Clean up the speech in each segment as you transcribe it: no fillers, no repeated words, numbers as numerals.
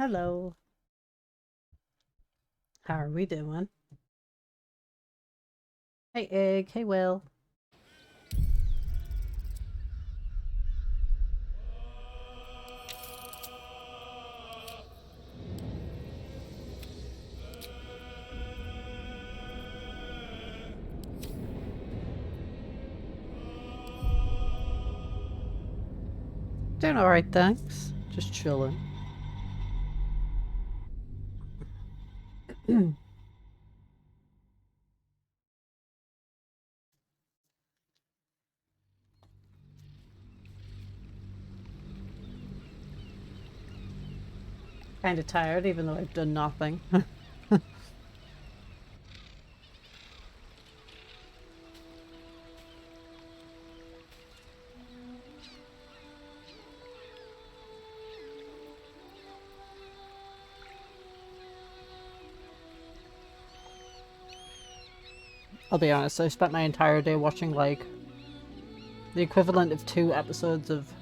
Hello. How are we doing? Hey, Egg. Hey, Will. Doing alright, thanks. Just chilling. Kinda tired, even though I've done nothing. I'll be honest, I spent my entire day watching, like, the equivalent of 2 episodes of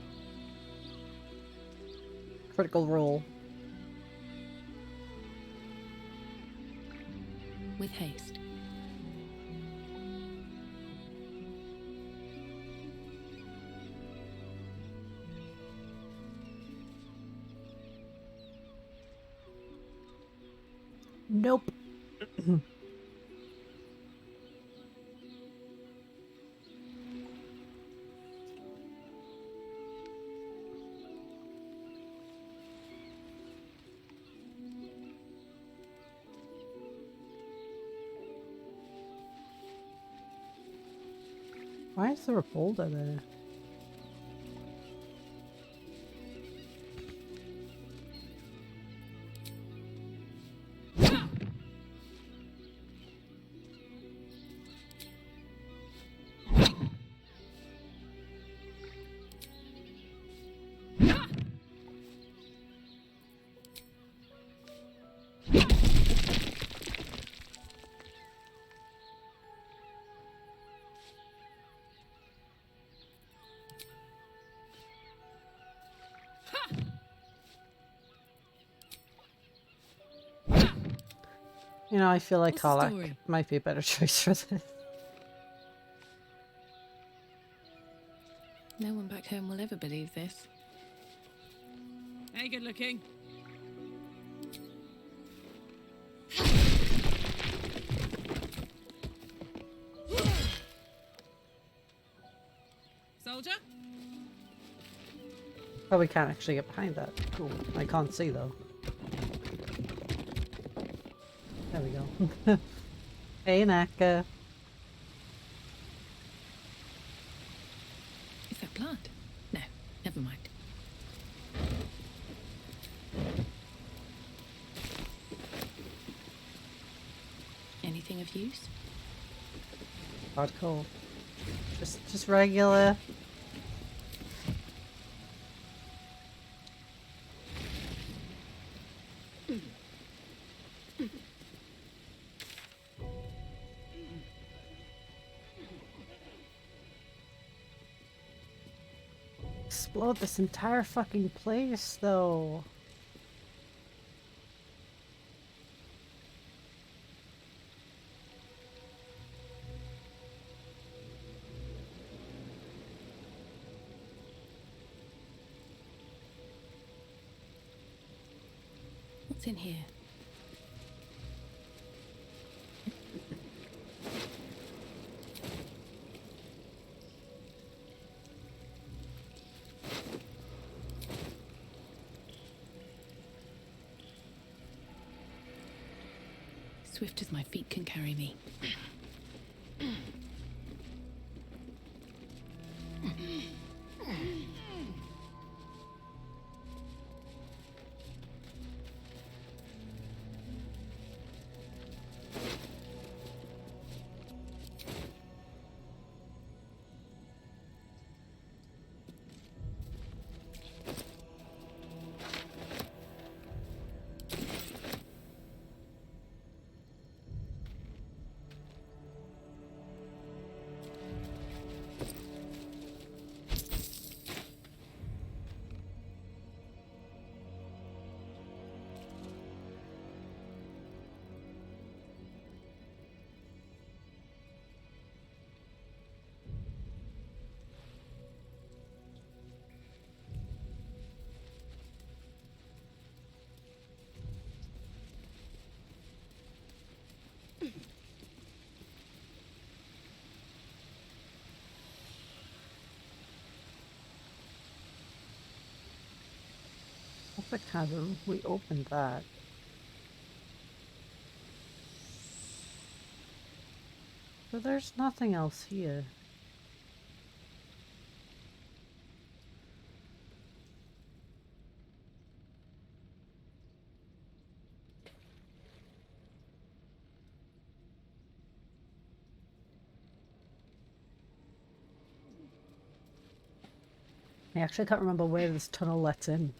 Critical Role. With haste. Nope. Why is there a boulder there? You know, I feel like Karlach might be a better choice for this. No one back home will ever believe this. Hey, good looking. Soldier? Oh, we can't actually get behind that. Cool. I can't see, though. There we go. Hey, Naka. Is that blood? No, never mind. Anything of use? Hardcore. Just regular. Explode this entire fucking place, though. What's in here? Swift as my feet can carry me. That's the chasm. We opened that. But there's nothing else here. I actually can't remember where this tunnel lets in.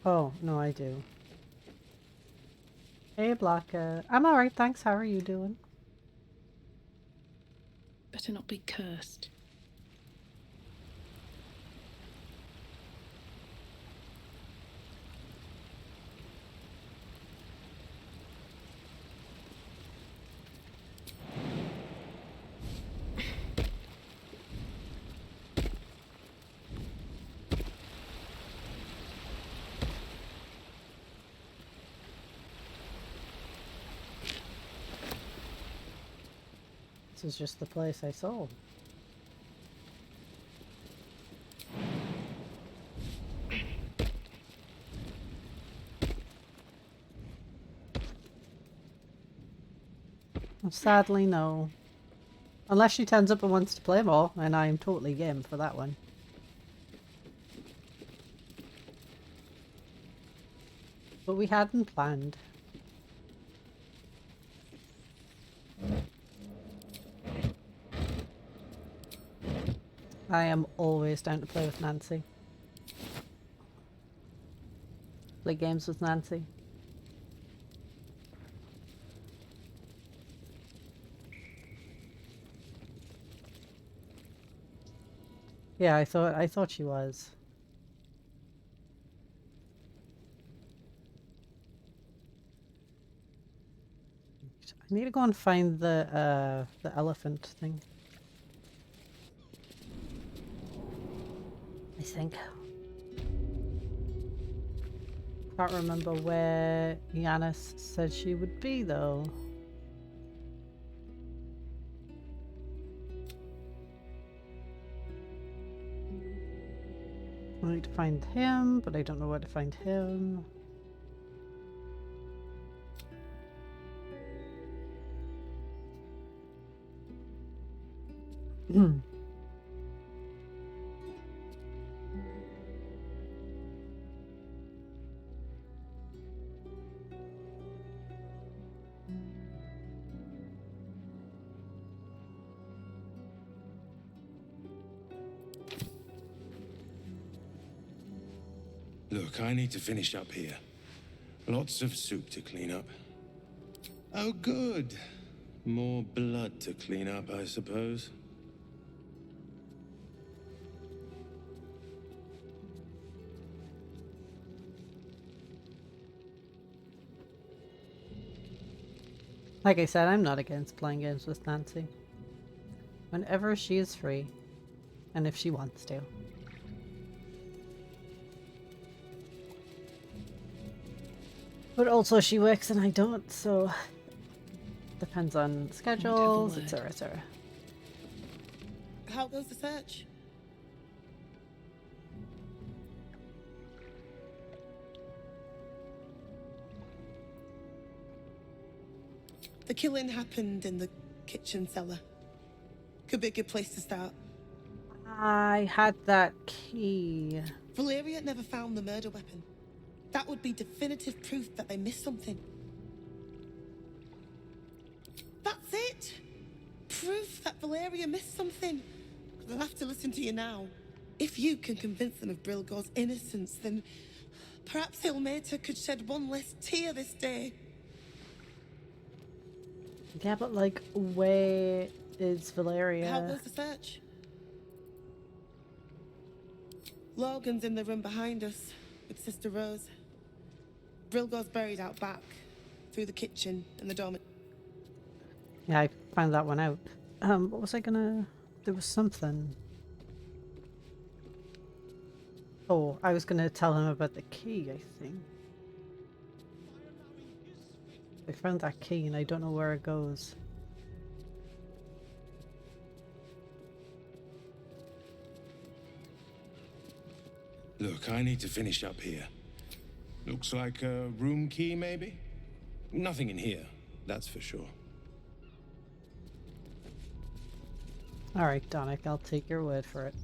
Oh, no, I do. Hey, Blanca. I'm alright, thanks. How are you doing? Better not be cursed. This is just the place I saw. Sadly, no. Unless she turns up and wants to play more, and I am totally game for that one. But we hadn't planned. I am always down to play with Nancy. Play games with Nancy. Yeah, I thought she was. I need to go and find the elephant thing. I think. Can't remember where Yanis said she would be though. I need to find him, but I don't know where to find him. Look, I need to finish up here. Lots of soup to clean up. Oh, good. More blood to clean up, I suppose. Like I said, I'm not against playing games with Nancy. Whenever she is free, and if she wants to. But also she works and I don't, so depends on schedules, etc, etc. How goes the search? The killing happened in the kitchen cellar. Could be a good place to start. I had that key. Valeria never found the murder weapon. That would be definitive proof that they missed something. That's it! Proof that Valeria missed something. They'll have to listen to you now. If you can convince them of Brilgor's innocence, then perhaps Ilmater could shed one less tear this day. Yeah, but like, where is Valeria? How goes the search? Logan's in the room behind us with Sister Rose. Brilgor's buried out back, through the kitchen and the dormitory. Yeah, I found that one out. What was I gonna... There was something. Oh, I was gonna tell him about the key, I think. I found that key and I don't know where it goes. Look, I need to finish up here. Looks like a room key, maybe? Nothing in here, that's for sure. Alright, Donick, I'll take your word for it.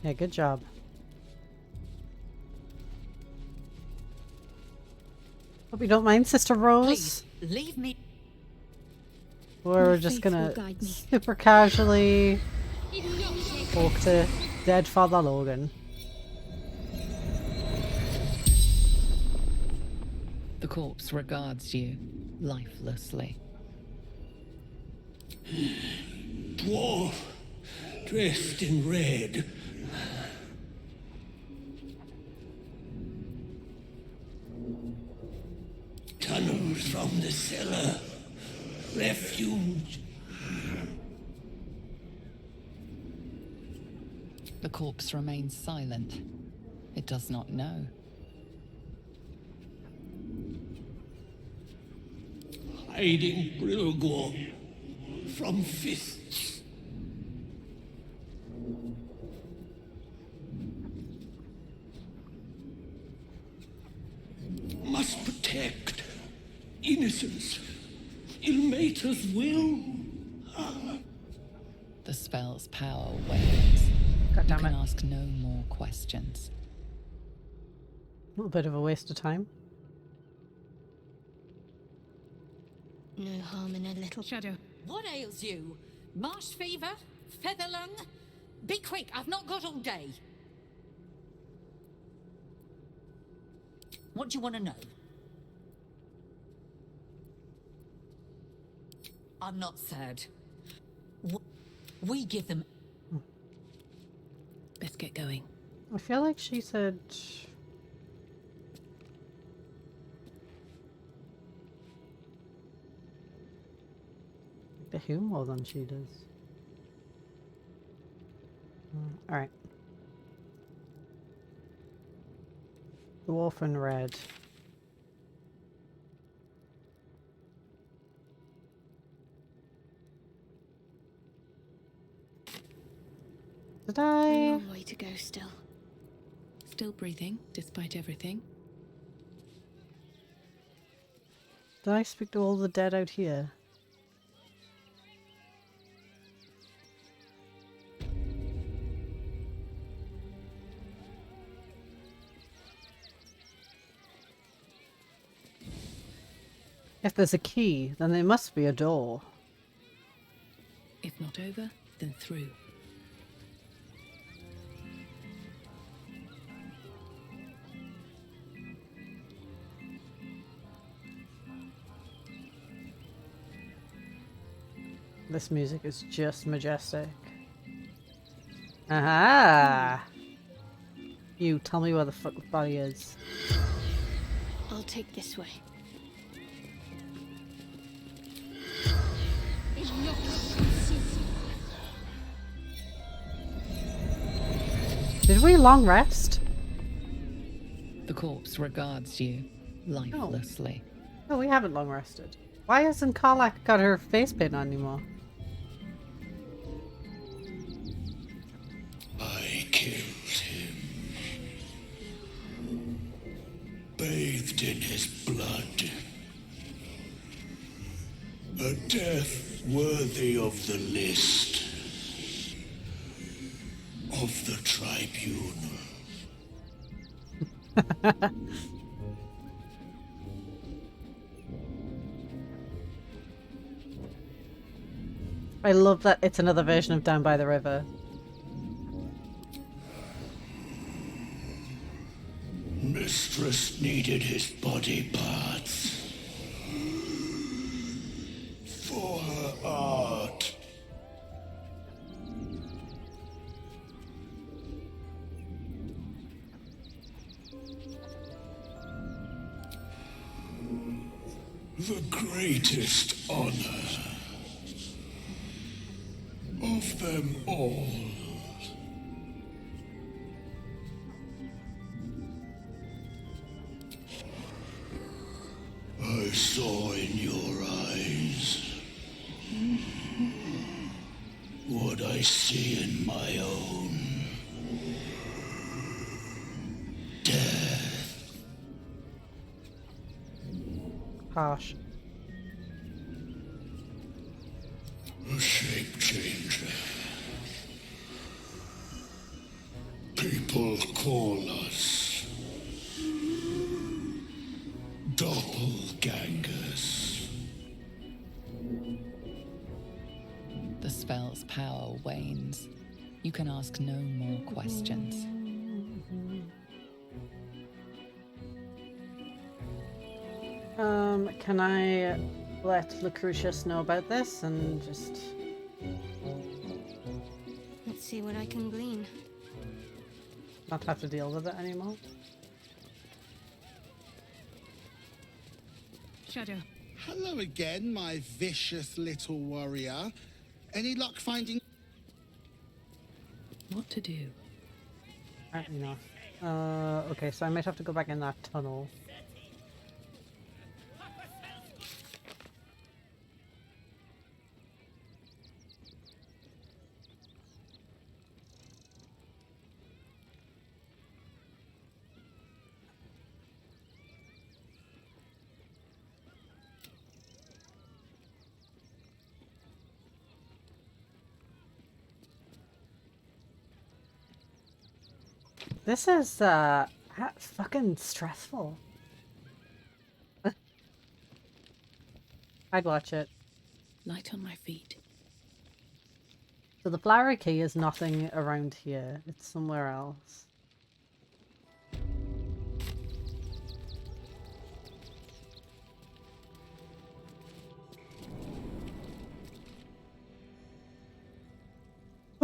Yeah, good job. Hope you don't mind, Sister Rose. Please, leave me. We're Your just faith will gonna guide me. super casually talk to dead Father Logan. The corpse regards you lifelessly. Dwarf, dressed in red. Tunnels from the cellar. Refuge. The corpse remains silent. It does not know. Hiding Brilgor from fists. Must protect innocence. Ilmater's will. The spell's power wanes. God You damn can it. ask no more questions. A little bit of a waste of time. No harm in a little. Shadow. What ails you? Marsh fever? Feather lung? Be quick, I've not got all day. What do you want to know? I'm not sad. We give them... Best get going. I feel like she said... the who more than she does. Alright. Dwarf and red. Did A I? long way to go still. Still breathing, despite everything. Did I speak to all the dead out here? If there's a key, then there must be a door. If not over, then through. This music is just majestic. Aha! You tell me where the fuck the body is. I'll take this way. Did we long rest? The corpse regards you lifelessly. No, we haven't long rested. Why hasn't Karlak got her face paint on anymore? I killed him. Bathed in his blood. A death worthy of the list. Of the tribunal. I love that it's another version of Down by the River. Mistress needed his body parts. For her art. The greatest honor of them all. I saw in your eyes what I see in my own. Death. Harsh. A shape changer. People call us doppelgangers. The spell's power wanes. You can ask no more questions. Can I let Lucretius know about this and just... Let's see what I can glean. not have to deal with it anymore? Shadow. Hello again, my vicious little warrior. Any luck finding... What to do? Apparently not. Okay, so I might have to go back in that tunnel. This is, fucking stressful. I'd watch it. Light on my feet. So the flower key is nothing around here. It's somewhere else.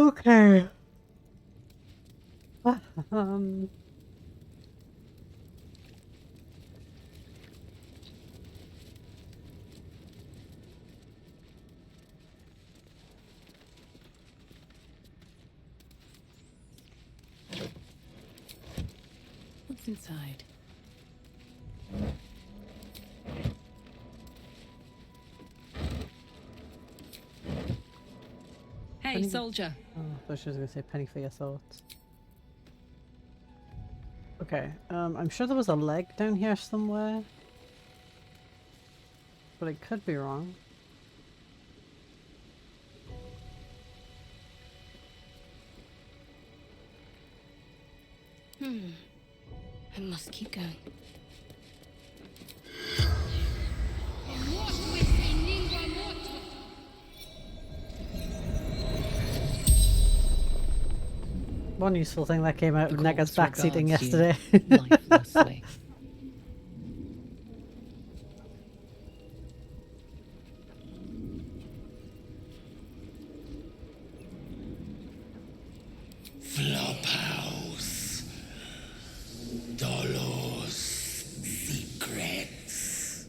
Okay. Um... What's inside? Hey, soldier. Oh, I thought she was going to say penny for your thoughts. Okay, I'm sure there was a leg down here somewhere. But I could be wrong. I must keep going. One useful thing that came out of The Nega's corpse backseating regards you yesterday. lifelessly. Flophouse. Dollars. Secrets.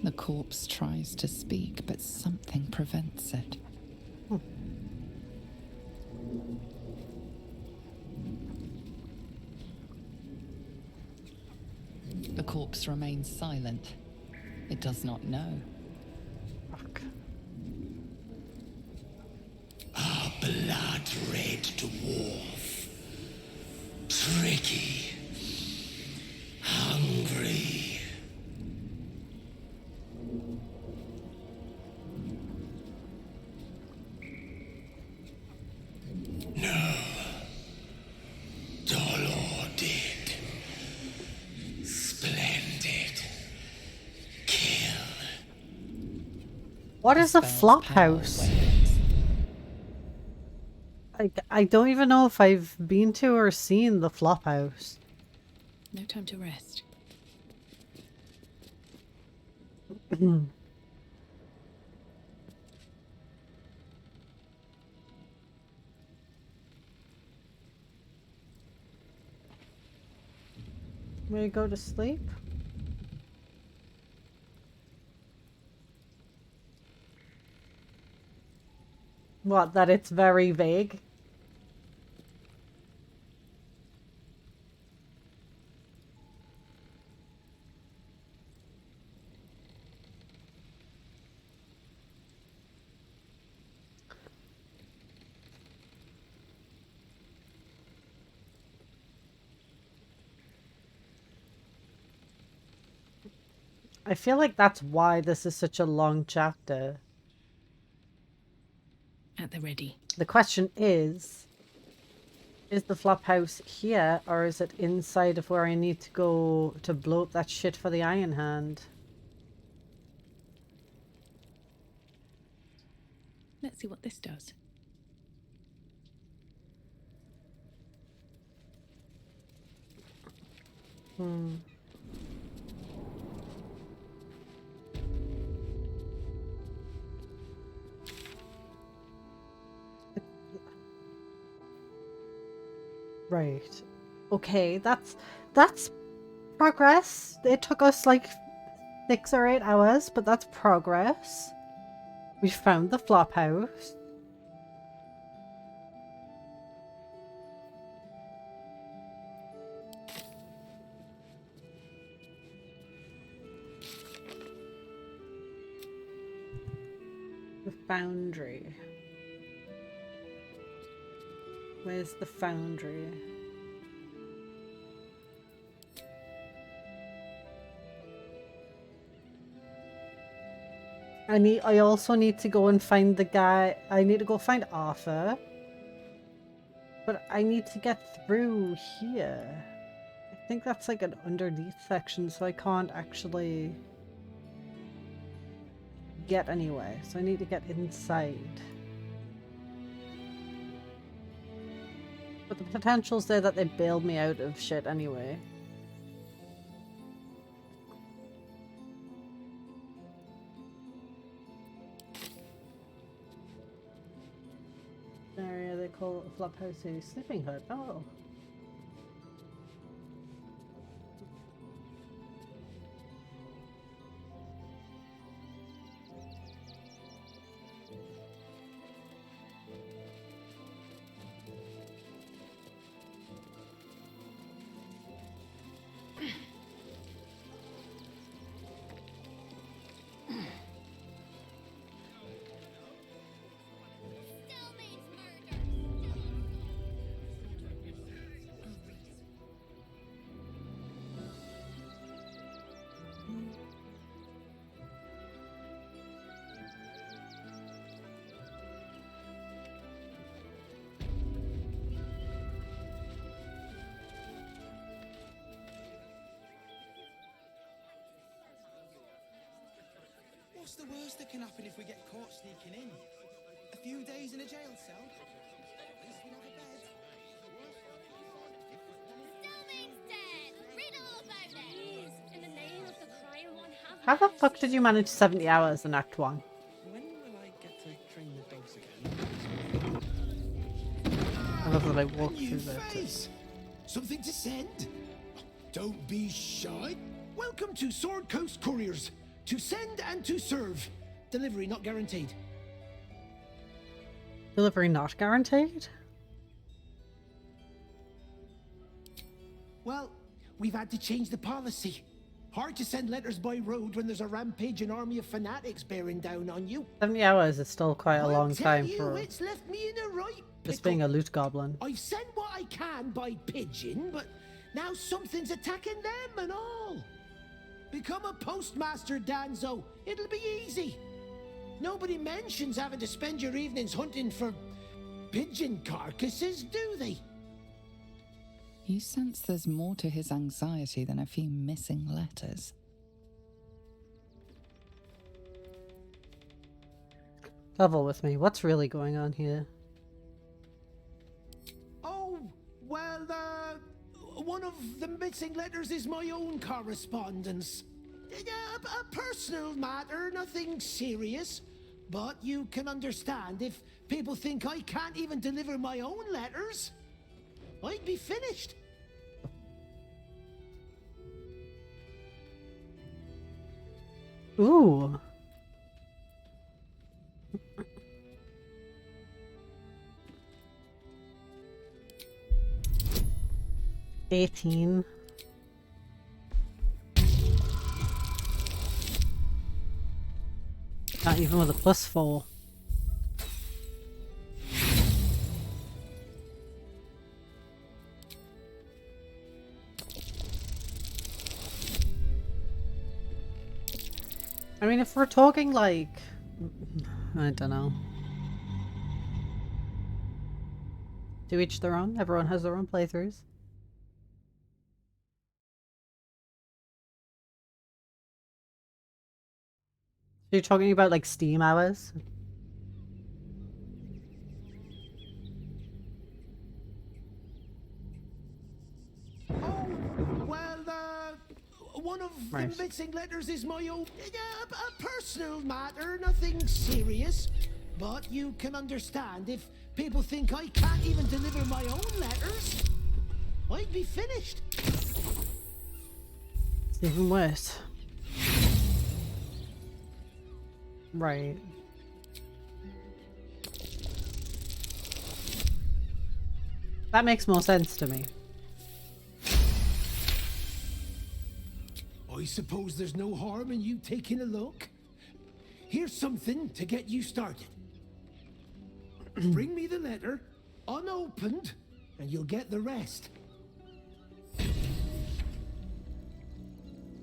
The corpse tries to speak, but something prevents it. The corpse remains silent. It does not know. Fuck. A blood-red dwarf. Tricky. Hungry. No. Dolor did. Splendid. Kill. What is a Spell's flop power house? wanes. I don't even know if I've been to or seen the flop house. No time to rest. May I go to sleep? What, that it's very vague? I feel like that's why this is such a long chapter. At the ready. The question is the flop house here, or is it inside of where I need to go to blow up that shit for the Iron Hand? Let's see what this does. Right. Okay, that's progress. It took us like 6 or 8 hours, but that's progress. We found the flop house. The foundry. Where's the foundry? I also need to go and find the guy. I need to go find Arthur. But I need to get through here. I think that's like an underneath section, so I can't actually get anywhere. So I need to get inside. But the potential's there that they bailed me out of shit anyway. Area they call a flop house a sleeping hut. Oh. What's the worst that can happen if we get caught sneaking in? A few days in a jail cell? At least we'll have a bed. Stillmane's dead! Read all about it! Please, in the name of the crying one, have How the fuck did you manage 70 hours in Act 1? When will I get to train the dogs again? I love that I walked New through face. Something to send? Don't be shy. Welcome to Sword Coast Couriers. To send and to serve. Delivery not guaranteed. Delivery not guaranteed? Well, we've had to change the policy. Hard to send letters by road when there's a rampaging army of fanatics bearing down on you. 70 hours is still quite a I'll long tell time you, for it's left me in a right just pickle. being a loot goblin. I've sent what I can by pigeon, but now something's attacking them and all. Become a postmaster, Danzo. It'll be easy. Nobody mentions having to spend your evenings hunting for pigeon carcasses, do they? You sense there's more to his anxiety than a few missing letters. Level with me. What's really going on here? Oh, well, one of the missing letters is my own correspondence. A personal matter, nothing serious. But you can understand if people think I can't even deliver my own letters, I'd be finished. Ooh. $18. Not even with a +4. I mean, if we're talking like, I don't know. To each their own. Everyone has their own playthroughs. So you're talking about like Steam hours? Well, one of the missing letters is my own, a personal matter, nothing serious. But you can understand if people think I can't even deliver my own letters, I'd be finished. It's even worse. Right. That makes more sense to me. I suppose there's no harm in you taking a look. Here's something to get you started. Bring me the letter, unopened, and you'll get the rest.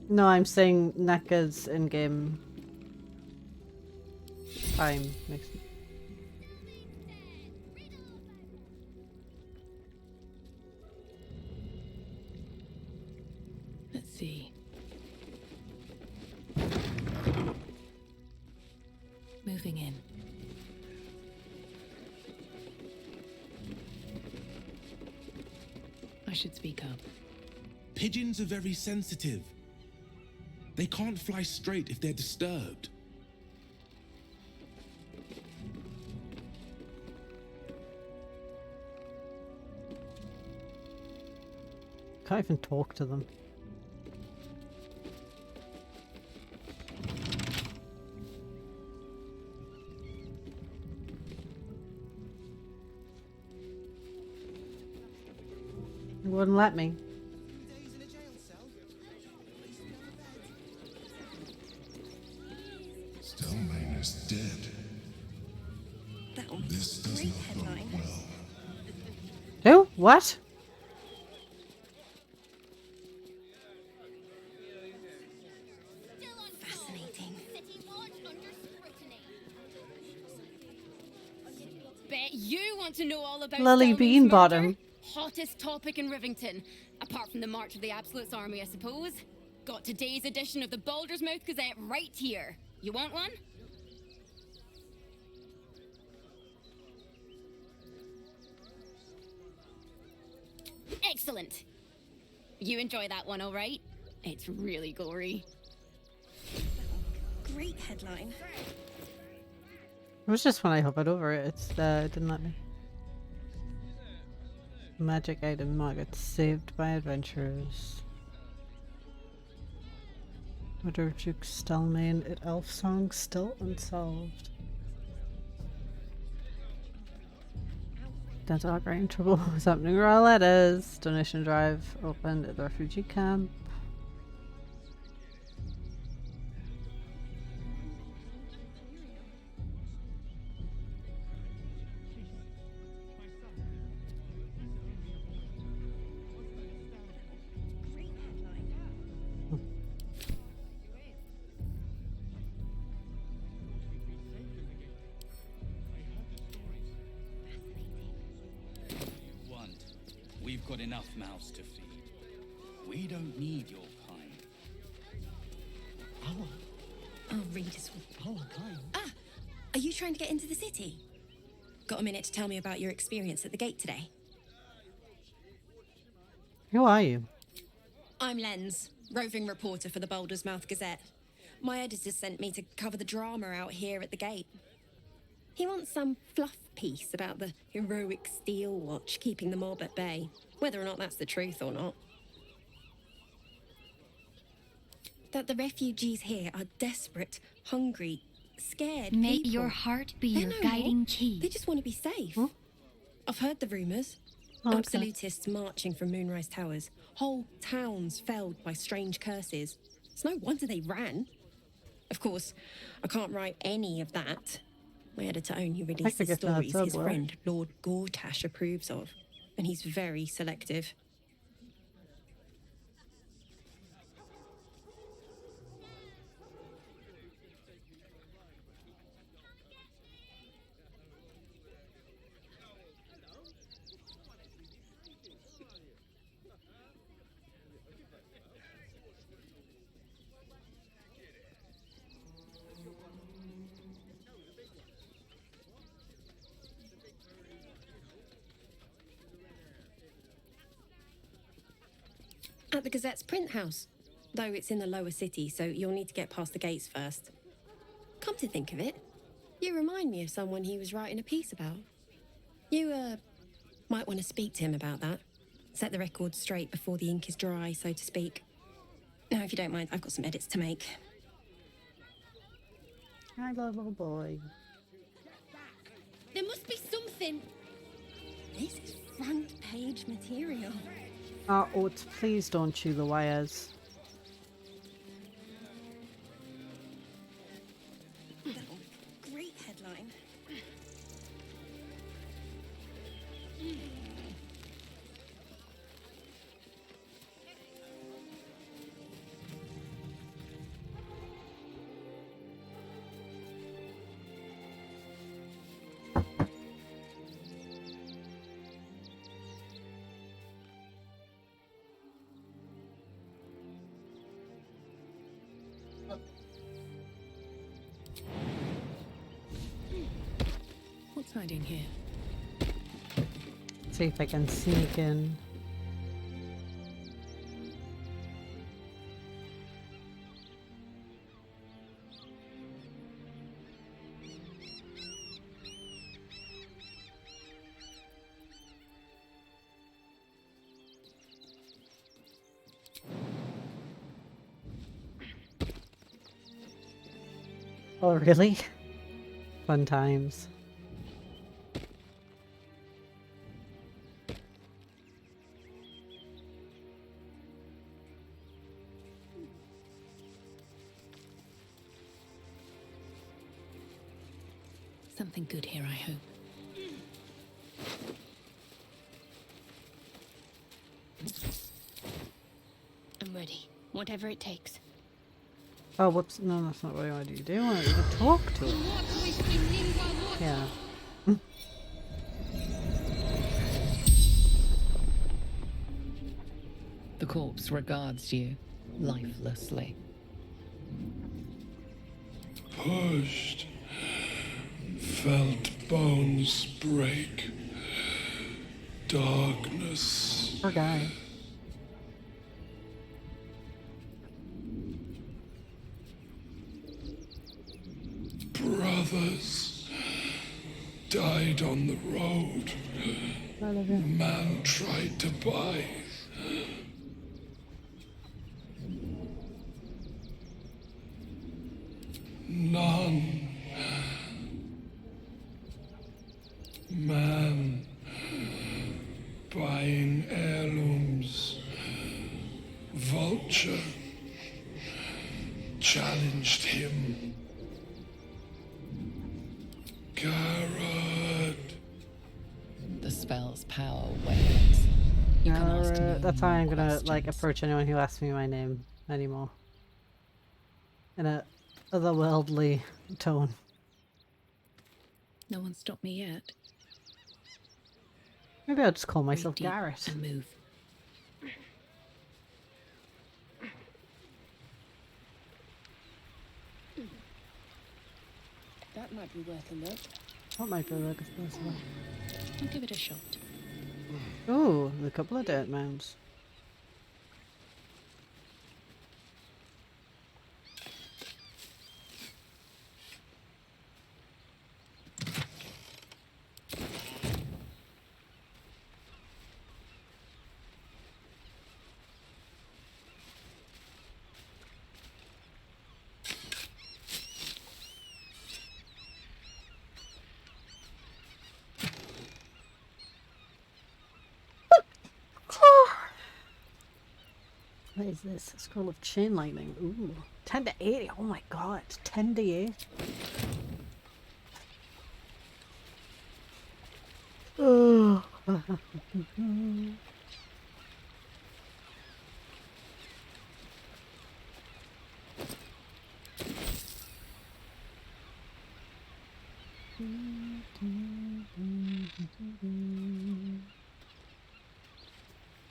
No, I'm saying Naka's in-game time makes me... Let's see. Moving in. I should speak up. Pigeons are very sensitive. They can't fly straight if they're disturbed. Can't even talk to them. It wouldn't let me. Stelmane is dead. This does not bode well. Who? What? Fascinating. Bet you want to know all about Lily Stelmane's Beanbottom. murder? Hottest topic in Rivington. Apart from the March of the Absolute's army, I suppose. Got today's edition of the Baldur's Mouth Gazette right here. You want one? Excellent. You enjoy that one, all right? It's really gory. Great headline. It was just when I hovered over it, it didn't let me. Magic item market saved by adventurers. Murder of Duke Stelmane at Elf Song still unsolved. Dental operating trouble is happening where all that is. Donation drive opened at the refugee camp. We've got enough mouths to feed. We don't need your kind. Our readers will... Ah! Are you trying to get into the city? Got a minute to tell me about your experience at the gate today? Who are you? I'm Lens, roving reporter for the Baldur's Mouth Gazette. My editor sent me to cover the drama out here at the gate. He wants some fluff piece about the heroic Steel Watch keeping the mob at bay, whether or not that's the truth or not. That the refugees here are desperate, hungry, scared May people. your heart be They're your no guiding more. key. They just want to be safe. I've heard the rumours. Okay. Absolutists marching from Moonrise Towers. Whole towns felled by strange curses. It's no wonder they ran. Of course, I can't write any of that. My editor only releases forget that stories his subway. friend Lord Gortash approves of, and he's very selective. At the Gazette's print house. Though it's in the lower city, so you'll need to get past the gates first. Come to think of it, you remind me of someone he was writing a piece about. You, might want to speak to him about that. Set the record straight before the ink is dry, so to speak. Now, if you don't mind, I've got some edits to make. Hi, little boy. There must be something. This is front page material. Ot, please don't chew the wires. Great headline. What's hiding here? See if I can sneak in. Oh, really? Fun times. Something good here, I hope. I'm ready. Whatever it takes. Oh, whoops. No, that's not what I wanted you to do. I wanted you to talk to him. Yeah. The corpse regards you lifelessly. Pushed. Felt bones break. Darkness. Poor guy. Brothers died on the road. Man tried to buy. None. Man buying heirlooms. Vulture challenged him. Garrod. The spell's power wanes. You can ask no That's how I'm more gonna questions. approach anyone who asks me my name anymore. In a otherworldly tone. No one stopped me yet. Maybe I'll just call myself Breathe deep Garrett. and move. That might be worth a look. What might be like a possible? I'll give it a shot. Ooh, a couple of dirt mounds. What is this? A scroll of chain lightning. Ooh. 10 to 80. Oh my god. 10 to 8. Oh. How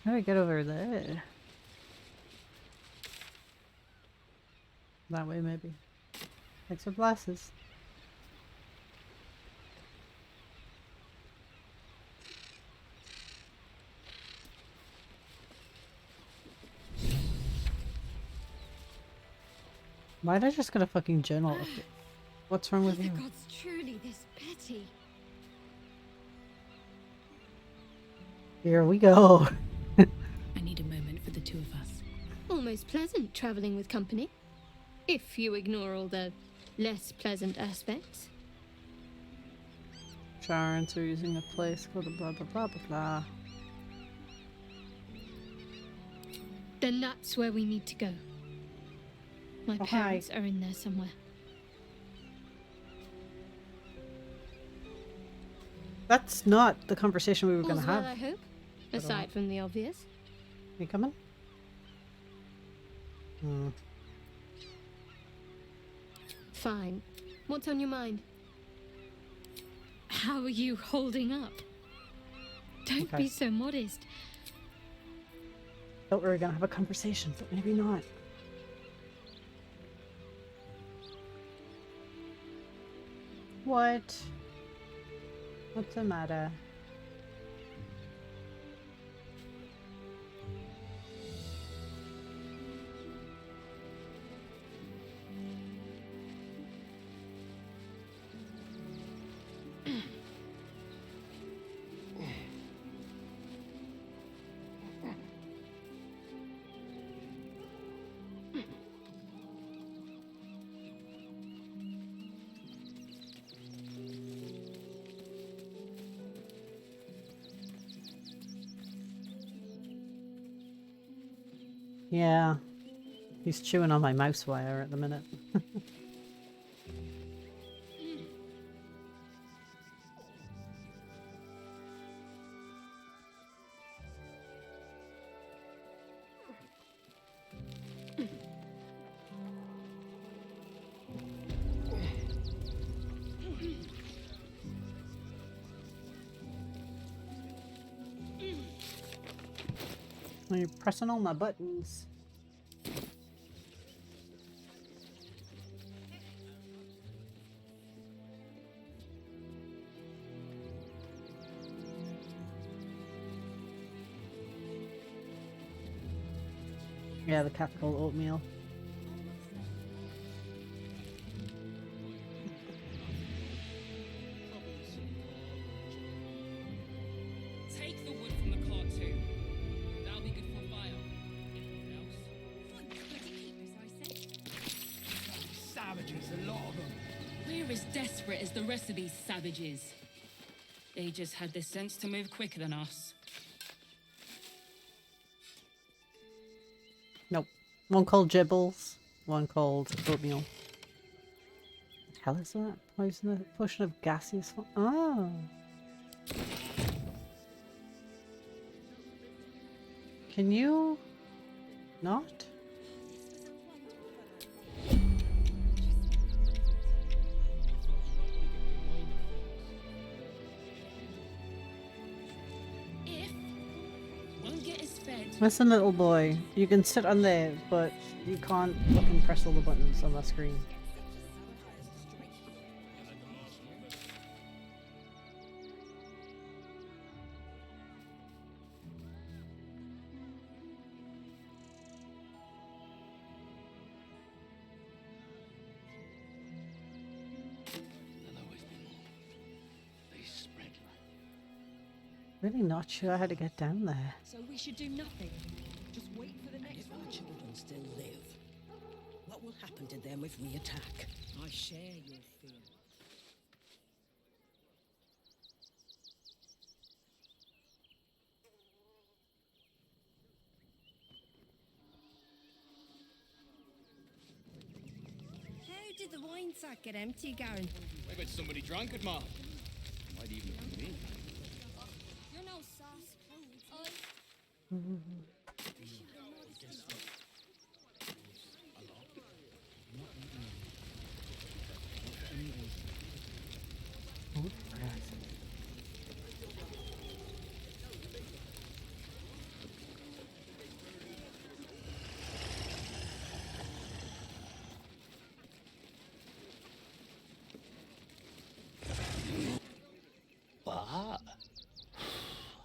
do I get over there? That way, maybe. Thanks for glasses. Why did I just get a fucking journal? What's wrong with Are the you? gods truly this petty? Here we go. I need a moment for the two of us. Almost pleasant traveling with company. If you ignore all the less pleasant aspects. Charents are using a place called blah blah blah blah blah. Then that's where we need to go. My Oh, parents are in there somewhere. That's not the conversation we were going to All's well, have. I hope. Aside from the obvious. You coming? Fine. What's on your mind? How are you holding up? Don't Okay. be so modest. Thought we were gonna have a conversation, but maybe not. What? What's the matter? Yeah, he's chewing on my mouse wire at the minute. You're pressing all my buttons. Yeah, the capital oatmeal. Take the wood from the cart too. That'll be good for a fire. Anything else? Savages, a lot of them. We're as desperate as the rest of these savages. They just had the sense to move quicker than us. Nope. One called Gibbles, one called oatmeal. What the hell is that? Potion of gaseous. Oh. Can you not? Won't get us fed. Listen, little boy. You can sit on there, but you can't fucking press all the buttons on the screen. Really not sure how to get down there. So we should do nothing. Just wait for the next one. If our children still live, what will happen to them if we attack? I share your fear. How did the wine sack get empty, Garen? I bet somebody drank it, Ma. Might even have been me. You're no sauce. What?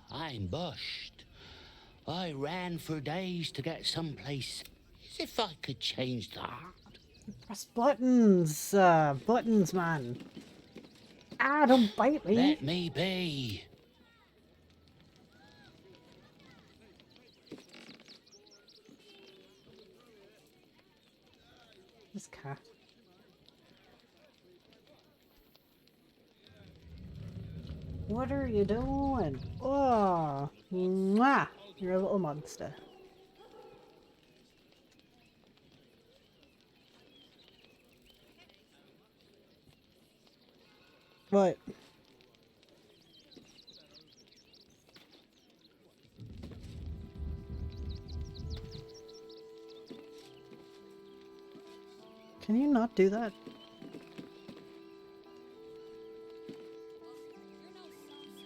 I'm bushed. I ran for days to get someplace as if I could change that. Press buttons! Buttons, man. Ah, don't bite me! Let me be. This cat. What are you doing? Oh, mwah! You're a little monster. What? Can you not do that?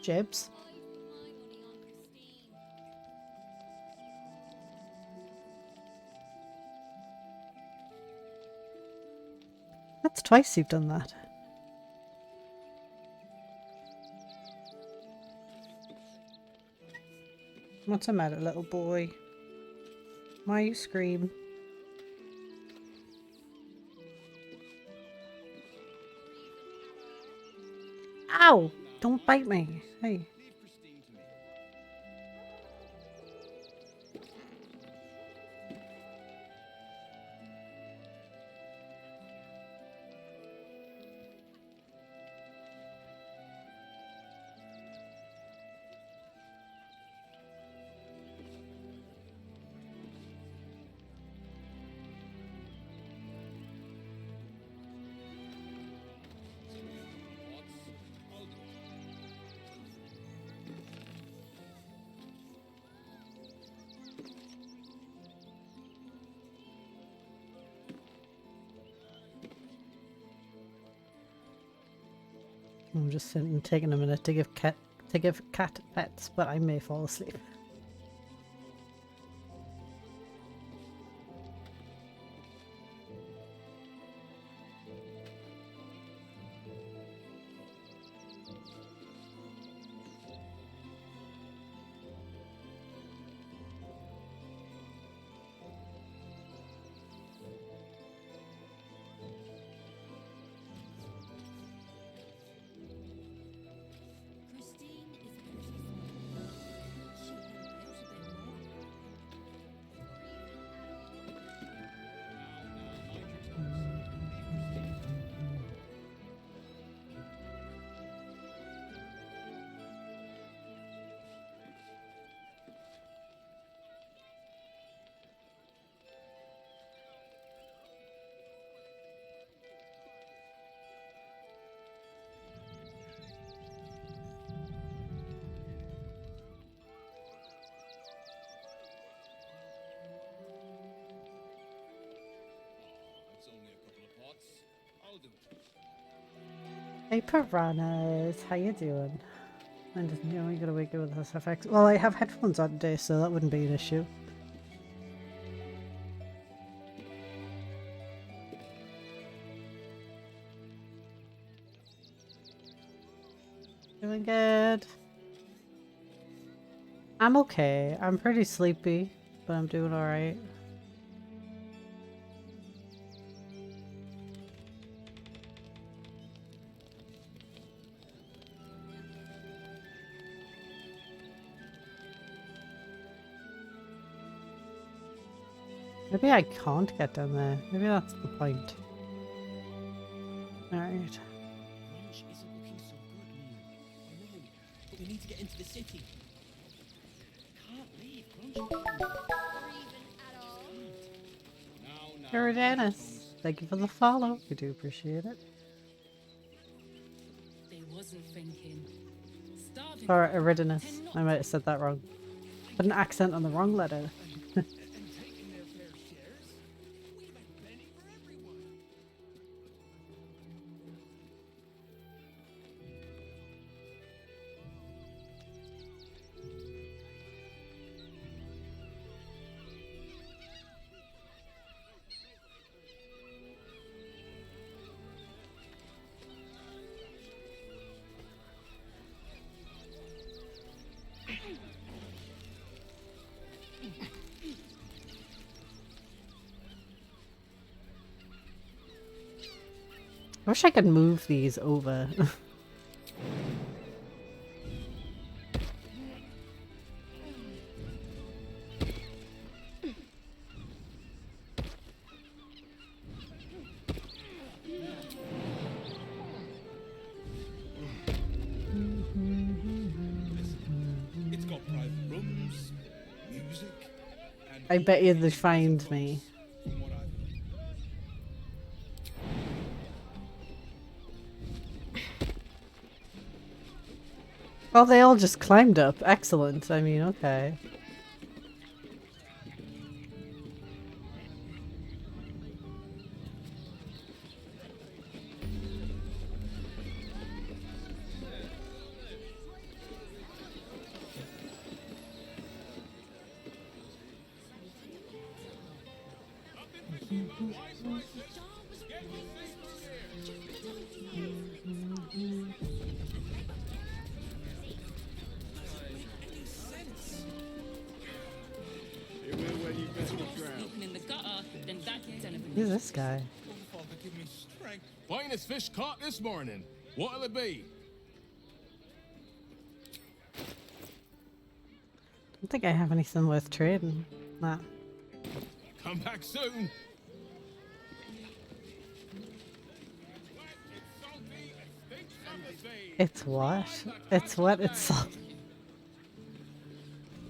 Jibs? That's twice you've done that. What's the matter, little boy? Why you scream? Ow! Don't bite me. Hey. I'm just sitting, taking a minute to give cat pets, but I may fall asleep. Hey piranhas, how you doing? And you know, you gotta wake up with this FX. Well, I have headphones on today, so that wouldn't be an issue. Doing good. I'm okay. I'm pretty sleepy, but I'm doing alright. Maybe I can't get down there. Maybe that's the point. Alright. Grunge isn't looking so good, Neil. I know, but we need to get into the city. Can't leave Grunge. Sure, Dennis. Thank you for the follow. We do appreciate it. They wasn't thinking. Starving Or for Eridanus. ten I might have said that wrong. Put an accent on the wrong letter. wish I could move these over. It's got private rooms, music, and I bet you they find me. Oh, they all just climbed up. Excellent. I mean, okay. Sleeping in the gutter, then that's anything. Who's this guy? Finest fish caught this morning. What'll it be? I don't think I have anything worth trading. Nah. Come back soon. It's what? It's what? It's salty.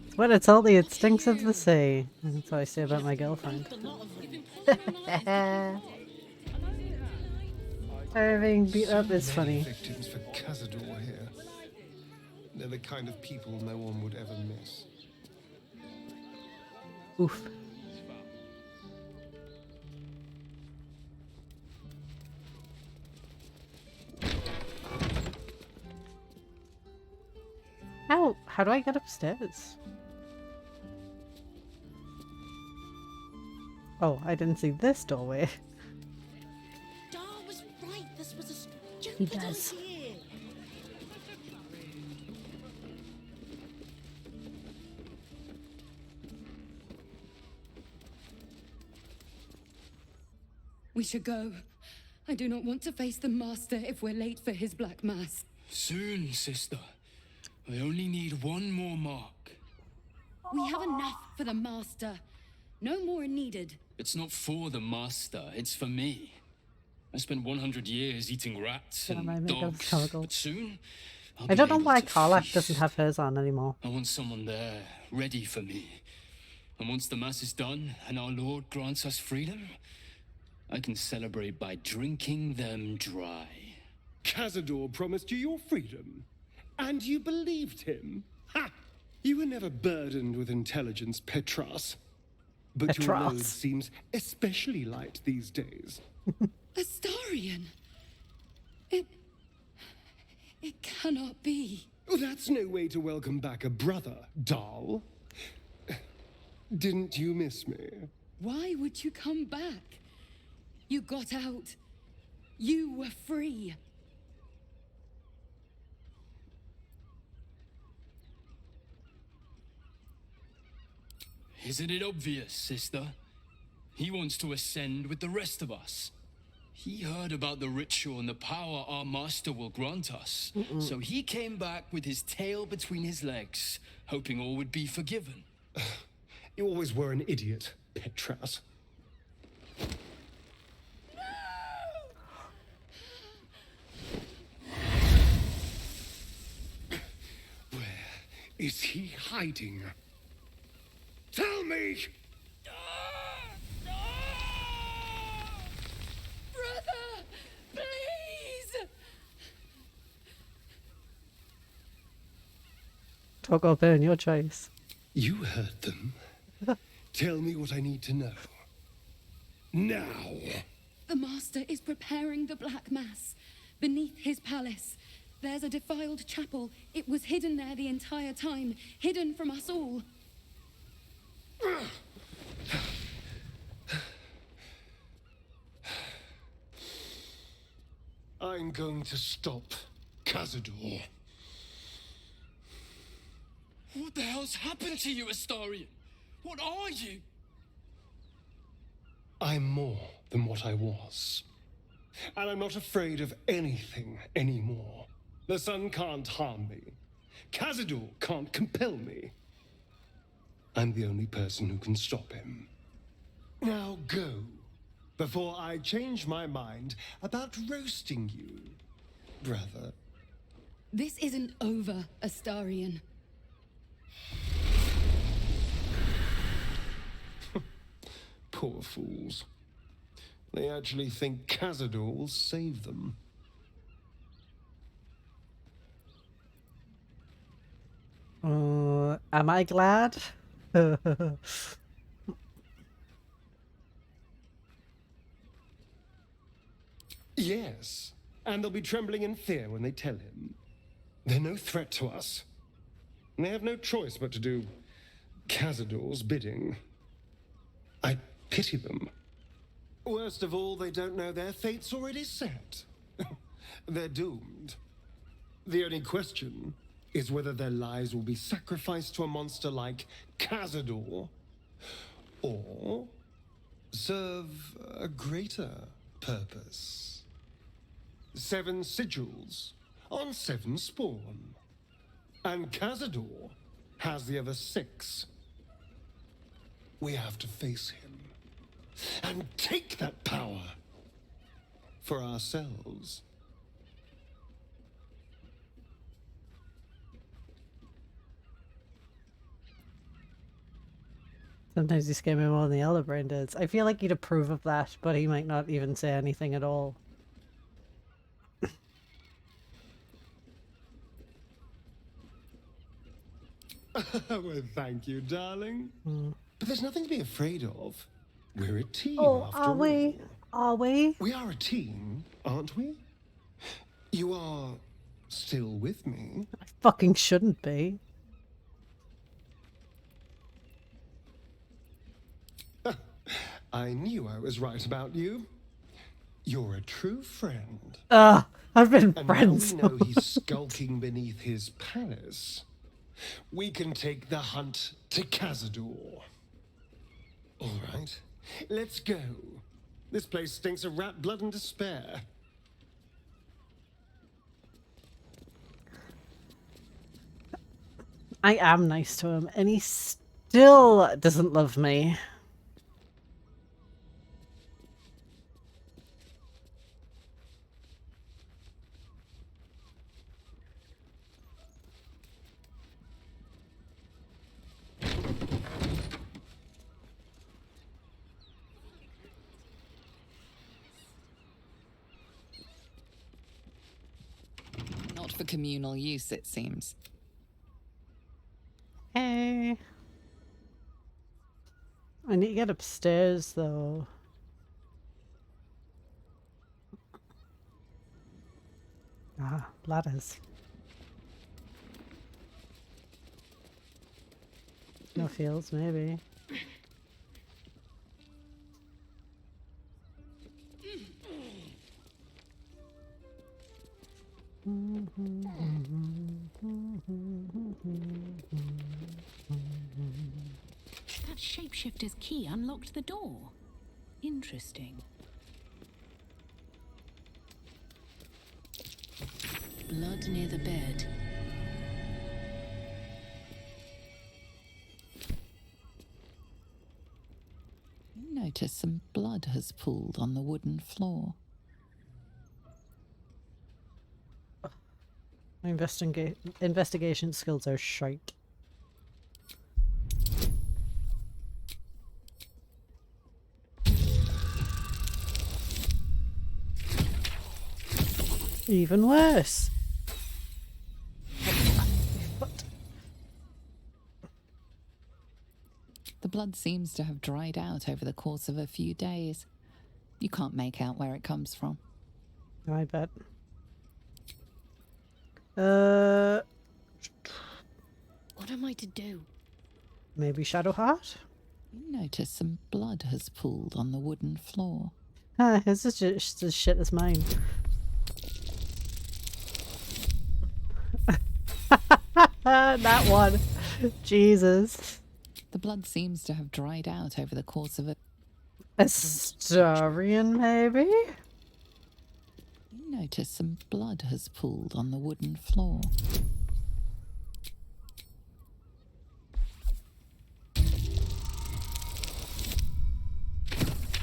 It's what? It's salty. It stinks of the sea. That's what I say about my girlfriend. Her being beat up is funny. Victims for Cazador here. They're the kind of people no one would ever miss. Oof. How do I get upstairs? Oh, I didn't see this doorway. Dar was right. This was a stupid He does. idea. We should go. I do not want to face the Master if we're late for his Black Mass. Soon, sister. I only need one more mark. We have enough for the Master. No more are needed. It's not for the Master, it's for me. I spent 100 years eating rats Yeah, my and makeup's dogs, comical. but soon I'll I be don't know able why to Karlach feast. doesn't have hers on anymore. I want someone there, ready for me. And once the Mass is done and our Lord grants us freedom, I can celebrate by drinking them dry. Cazador promised you your freedom, and you believed him. Ha! You were never burdened with intelligence, Petras. But your Petras. load seems especially light these days. Astarion! It cannot be. Oh, that's no way to welcome back a brother, doll. Didn't you miss me? Why would you come back? You got out. You were free. Isn't it obvious, sister? He wants to ascend with the rest of us. He heard about the ritual and the power our master will grant us. So he came back with his tail between his legs, hoping all would be forgiven. You always were an idiot, Petras. Where is he hiding? Tell me! Brother! Please! Talk or burn, your choice. You heard them. Tell me what I need to know. Now! The Master is preparing the Black Mass. Beneath his palace, there's a defiled chapel. It was hidden there the entire time, hidden from us all. I'm going to stop Cazador. What the hell's happened to you, Astarion? What are you? I'm more than what I was. And I'm not afraid of anything anymore. The sun can't harm me. Cazador can't compel me. I'm the only person who can stop him. Now go, before I change my mind about roasting you, brother. This isn't over, Astarion. Poor fools. They actually think Cazador will save them. Am I glad? Yes, and they'll be trembling in fear when they tell him. They're no threat to us. And they have no choice but to do Cazador's bidding. I pity them. Worst of all, they don't know their fate's already set. They're doomed. The only question is whether their lives will be sacrificed to a monster like Cazador, or serve a greater purpose. 7 sigils on 7 spawn. And Cazador has the other 6. We have to face him and take that power for ourselves. Sometimes you scare me more than the Elder Brain does. I feel like he'd approve of that, but he might not even say anything at all. Well, thank you, darling. But there's nothing to be afraid of. We're a team, Oh, after are we? all. Are we? We are a team, aren't we? You are still with me. I fucking shouldn't be. I knew I was right about you. You're a true friend. I've been and friends. Now we know he's skulking beneath his palace. We can take the hunt to Cazador. All right, let's go. This place stinks of rat blood and despair. I am nice to him, and he still doesn't love me. Not for communal use, it seems. Hey. I need to get upstairs, though. Ah, ladders. No fields, maybe. That shapeshifter's key unlocked the door. Interesting. Blood near the bed. You notice some blood has pooled on the wooden floor. My investigation skills are shite. Even worse. The blood seems to have dried out over the course of a few days. You can't make out where it comes from. I bet. What am I to do? Maybe Shadowheart? You notice some blood has pooled on the wooden floor. This is just as shit as mine. That one. Jesus. The blood seems to have dried out over the course of a... Astarion, maybe? You notice some blood has pooled on the wooden floor.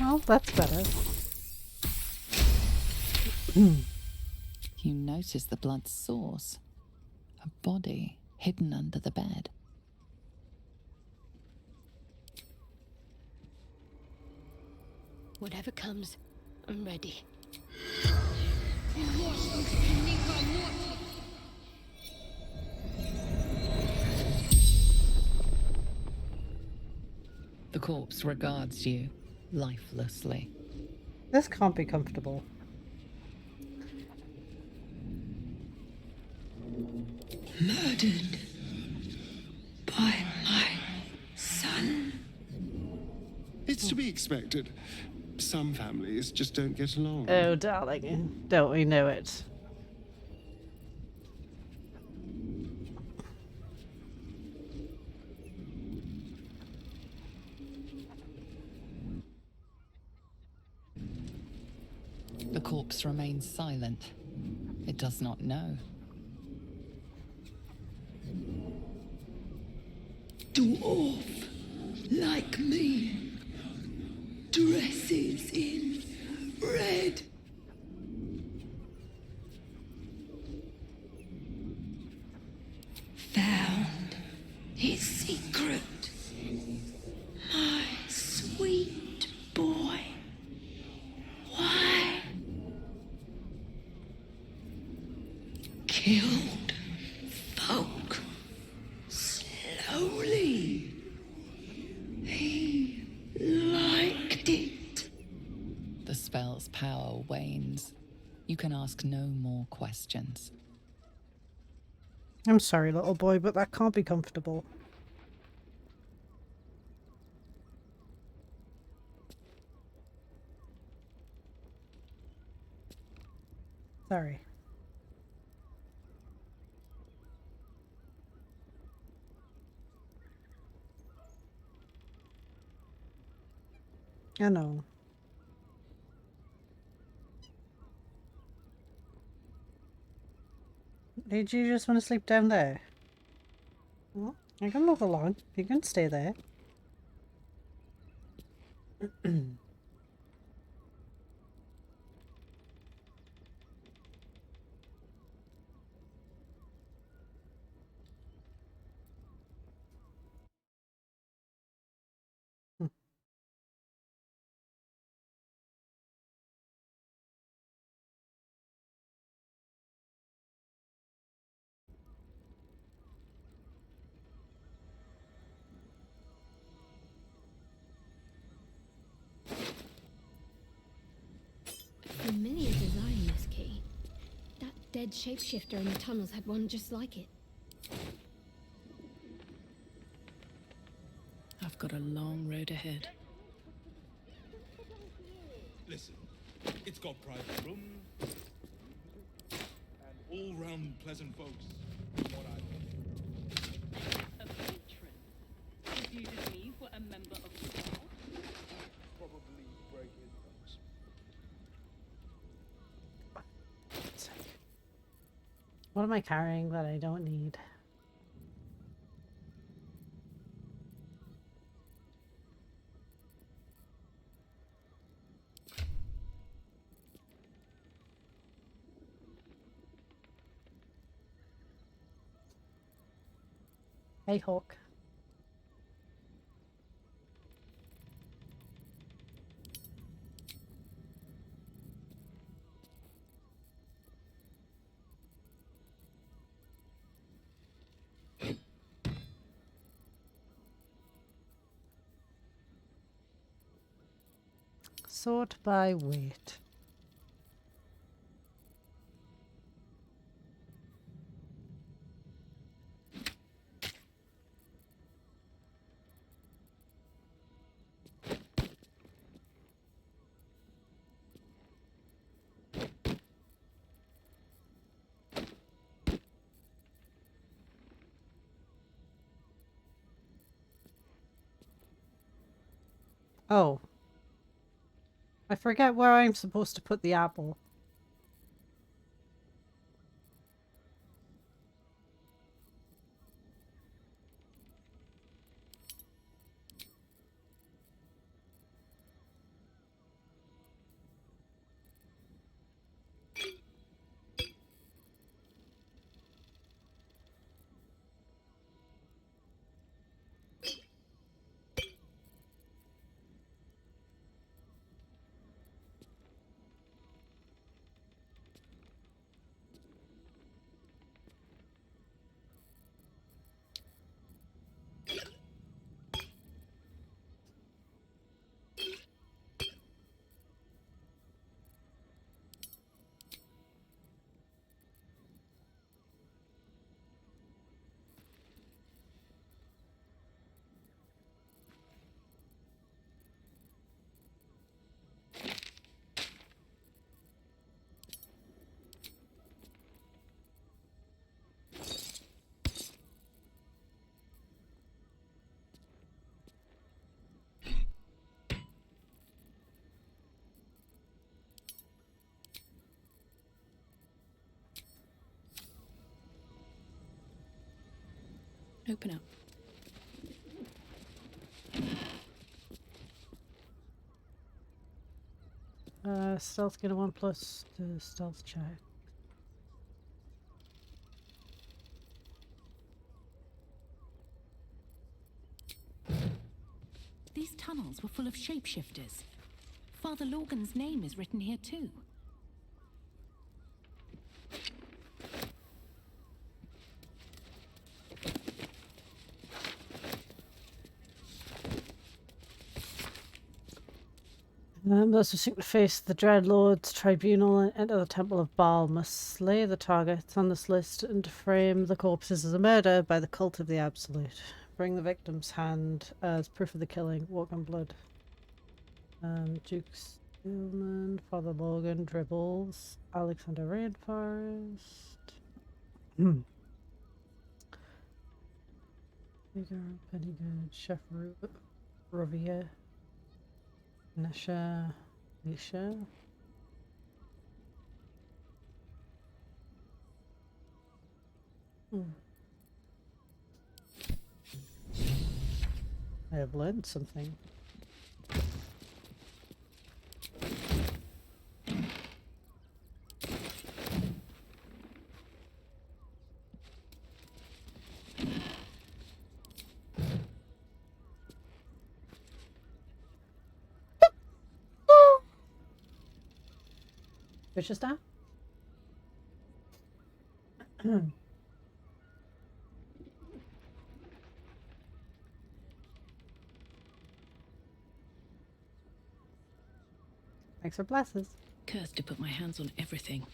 Oh, that's better. You notice the blood's source. A body hidden under the bed. Whatever comes, I'm ready. The corpse regards you lifelessly. This can't be comfortable. Murdered by my son. It's to be expected. Some families just don't get along. Oh, darling, don't we know it? The corpse remains silent. It does not know. Dwarf, like me, dresses in red. Found his secret. My sweet boy. Why? Killed folk slowly. He liked it. The spell's power wanes. You can ask no more questions. I'm sorry, little boy, but that can't be comfortable. Sorry. I know. Did you just want to sleep down there? Well, I can move along. You can stay there. Familiar design, this key. That dead shapeshifter in the tunnels had one just like it. I've got a long road ahead. Listen, it's got private room and all-round pleasant folks. What A patron. Confuses me for a member of the bar. probably break incomes. What am I carrying that I don't need? Hey, Hawk. Sort by weight. Oh. I forget where I'm supposed to put the apple. Open up. Stealth get a 1+ to stealth check. These tunnels were full of shapeshifters. Father Logan's name is written here too. Those who seek to face the Dread Lord's tribunal and enter the Temple of Baal must slay the targets on this list and frame the corpses as a murder by the cult of the Absolute. Bring the victim's hand as proof of the killing. Walk on blood. Duke Steelman, Father Logan, Dribbles, Alexander Rainforest. Pennygood, Chef Rovia, Nesha, Lisha. I have learned something. Which is that? Thanks for blesses. Cursed to put my hands on everything.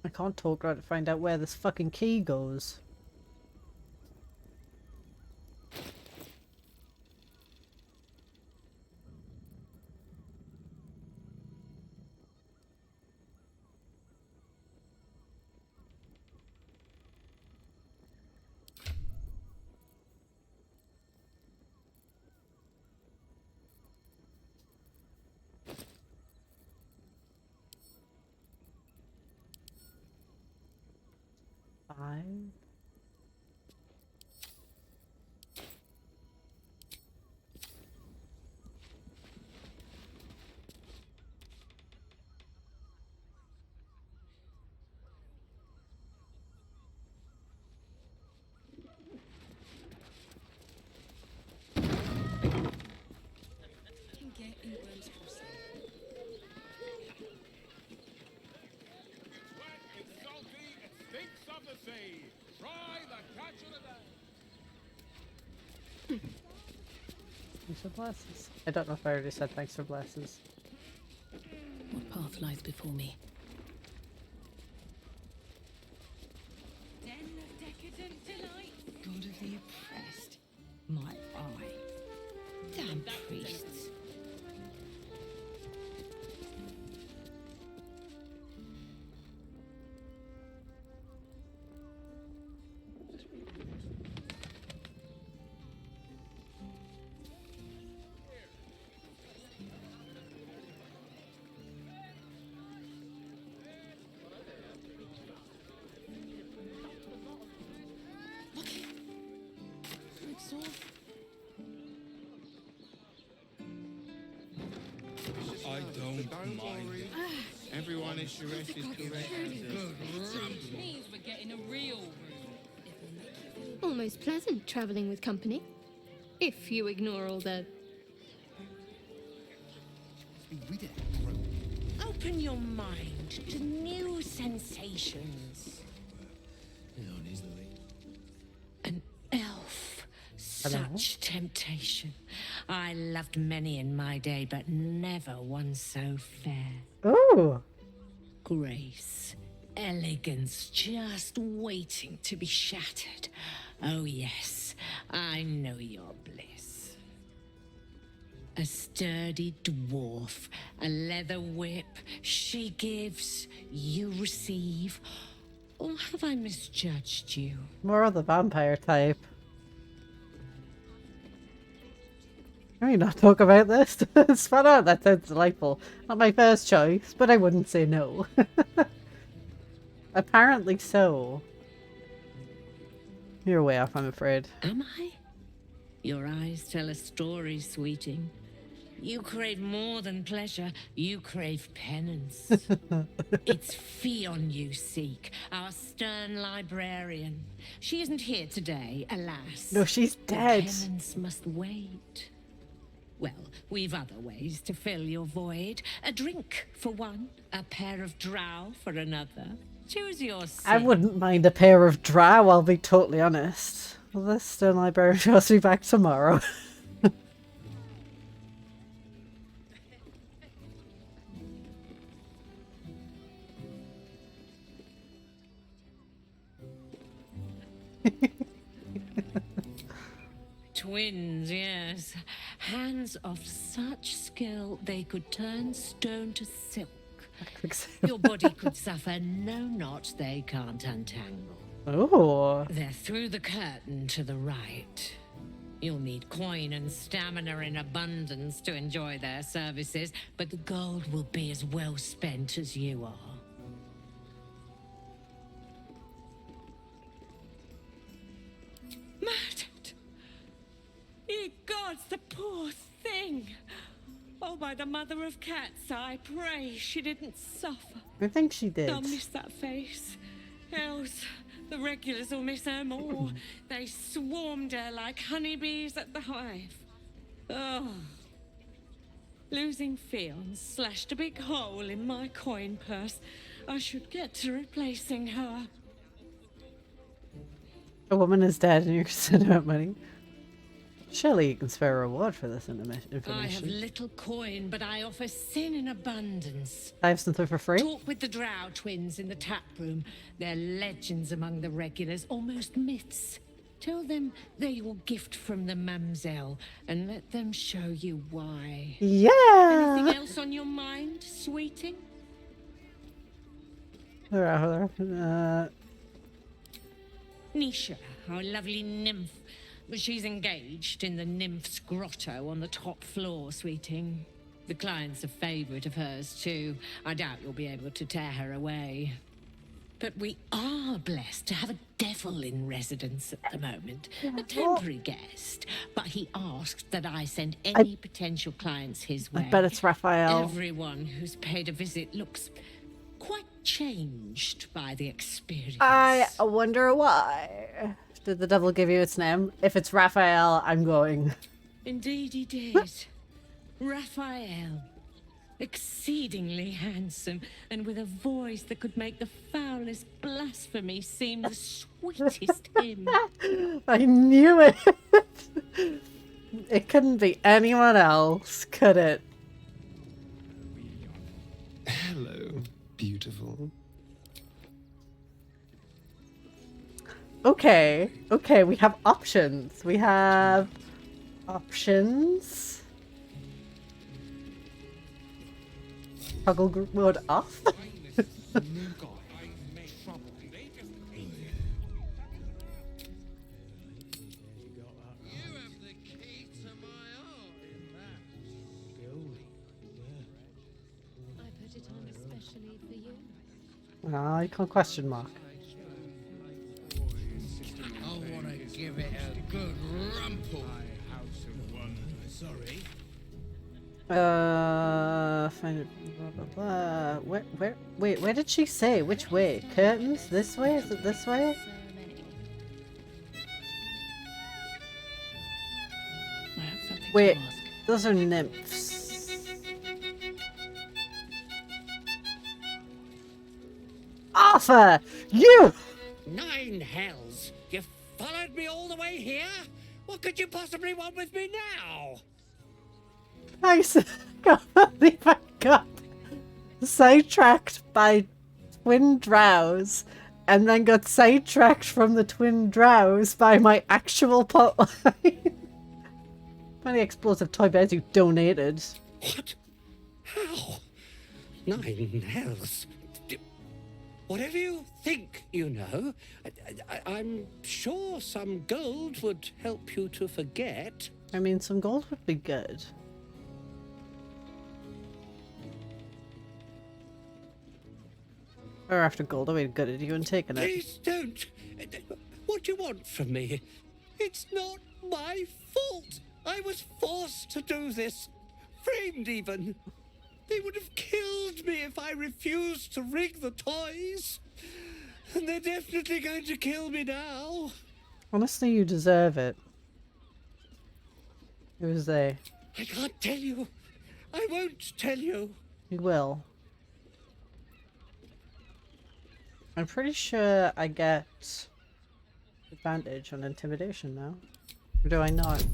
I can't talk right to find out where this fucking key goes. Five. Thanks for blesses. I don't know if I already said thanks for blesses. What path lies before me? Den of decadent delight. God of the oppressed, my eye. Damn priests. I don't mind. Everyone is Shuresh is correct. Means we're getting a real room. Almost pleasant traveling with company. If you ignore all the... Open your mind to new sensations. An elf. Such temptation. I loved many in my day, but never one so fair. Oh! Grace. Elegance just waiting to be shattered. Oh yes, I know your bliss. A sturdy dwarf, a leather whip, she gives, you receive. Or have I misjudged you? More of the vampire type. Can we not talk about this? Spot on, that sounds delightful. Not my first choice, but I wouldn't say no. Apparently so. You're way off, I'm afraid. Am I? Your eyes tell a story, sweeting. You crave more than pleasure. You crave penance. It's Fionn you seek, our stern librarian. She isn't here today, alas. No, she's dead. Penance must wait. Well, we've other ways to fill your void. A drink for one, a pair of drow for another. Choose your sin. I wouldn't mind a pair of drow, I'll be totally honest. Well, this stone librarian shows me back tomorrow. Twins, yes. Hands of such skill they could turn stone to silk. Your body could suffer no knot they can't untangle. Oh. They're through the curtain to the right. You'll need coin and stamina in abundance to enjoy their services, but the gold will be as well spent as you are. Murdered! Ye gods, the poor thing! Oh, by the mother of cats, I pray she didn't suffer. I think she did. They'll miss that face. Else, the regulars will miss her more. They swarmed her like honeybees at the hive. Oh. Losing Fionn slashed a big hole in my coin purse. I should get to replacing her. A woman is dead and you're concerned about money. Surely you can spare a reward for this information. I have little coin, but I offer sin in abundance. I have something for free? Talk with the Drow twins in the tap room. They're legends among the regulars, almost myths. Tell them they're your gift from the Mamselle, and let them show you why. Yeah! Anything else on your mind, sweeting? Nisha, our lovely nymph. She's engaged in the nymph's grotto on the top floor, sweeting. The client's a favorite of hers, too. I doubt you'll be able to tear her away. But we are blessed to have a devil in residence at the moment. A temporary guest. But he asked that I send any potential clients his way. I bet it's Raphael. Everyone who's paid a visit looks quite changed by the experience. I wonder why. Did the devil give you its name? If it's Raphael, I'm going. Indeed he did. Raphael. Exceedingly handsome, and with a voice that could make the foulest blasphemy seem the sweetest hymn. I knew it! It couldn't be anyone else, could it? Hello, beautiful. Okay, we have options. We have options. Toggle group mode off. Icon question mark. I want to give it a good rumple. Sorry. Find it, blah, blah, blah. Wait, where did she say? Which way? Curtains? This way? Is it this way? Wait, those are nymphs. Arthur! You! 9 hells! You followed me all the way here? What could you possibly want with me now? I can't believe I got sidetracked by twin drows and then got sidetracked from the twin drows by my actual plotline. By the explosive toy bears you donated. What? How? 9 hells? Whatever you think you know, I'm sure some gold would help you to forget. I mean, some gold would be good. Or after gold, I mean, good at you and taking it. Please don't. What do you want from me? It's not my fault. I was forced to do this. Framed even. They would have killed me if I refused to rig the toys. And they're definitely going to kill me now. Honestly, you deserve it. It was there. I can't tell you. I won't tell you. You will. I'm pretty sure I get advantage on intimidation now. Or do I not?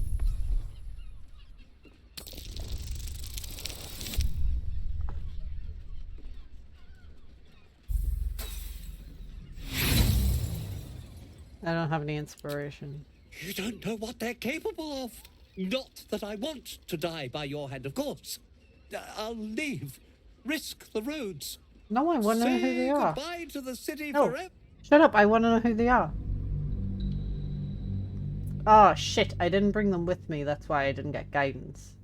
I don't have any inspiration. You don't know what they're capable of. Not that I want to die by your hand, of course. I'll leave. Risk the roads. No, I want to know who they are. Goodbye to the city No, forever. shut up. I want to know who they are. Oh, shit. I didn't bring them with me. That's why I didn't get guidance.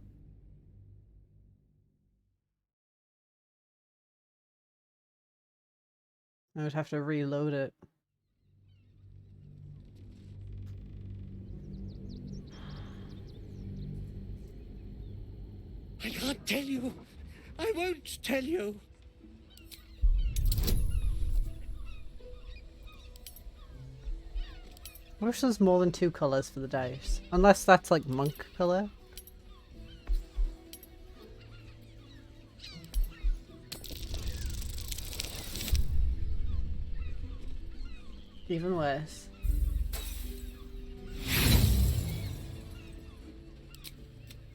I would have to reload it. I can't tell you. I won't tell you. I wish there's more than 2 colours for the dice. Unless that's like monk colour. Even worse.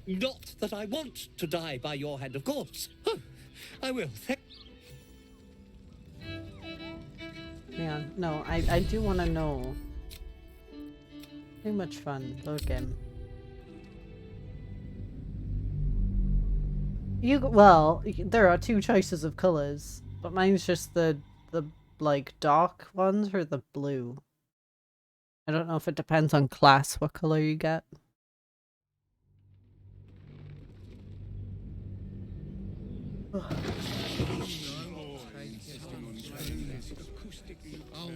Not that I want to die by your hand, of course. Oh, I will. Yeah, no, I do want to know. Too much fun. Load game. Well, there are 2 choices of colours, but mine's just the like dark ones or the blue. I don't know if it depends on class what colour you get. I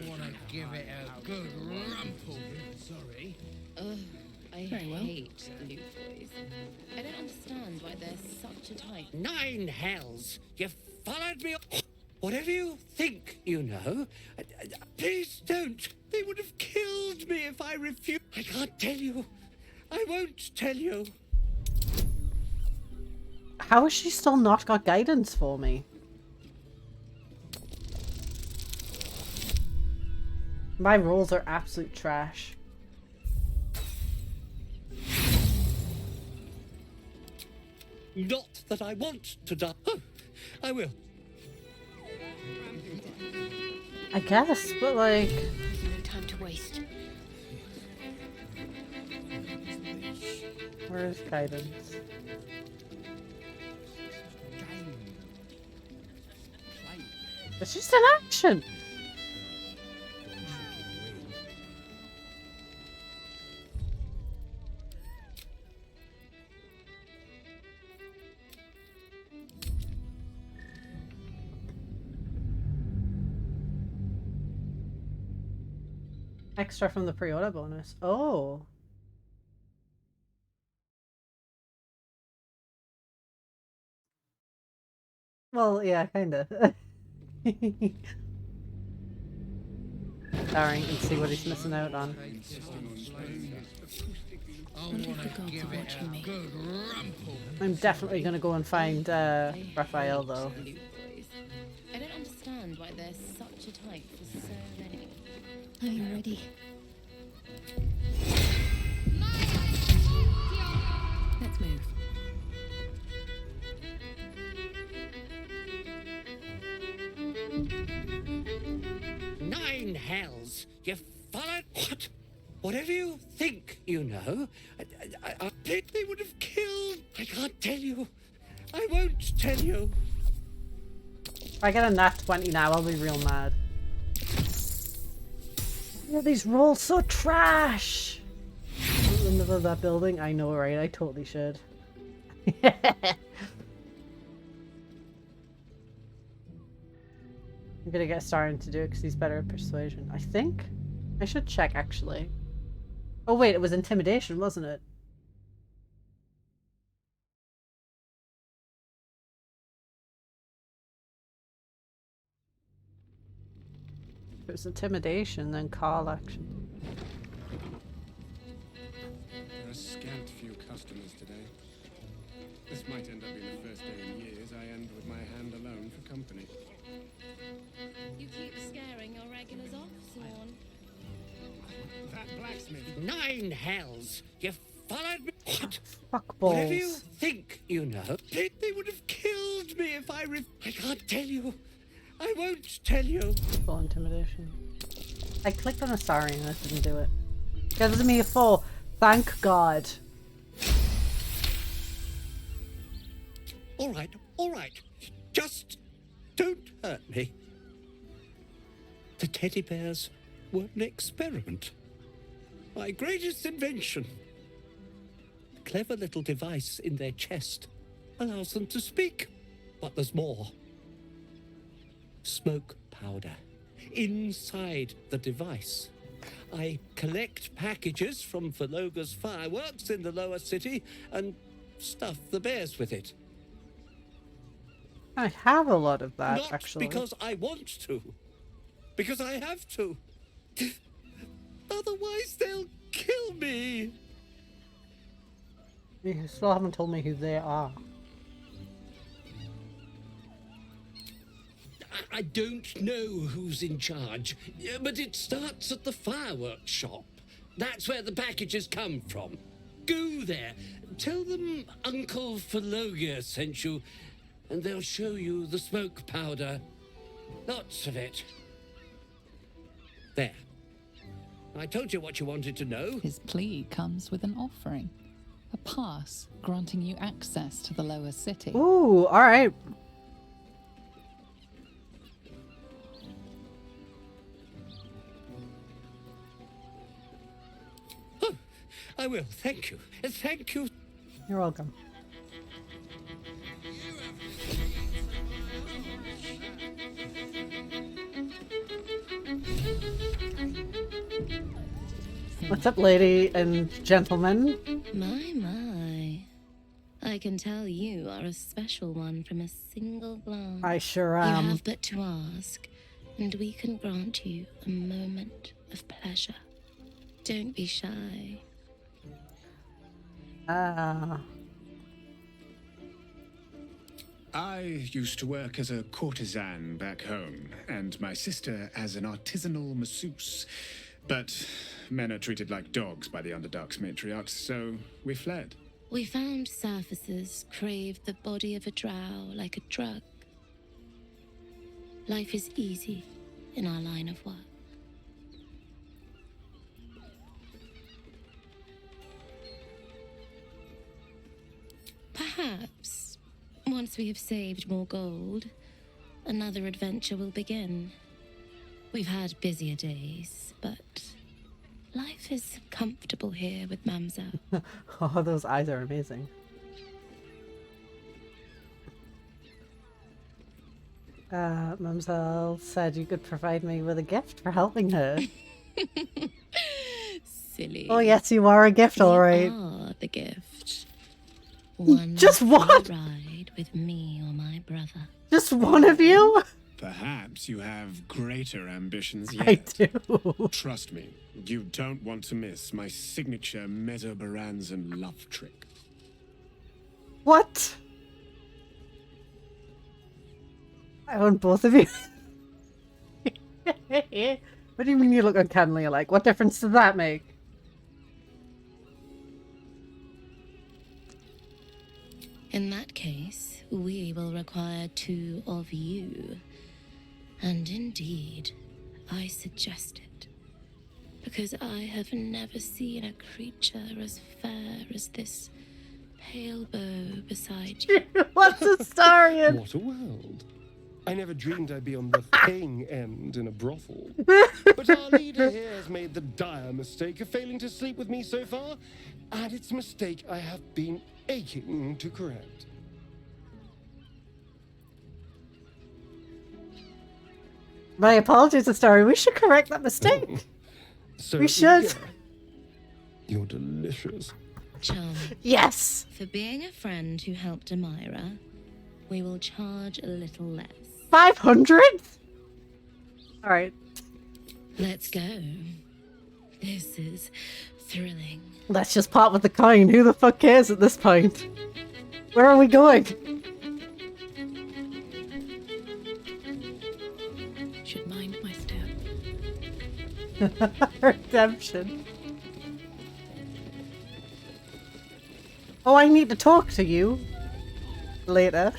want to give it a good rumple. Sorry. I hate blue toys. I don't understand why they're such a type. 9 hells! You followed me. Whatever you think you know, please don't. They would have killed me if I refused. I can't tell you. I won't tell you. How has she still not got guidance for me? My rolls are absolute trash. Not that I want to die. Oh, I will. I guess, but like... No time to waste. Where is guidance? It's just an action! Extra from the pre-order bonus. Oh. Well, yeah, kinda. Starring and see what he's missing out on. I'm definitely gonna go and find Raphael though. I don't understand why they're such a type for so many. Are you ready? Let's move. Nine hells! You followed. What? Whatever you think you know, they would have killed. I can't tell you. I won't tell you. If I get a nat 20 now, I'll be real mad. Yeah, these rolls so trash. in the middle of that building? I know, right? I totally should. I'm gonna get Starren to do it because he's better at persuasion. I think. I should check, actually. Oh wait, it was intimidation, wasn't it? If it was intimidation, then call action. There are a scant few customers today. This might end up being the first day in years I end with my hand alone for company. You keep scaring your regulars off, Swan. That blacksmith. 9 hells! You followed me. What? Fuck Whatever you balls. think you know, they would have killed me if I can't tell you. I won't tell you. Full intimidation. I clicked on a sorry and that didn't do it. Gives me a full. Thank God. All right. Just don't hurt me. The teddy bears were an experiment. My greatest invention. The clever little device in their chest allows them to speak. But there's more. Smoke powder inside the device. I collect packages from Verloga's fireworks in the lower city and stuff the bears with it. I have a lot of that, Not actually. because I want to. Because I have to. Otherwise they'll kill me. You still haven't told me who they are. I don't know who's in charge, but it starts at the fireworks shop. That's where the packages come from. Go there. Tell them Uncle Verloga sent you, and they'll show you the smoke powder. Lots of it. There. I told you what you wanted to know. His plea comes with an offering. A pass granting you access to the lower city. Ooh, alright. Oh, I will. Thank you. Thank you. You're welcome. What's up, lady and gentlemen? My. I can tell you are a special one from a single glance. I sure am. You have but to ask, and we can grant you a moment of pleasure. Don't be shy. I used to work as a courtesan back home, and my sister as an artisanal masseuse. But men are treated like dogs by the Underdark's matriarchs, so we fled. We found surfacers craved the body of a drow like a drug. Life is easy in our line of work. Perhaps, once we have saved more gold, another adventure will begin. We've had busier days, but life is comfortable here with Mamselle. Oh, those eyes are amazing. Mamselle said you could provide me with a gift for helping her. Silly. Oh yes, you are a gift, alright. You are the gift. One Just what? ride with me or my brother. Just one of you? Perhaps you have greater ambitions yet. I do. Trust me, you don't want to miss my signature Mesobaranzan love trick. What? I want both of you. What do you mean you look uncannily alike? What difference does that make? In that case, we will require 2 of you. And indeed, I suggest it. Because I have never seen a creature as fair as this pale bow beside you. What's a Starian? What a world. I never dreamed I'd be on the paying end in a brothel. But our leader here has made the dire mistake of failing to sleep with me so far, and it's a mistake I have been aching to correct. My apologies, Astari. We should correct that mistake. Oh. So We should. You're delicious. Charming. Yes. For being a friend who helped Amira, we will charge a little less. 500? All right. Let's go. This is thrilling. Let's just part with the coin. Who the fuck cares at this point? Where are we going? Should mind my step. Redemption. Oh, I need to talk to you later.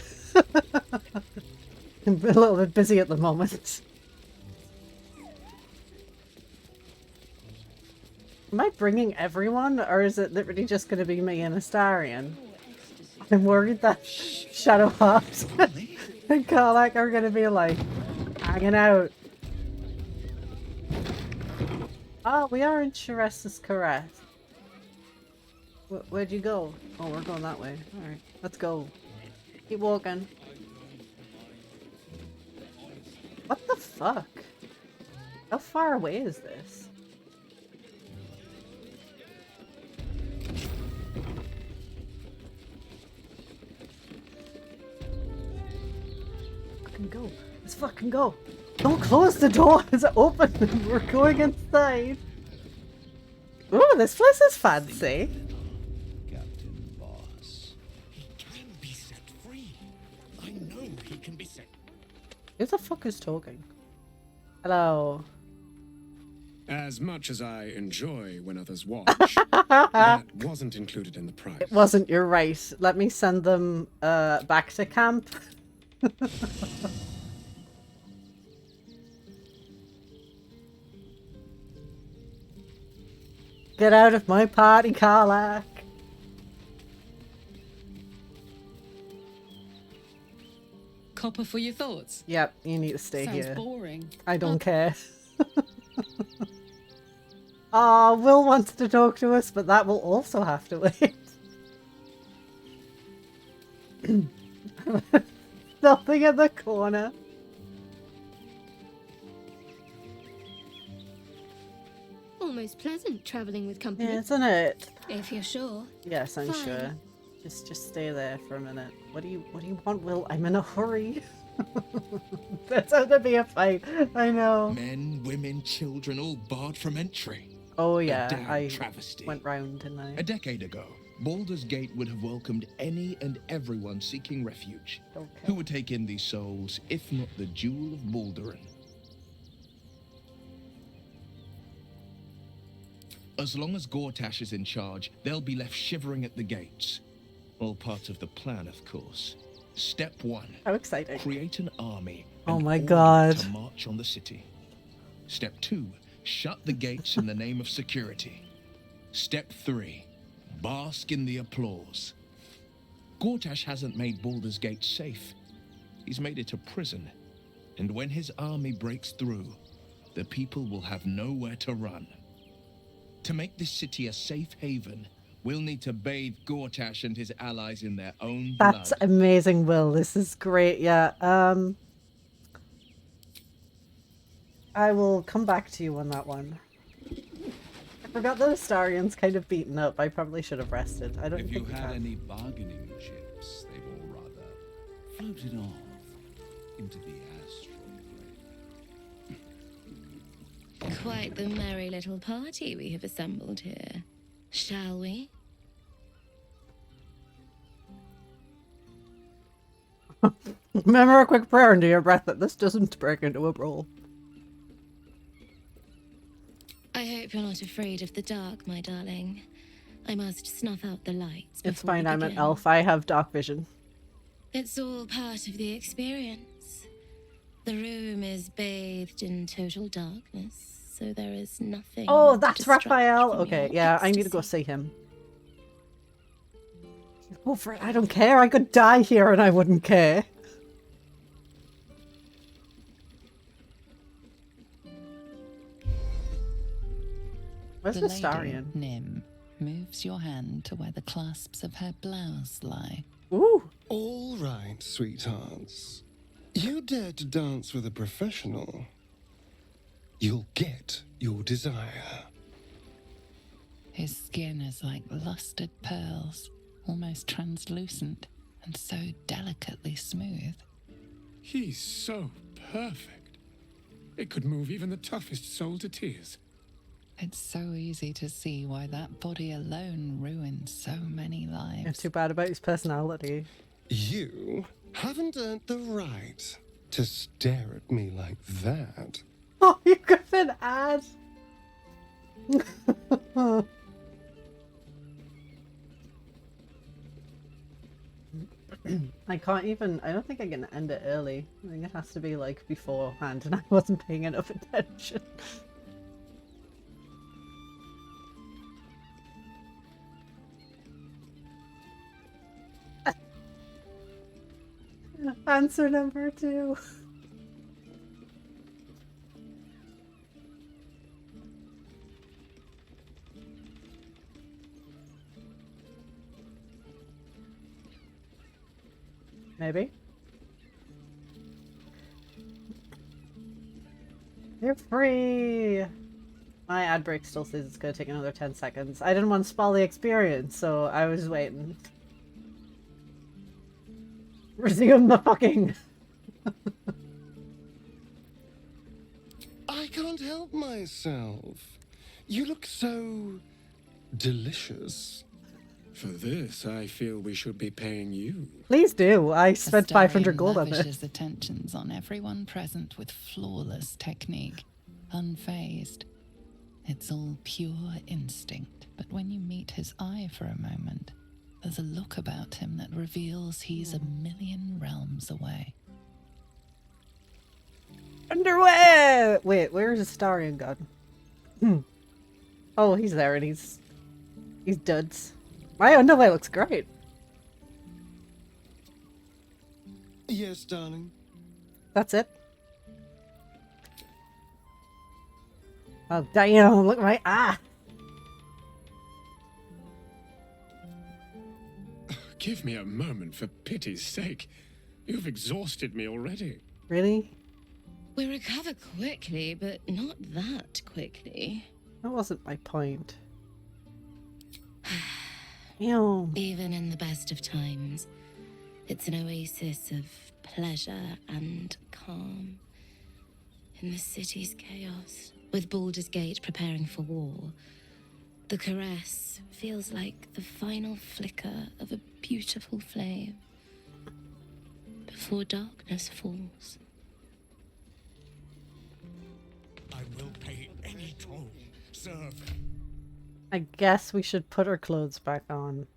I'm a little bit busy at the moment. Am I bringing everyone, or is it literally just going to be me and Astarion? I'm worried that Shadowheart and Karlach are going to be like hanging out. Oh, we are in Sharessa's Caress. Where'd you go? Oh, we're going that way. Alright, let's go. Keep walking. What the fuck? How far away is this? Fucking go. Let's fucking go. Don't close the door. It's open. We're going inside. Ooh, this place is fancy. Captain Boss. He can be set free. I know he can be set. Who the fuck is talking? Hello. As much as I enjoy when others watch, that wasn't included in the price. It wasn't, you're right. Let me send them back to camp. Get out of my party, Karlach. Copper for your thoughts? Yep, you need to stay Sounds here. boring. I don't care. Ah, Will wants to talk to us, but that will also have to wait. Nothing in the corner. Almost pleasant travelling with company. Yeah, isn't it? If you're sure. Yes, I'm Fine. sure. Just stay there for a minute. What do you want, Will? I'm in a hurry. That's how to be a fight. I know. Men, women, children, all barred from entry. Oh A yeah, damn I travesty. went round, didn't I? A decade ago, Baldur's Gate would have welcomed any and everyone seeking refuge. Okay. Who would take in these souls, if not the Jewel of Balduran? As long as Gortash is in charge, they'll be left shivering at the gates. All part of the plan, of course. Step 1. How exciting. Create an army. Oh and my order god. To march on the city. Step 2. Shut the gates in the name of security. Step 3. Bask in the applause. Gortash hasn't made Baldur's Gate safe. He's made it a prison. And when his army breaks through, the people will have nowhere to run. To make this city a safe haven, we'll need to bathe Gortash and his allies in their own blood. That's amazing, Will. This is great. Yeah. I will come back to you on that one. I forgot that Astarion's kind of beaten up. I probably should have rested. I don't If think you we had can. any bargaining chips, they've all rather floated off into the astral plane. Quite the merry little party we have assembled here. Shall we? Remember a quick prayer under your breath that this doesn't break into a brawl. I hope you're not afraid of the dark, my darling. I must snuff out the lights. It's before we fine, I'm an begin. elf. I have dark vision. It's all part of the experience. The room is bathed in total darkness, so there is nothing. Oh, to that's distract Raphael. from Okay, your yeah, I need to go see him. Go for it. I don't care. I could die here and I wouldn't care. Where's the Astarion? lady, Nim, moves your hand to where the clasps of her blouse lie. Ooh. All right, sweethearts. You dare to dance with a professional, you'll get your desire. His skin is like lustered pearls, almost translucent, and so delicately smooth. He's so perfect. It could move even the toughest soul to tears. It's so easy to see why that body alone ruins so many lives. It's too bad about his personality. You haven't earned the right to stare at me like that. Oh, you got an ad. I don't think I can end it early. I think it has to be like beforehand, and I wasn't paying enough attention. Answer number 2. Maybe. You're free! My ad break still says it's gonna take another 10 seconds. I didn't want to spoil the experience, so I was waiting. Resume the fucking... I can't help myself. You look so delicious. For this, I feel we should be paying you. Please do. I spent 500 gold on lavishes it. attentions on everyone present with flawless technique, unfazed. It's all pure instinct, but when you meet his eye for a moment, there's a look about him that reveals he's a million realms away. Underwear! Wait, where's Astarion gone? Oh, he's there and he's duds. My underwear looks great. Yes, darling. That's it. Oh, damn, look at my eye. Give me a moment, for pity's sake. You've exhausted me already. Really? We recover quickly, but not that quickly. That wasn't my point. Ew. Even in the best of times, it's an oasis of pleasure and calm. In the city's chaos, with Baldur's Gate preparing for war, the caress feels like the final flicker of a beautiful flame before darkness falls. I will pay any toll. Serve. I guess we should put our clothes back on.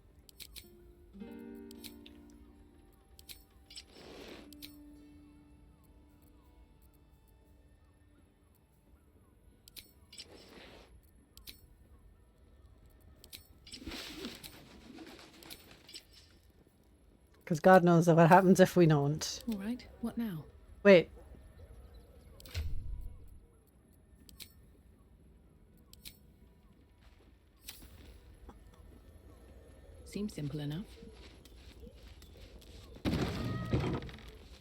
Because God knows what happens if we don't. All right, what now? Wait. Seems simple enough.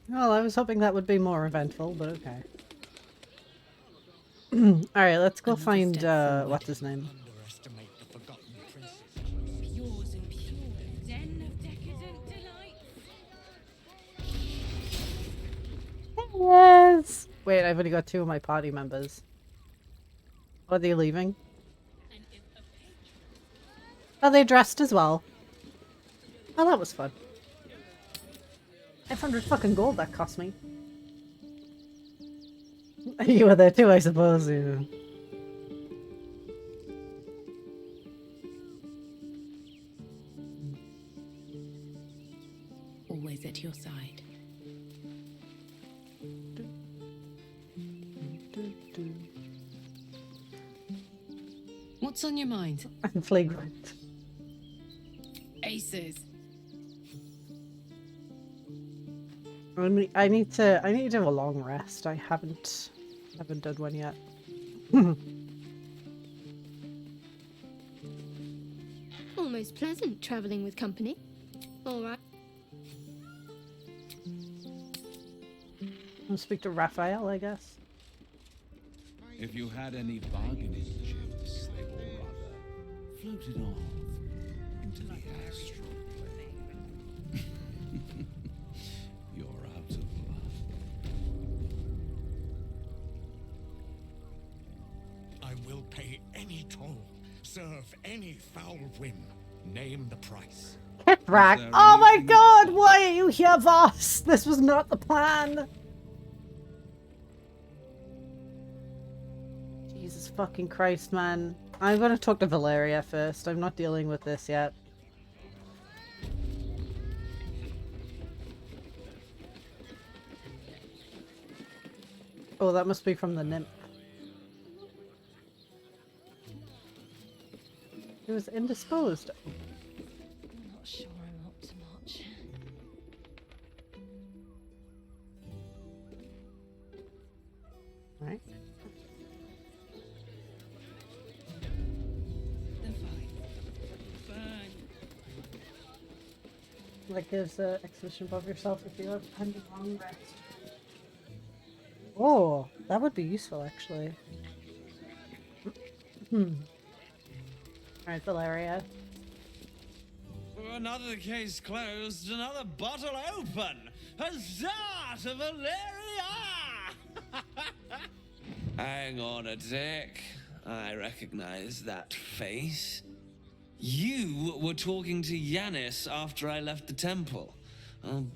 Well, I was hoping that would be more eventful, but okay. Alright, let's go find, what's his name? Pures and pure, den of decadent delight. Yes! Wait, I've only got 2 of my party members. Are they leaving? Are they dressed as well? Oh, that was fun. 500 fucking gold that cost me. You were there too, I suppose, yeah. Always at your side. What's on your mind? I'm flagrant. Aces. I need to have a long rest. I haven't done one yet. Almost pleasant traveling with company. All right. I'll speak to Raphael, I guess. If you had any bargaining chips, they all rather floated off into the astral plane. You're out of luck. I will pay any toll, serve any foul whim. Name the price. Kithrak! Oh my god! Why are you here, boss? This was not the plan! Jesus fucking Christ, man. I'm gonna talk to Valeria first. I'm not dealing with this yet. Oh, that must be from the nymph. It was indisposed. I'm not sure I'm up to much. Right. Like gives an exhibition above yourself if you have pending long rest. Oh, that would be useful actually. Alright, Valeria. Another case closed, another bottle open! Huzzah to Valeria! Hang on a tick. I recognize that face. You were talking to Yanis after I left the temple. I'll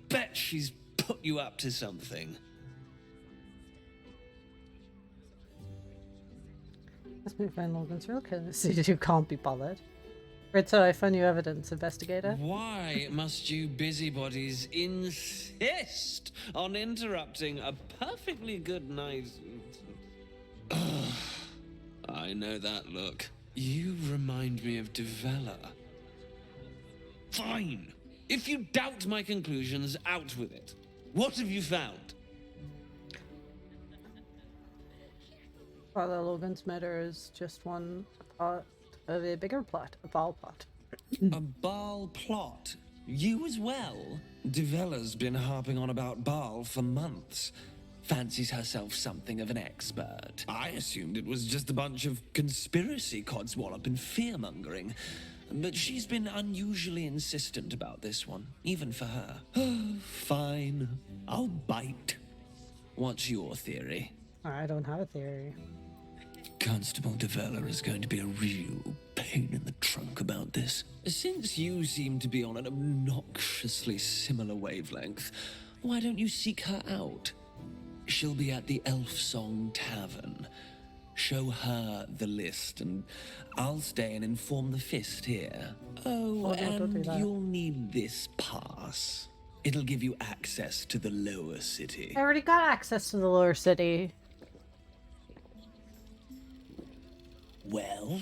bet she's put you up to something. Let's move Van Logan's real because you can't be bothered. Right, so I found new evidence, investigator. Why must you busybodies insist on interrupting a perfectly good night? Ugh, I know that look. You remind me of Devella. Fine. If you doubt my conclusions, out with it. What have you found? Father Logan's murder is just one part of a bigger plot, a Baal plot. A Baal plot? You as well? Devella's been harping on about Baal for months. Fancies herself something of an expert. I assumed it was just a bunch of conspiracy codswallop and fear-mongering. But she's been unusually insistent about this one, even for her. Fine. I'll bite. What's your theory? I don't have a theory. Constable Devella is going to be a real pain in the trunk about this. Since you seem to be on an obnoxiously similar wavelength, why don't you seek her out? She'll be at the Elf Song Tavern. Show her the list, and I'll stay and inform the Fist here. Oh, and you'll need this pass. It'll give you access to the lower city. I already got access to the lower city. Well,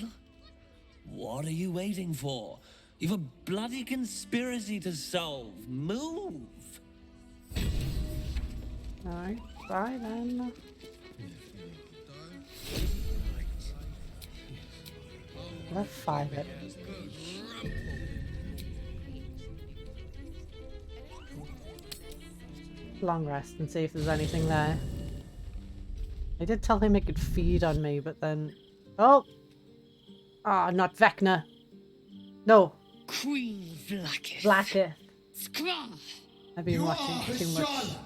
what are you waiting for? You've a bloody conspiracy to solve. Move! Alright, bye then. Let's find it. Long rest and see if there's anything there. I did tell him it could feed on me, but then... Oh! Ah, not Vecna. No. Queen Blacketh. Blacketh. Scraw. I've been watching too much.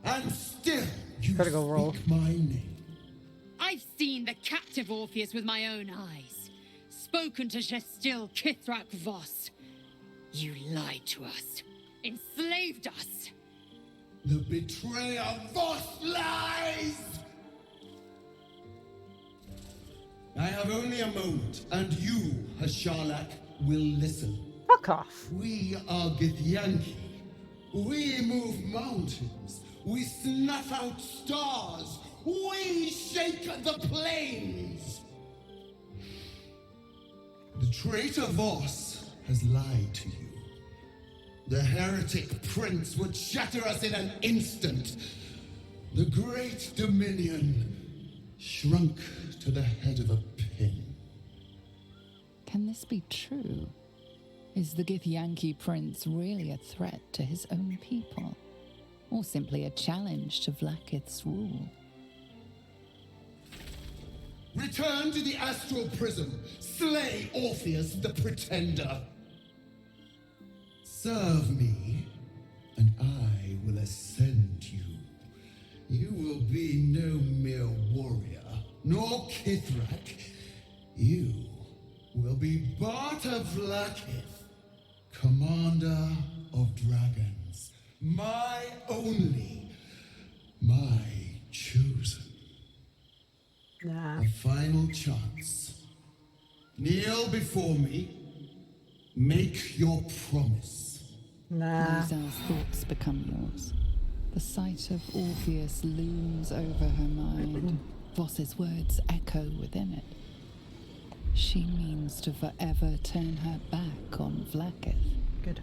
And still, you gotta go roll. speak my name. I've seen the captive Orpheus with my own eyes. Spoken to Gestil Kithrak Voss. You lied to us. Enslaved us. The betrayer Voss lies! I have only a moment, and you, Hashalak, will listen. Fuck off. We are Githyanki. We move mountains. We snuff out stars. We shake the plains. The traitor Voss has lied to you. The heretic prince would shatter us in an instant. The great dominion shrunk to the head of a pin. Can this be true? Is the Githyanki prince really a threat to his own people? Or simply a challenge to Vlaakith's rule? Return to the astral prism. Slay Orpheus the Pretender. Serve me, and I will ascend you. You will be no mere warrior, nor Kithrak. You will be Barta Vlaakith, commander of dragons. My only, my chosen. Nah. A final chance. Kneel before me. Make your promise. Nah. Lae'zel's thoughts become yours. The sight of Orpheus looms over her mind. Voss's words echo within it. She means to forever turn her back on Vlaakith. Good.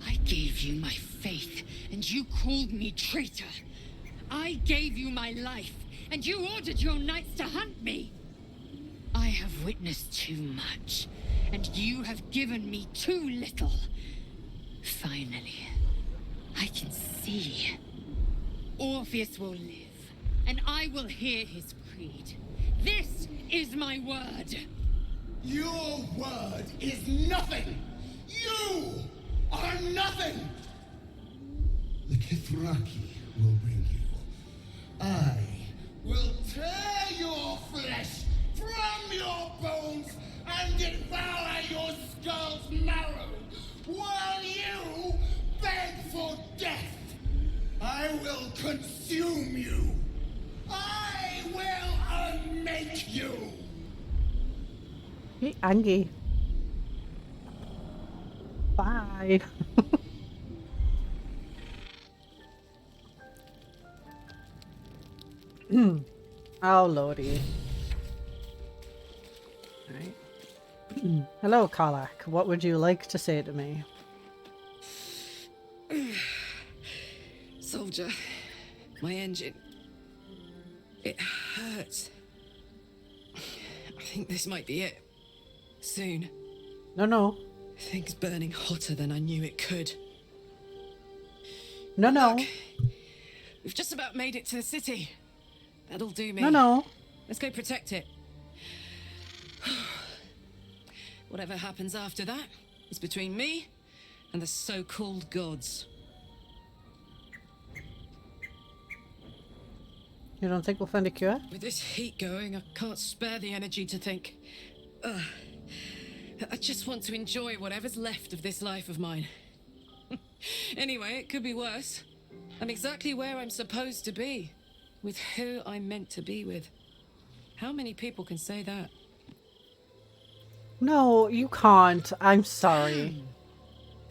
I gave you my faith, and you called me traitor. I gave you my life, and you ordered your knights to hunt me. I have witnessed too much, and you have given me too little. Finally, I can see. Orpheus will live, and I will hear his creed. This is my word. Your word is nothing! You are nothing! The Kithraki will bring you. I will tear your flesh from your bones and devour your skull's marrow while you beg for death. I will consume you. I will unmake you. Hey, Angie. Bye. Oh, lordy. Right. Hello, Karlach. What would you like to say to me? Soldier, my engine. It hurts. I think this might be it. Soon. No. Things burning hotter than I knew it could. No. Look, we've just about made it to the city. That'll do me. No. Let's go protect it. Whatever happens after that is between me and the so-called gods. You don't think we'll find a cure? With this heat going, I can't spare the energy to think. I just want to enjoy whatever's left of this life of mine. Anyway, it could be worse. I'm exactly where I'm supposed to be. With who I'm meant to be with. How many people can say that? No, you can't. I'm sorry.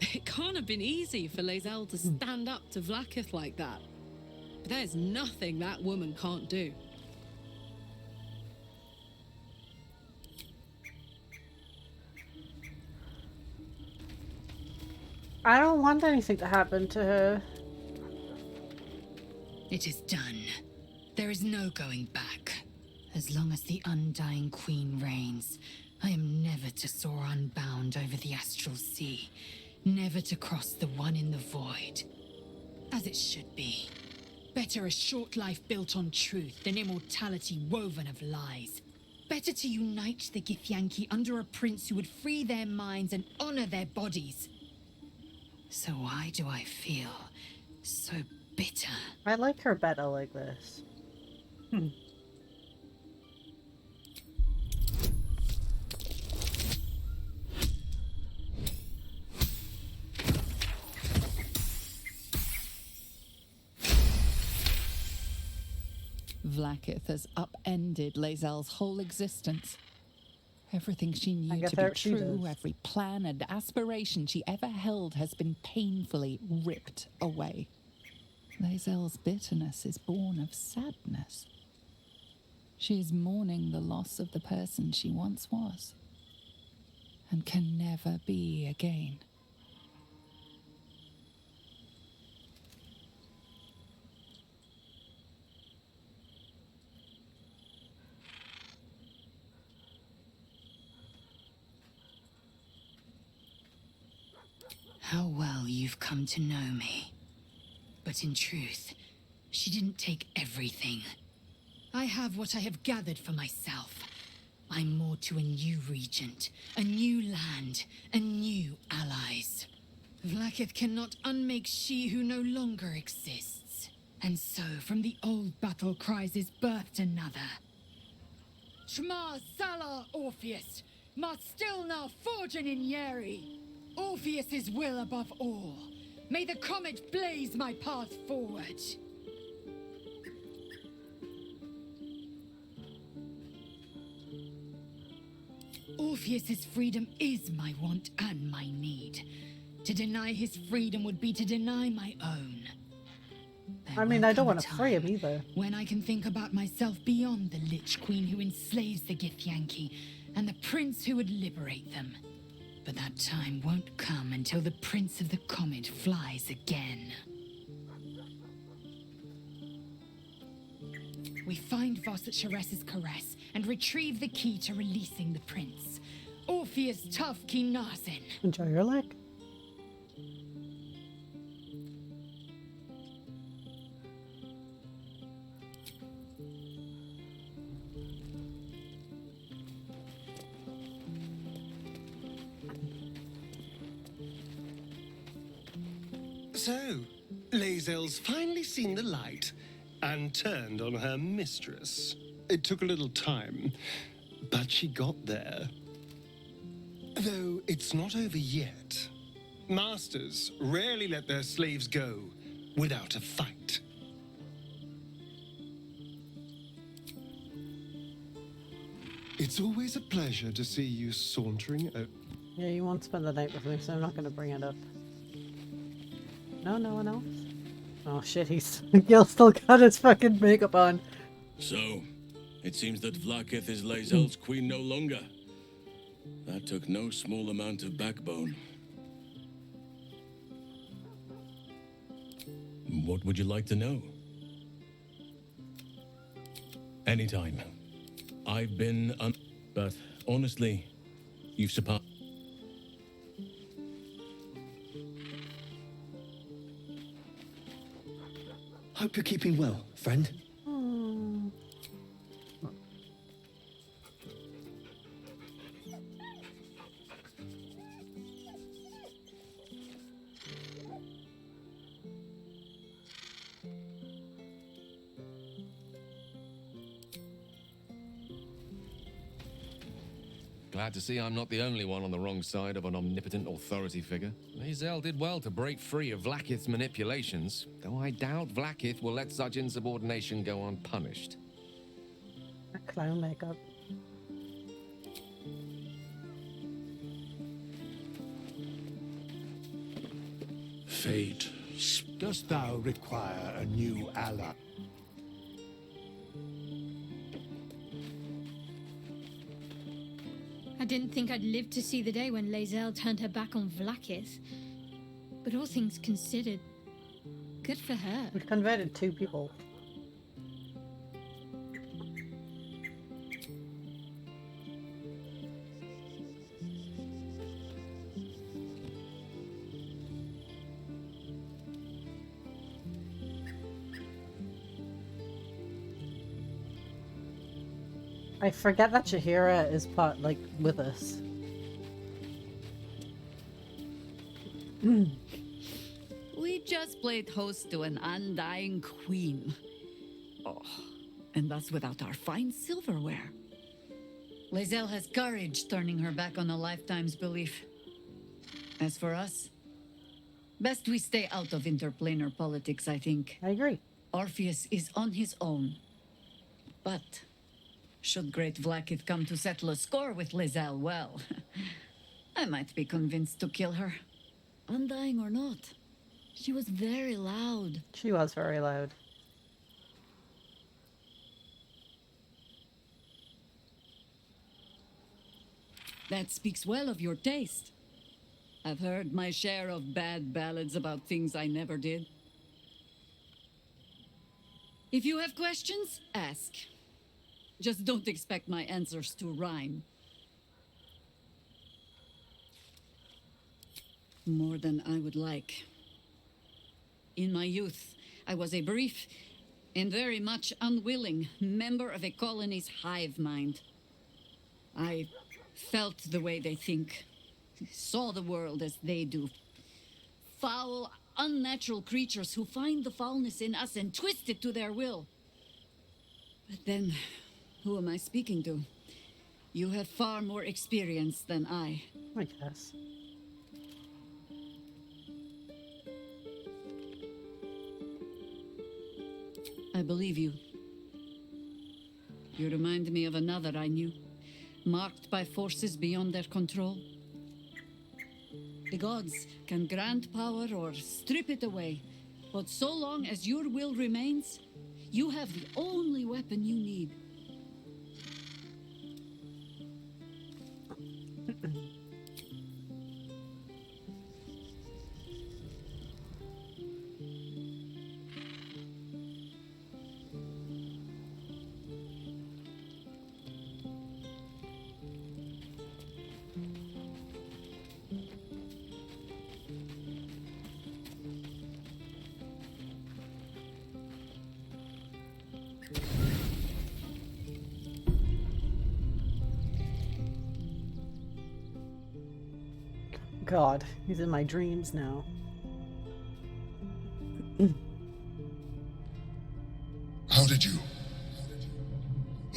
It can't have been easy for Lae'zel to stand up to Vlaakith like that. But there's nothing that woman can't do. I don't want anything to happen to her. It is done. There is no going back. As long as the Undying Queen reigns, I am never to soar unbound over the astral sea, never to cross the one in the void. As it should be. Better a short life built on truth than immortality woven of lies. Better to unite the Githyanki under a prince who would free their minds and honor their bodies. So why do I feel so bitter? I like her better like this. Vlaakith has upended Lae'zel's whole existence. Everything she knew to be true, every plan and aspiration she ever held has been painfully ripped away. Lae'zel's bitterness is born of sadness. She is mourning the loss of the person she once was, and can never be again. How well you've come to know me. But in truth, she didn't take everything. I have what I have gathered for myself. I'm more to a new regent, a new land, and new allies. Vlaakith cannot unmake she who no longer exists. And so, from the old battle cries is birthed another. Shema Salah Orpheus, Mart still now forging in Yeri. Orpheus's will above all. May the comet blaze my path forward. Orpheus's freedom is my want and my need. To deny his freedom would be to deny my own. I mean, I don't want to free him either. When I can think about myself beyond the Lich Queen who enslaves the Githyanki and the prince who would liberate them. But that time won't come until the Prince of the Comet flies again. We find Voss at Sharess's caress and retrieve the key to releasing the prince. Orpheus Tough Kinazin. Enjoy your leg. So, Lae'zel's finally seen the light and turned on her mistress. It took a little time, but she got there. Though it's not over yet. Masters rarely let their slaves go without a fight. It's always a pleasure to see you sauntering out. Yeah, you won't spend the night with me, so I'm not going to bring it up. No, no one else? Oh shit, Gil still got his fucking makeup on. So, it seems that Vlaakith is Lae'zel's queen no longer. That took no small amount of backbone. What would you like to know? Anytime. I've been but honestly, you've surpassed. Hope you're keeping well, friend. Glad to see I'm not the only one on the wrong side of an omnipotent authority figure. Lae'zel did well to break free of Vlaakith's manipulations, though I doubt Vlaakith will let such insubordination go unpunished. That clown makeup. Fate, dost thou require a new ally? I didn't think I'd live to see the day when Lae'zel turned her back on Vlaakith. But all things considered, good for her. We've converted 2 people. I forget that Shahira is part, like, with us. We just played host to an undying queen. Oh, and that's without our fine silverware. Lae'zel has courage turning her back on a lifetime's belief. As for us, best we stay out of interplanar politics, I think. I agree. Orpheus is on his own. But should great Vlaakith come to settle a score with Lae'zel, well, I might be convinced to kill her. Undying or not, she was very loud. She was very loud. That speaks well of your taste. I've heard my share of bad ballads about things I never did. If you have questions, ask. Just don't expect my answers to rhyme. More than I would like. In my youth, I was a brief and very much unwilling member of a colony's hive mind. I felt the way they think, saw the world as they do. Foul, unnatural creatures who find the foulness in us and twist it to their will. But then, who am I speaking to? You have far more experience than I. I guess. I believe you. You remind me of another I knew, marked by forces beyond their control. The gods can grant power or strip it away, but so long as your will remains, you have the only weapon you need. God, he's in my dreams now. How did you?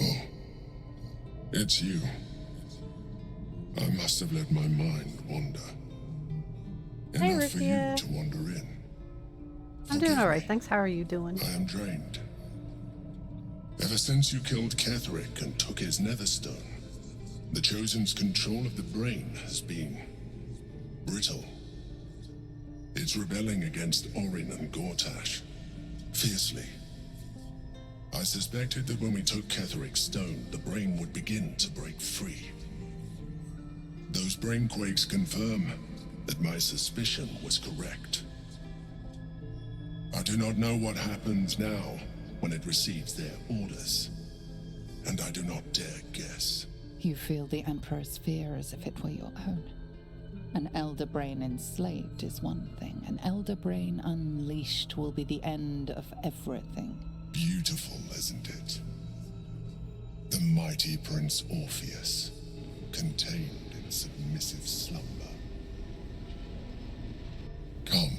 Oh, it's you. I must have let my mind wander. Hey, Enough for you Rukia. to wander in. I'm doing alright, thanks. How are you doing? I am drained. Ever since you killed Ketherick and took his netherstone, the Chosen's control of the brain has been brittle. It's rebelling against Orin and Gortash, fiercely. I suspected that when we took Ketherick's stone, the brain would begin to break free. Those brain quakes confirm that my suspicion was correct. I do not know what happens now when it receives their orders, and I do not dare guess. You feel the Emperor's fear as if it were your own. An elder brain enslaved is one thing. An elder brain unleashed will be the end of everything. Beautiful, isn't it? The mighty Prince Orpheus, contained in submissive slumber. Come.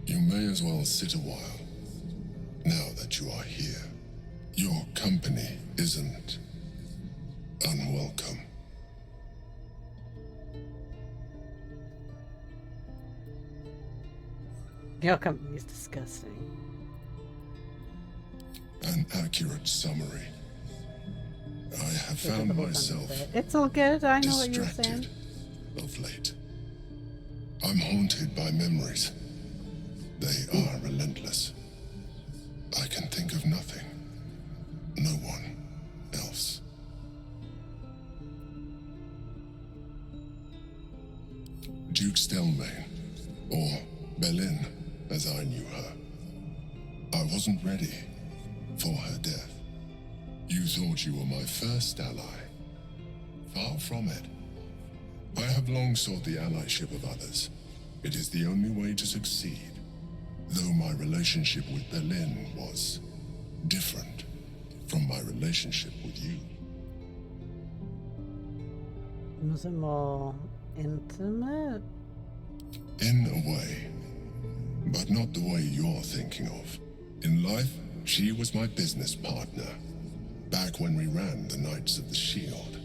You may as well sit a while, now that you are here. Your company isn't unwelcome. Your company is disgusting. An accurate summary. I have found myself It's all good, I know what you're saying. distracted of late. I'm haunted by memories. They are relentless. I can think of nothing. No one else. Duke Stelmane, or Belin, as I knew her. I wasn't ready for her death. You thought you were my first ally. Far from it. I have long sought the allyship of others. It is the only way to succeed. Though my relationship with Belin was different from my relationship with you. Was it more intimate? In a way, but not the way you're thinking of. In life, she was my business partner, back when we ran the Knights of the Shield.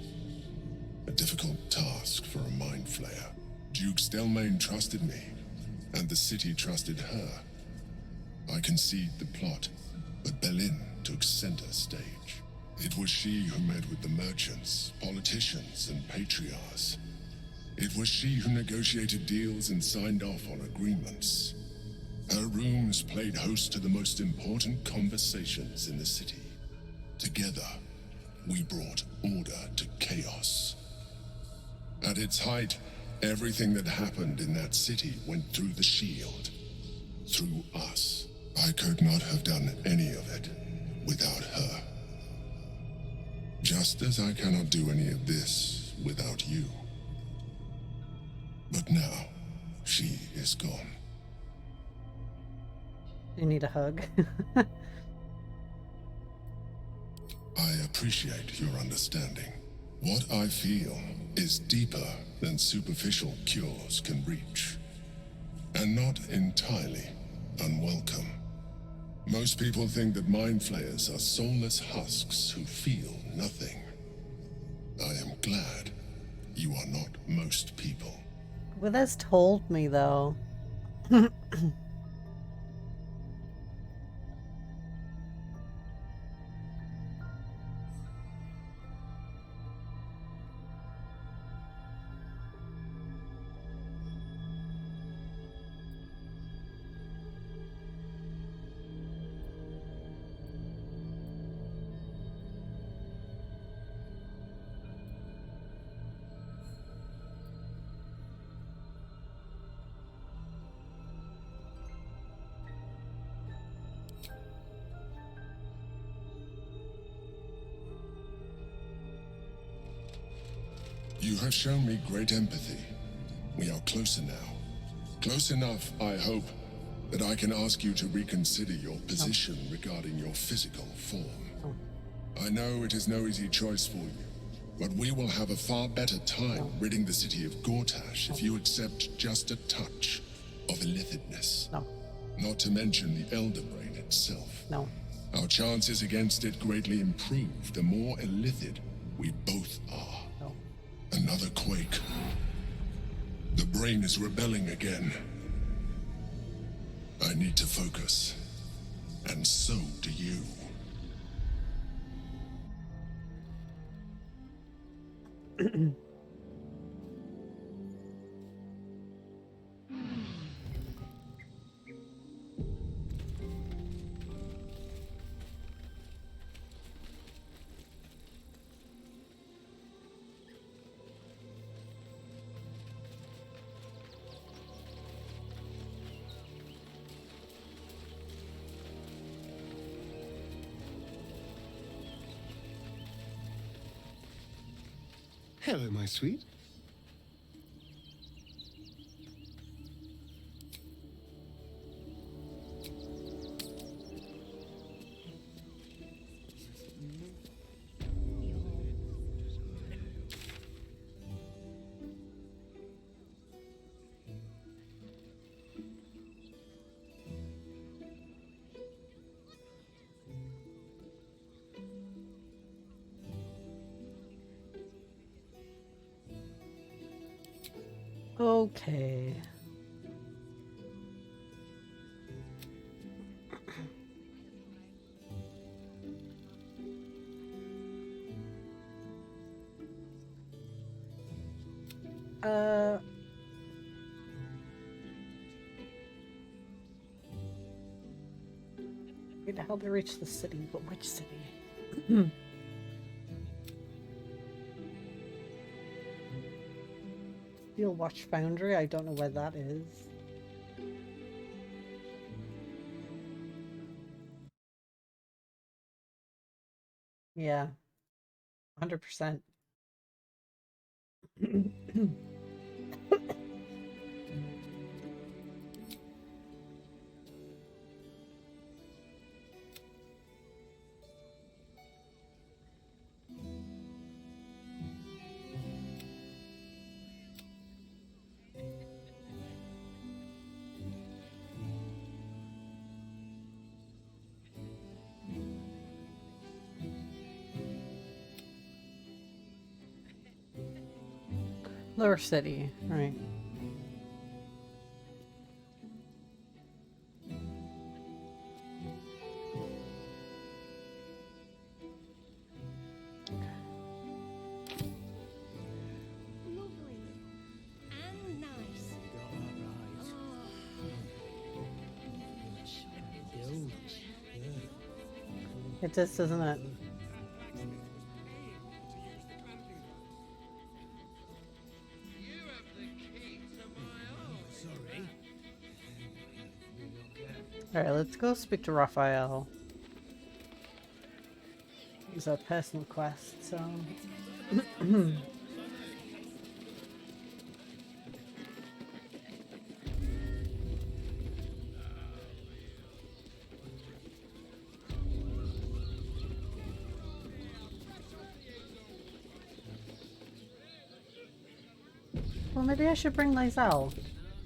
A difficult task for a mind flayer. Duke Stelmane trusted me, and the city trusted her. I conceived the plot, but Belin took center stage. It was she who met with the merchants, politicians, and patriarchs. It was she who negotiated deals and signed off on agreements. Her rooms played host to the most important conversations in the city. Together, we brought order to chaos. At its height, everything that happened in that city went through the shield. Through us. I could not have done any of it without her. Just as I cannot do any of this without you. But now, she is gone. You need a hug. I appreciate your understanding. What I feel is deeper than superficial cures can reach, and not entirely unwelcome. Most people think that mind flayers are soulless husks who feel nothing. I am glad you are not most people. Withers told me, though. You have shown me great empathy. We are closer now. Close enough, I hope, that I can ask you to reconsider your position regarding your physical form. I know it is no easy choice for you, but we will have a far better time ridding the city of Gortash if you accept just a touch of illithidness. Not to mention the Elder Brain itself. Our chances against it greatly improve the more illithid we both are. Another quake. The brain is rebelling again. I need to focus. And so do you. Hello, my sweet. Okay. Need to help me reach the city, but which city? Steel Watch Foundry, I don't know where that is. Yeah. 100%. Lower City, right. It just doesn't it? Alright, let's go speak to Raphael. It's a personal quest, so... Well, maybe I should bring Lysel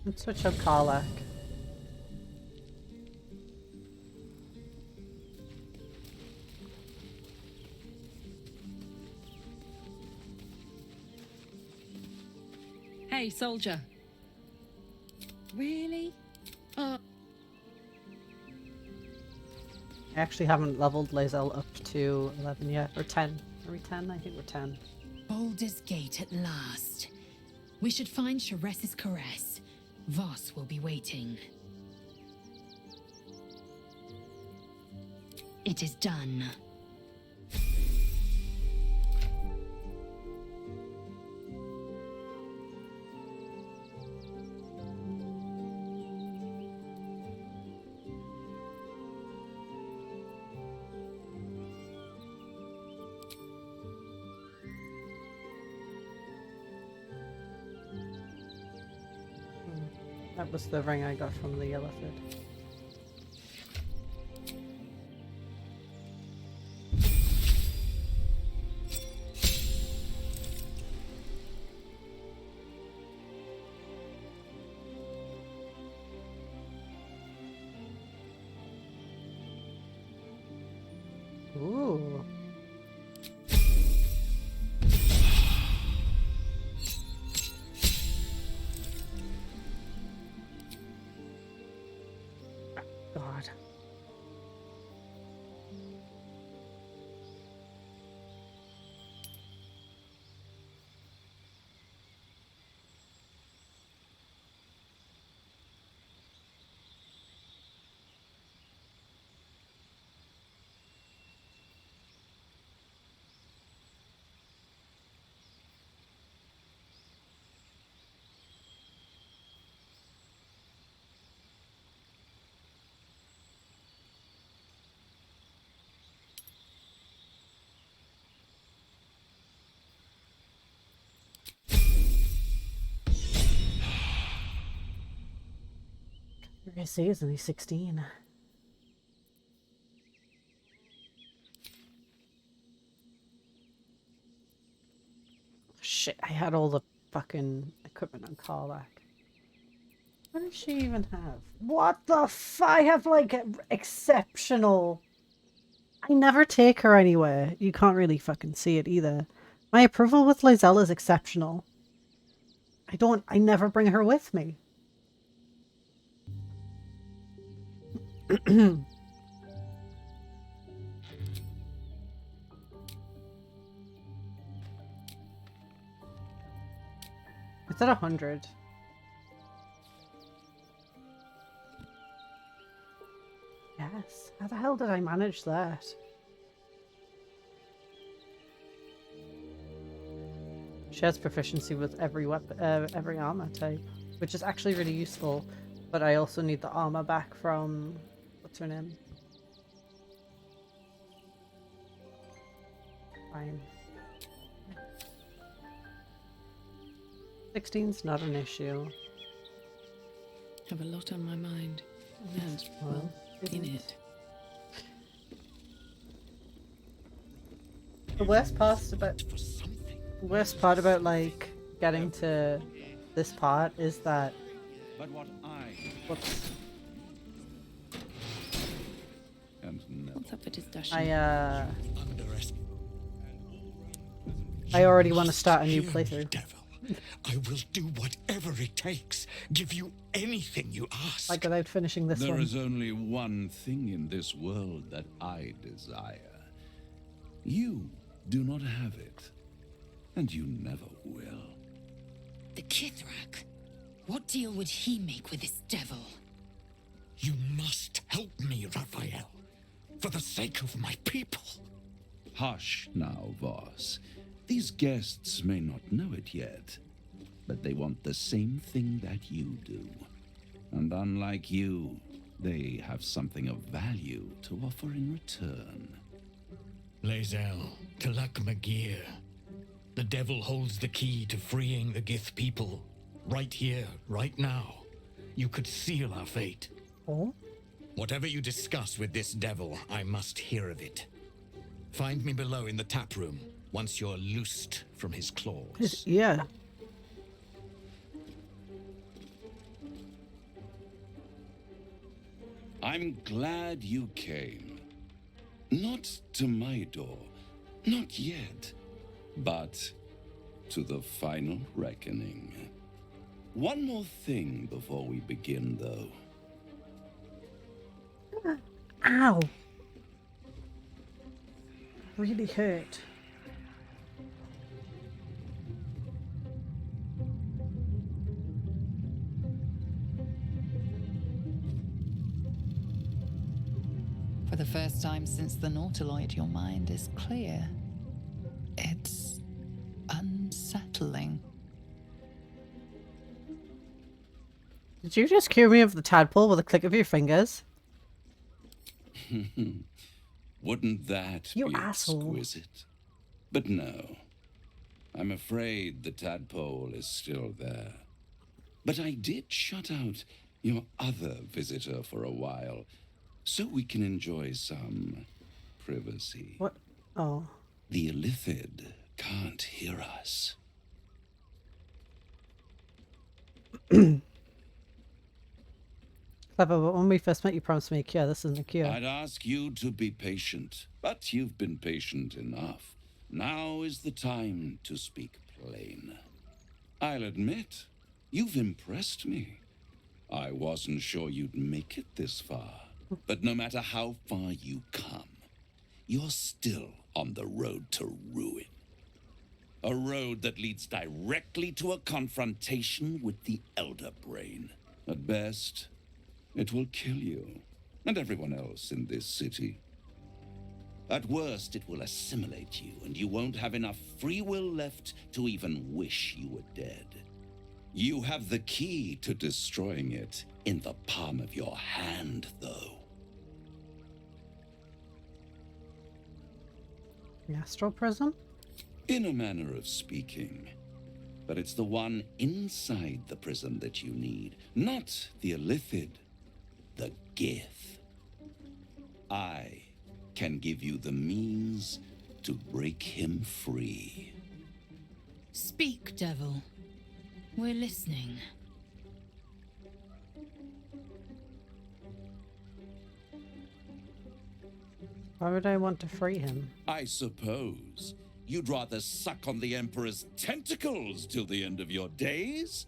and switch out Karlach. Hey, soldier. Really? I actually haven't leveled Lysel up to 11 yet, or 10. Are we 10? I think we're 10. Baldur's Gate at last. We should find Sharess's caress. Voss will be waiting. It is done. That was the ring I got from the elephant. Ooh. God. I see, he's only 16. Shit, I had all the fucking equipment on Karlach. What does she even have? What the I have like exceptional. I never take her anywhere. You can't really fucking see it either. My approval with Lysel is exceptional. I never bring her with me. It's at 100. Yes. How the hell did I manage that? She has proficiency with every weapon, every armor type, which is actually really useful. But I also need the armor back from what's her name? Fine. 16's not an issue. Have a lot on my mind. And, well, in it. The worst part about like getting to this part is that whoops. What's up for discussion? I already want to start a new playthrough. I will do whatever it takes. Give you anything you ask. Like without finishing this one. There is only one thing in this world that I desire. You do not have it, and you never will. The Kithrak? What deal would he make with this devil? You must help me, Raphael, for the sake of my people. Hush now, Voss. These guests may not know it yet, but they want the same thing that you do. And unlike you, they have something of value to offer in return. Lae'zel, Talak Magir. The devil holds the key to freeing the Gith people. Right here, right now. You could seal our fate. Oh? Whatever you discuss with this devil, I must hear of it. Find me below in the tap room once you're loosed from his claws. Yeah. I'm glad you came. Not to my door, not yet, but to the final reckoning. One more thing before we begin, though. Ow! Really hurt. For the first time since the Nautiloid, your mind is clear. It's unsettling. Did you just cure me of the tadpole with a click of your fingers? Wouldn't that You be asshole. exquisite? But no. I'm afraid the tadpole is still there. But I did shut out your other visitor for a while, so we can enjoy some privacy. What? Oh. The Illithid can't hear us. Clever, but when we first met, you promised me a cure. This isn't a cure. I'd ask you to be patient, but you've been patient enough. Now is the time to speak plain. I'll admit, you've impressed me. I wasn't sure you'd make it this far, but no matter how far you come, you're still on the road to ruin. A road that leads directly to a confrontation with the Elder Brain. At best, it will kill you and everyone else in this city. At worst, it will assimilate you, and you won't have enough free will left to even wish you were dead. You have the key to destroying it in the palm of your hand, though. The astral prism? In a manner of speaking. But it's the one inside the prism that you need, not the Illithid, the Gith. I can give you the means to break him free. Speak, devil. We're listening. Why would I want to free him? I suppose you'd rather suck on the Emperor's tentacles till the end of your days?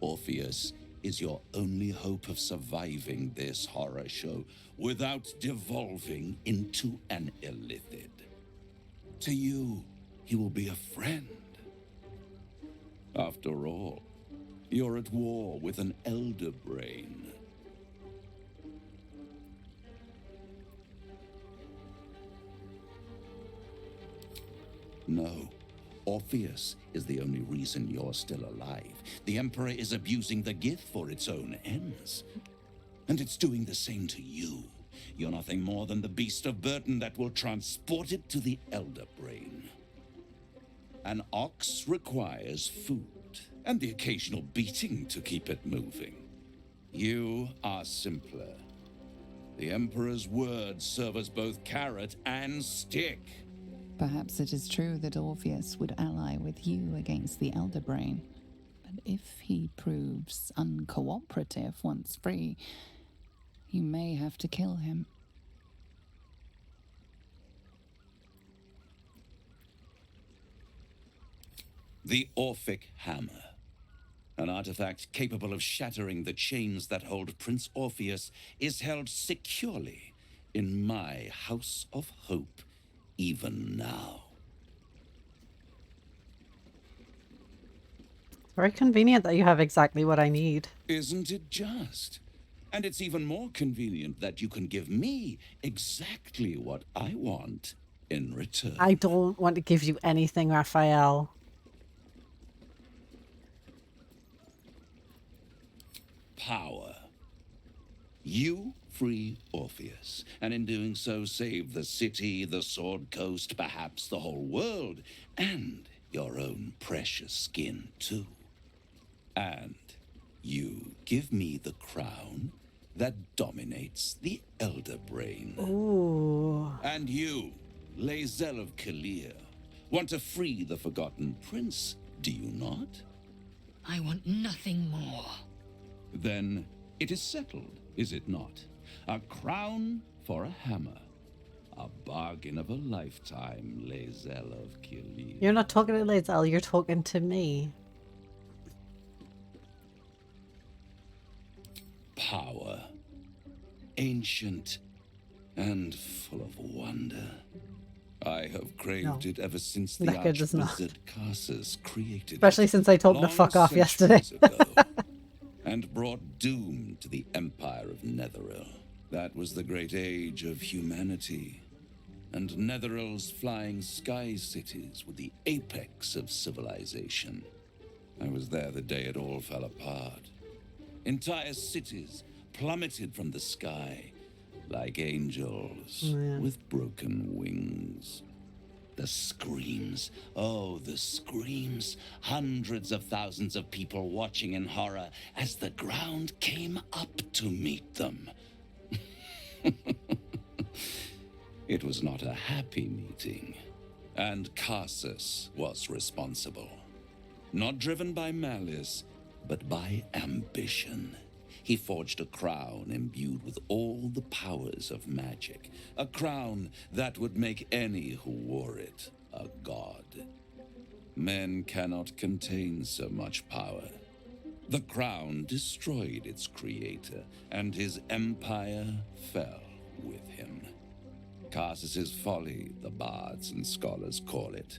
Orpheus is your only hope of surviving this horror show without devolving into an Illithid. To you, he will be a friend. After all, you're at war with an Elder Brain. No. Orpheus is the only reason you're still alive. The Emperor is abusing the Gith for its own ends. And it's doing the same to you. You're nothing more than the beast of burden that will transport it to the Elder Brain. An ox requires food, and the occasional beating to keep it moving. You are simpler. The Emperor's words serve as both carrot and stick. Perhaps it is true that Orpheus would ally with you against the Elder Brain. But if he proves uncooperative once free, you may have to kill him. The Orphic Hammer. An artifact capable of shattering the chains that hold Prince Orpheus is held securely in my House of Hope, even now. Very convenient that you have exactly what I need. Isn't it just? And it's even more convenient that you can give me exactly what I want in return. I don't want to give you anything, Raphael. Power. You free Orpheus, and in doing so save the city, the Sword Coast, perhaps the whole world, and your own precious skin too. And you give me the crown that dominates the Elder Brain. Ooh. And you, Lae'zel of Kalir, want to free the Forgotten Prince, do you not? I want nothing more. Then it is settled, is it not? A crown for a hammer. A bargain of a lifetime, Lae'zel of Kilir. You're not talking to Lae'zel, you're talking to me. Power. Ancient and full of wonder. I have craved it ever since the arch-wizard Karsus created Especially since I told him to fuck off yesterday. and brought doom to the empire of Netheril. That was the great age of humanity. And Netheril's flying sky cities were the apex of civilization. I was there the day it all fell apart. Entire cities plummeted from the sky like angels with broken wings. The screams, oh, the screams. Hundreds of thousands of people watching in horror as the ground came up to meet them. It was not a happy meeting, and Karsus was responsible. Not driven by malice, but by ambition. He forged a crown imbued with all the powers of magic. A crown that would make any who wore it a god. Men cannot contain so much power. The crown destroyed its creator, and his empire fell with him. Karsus's folly, the bards and scholars call it.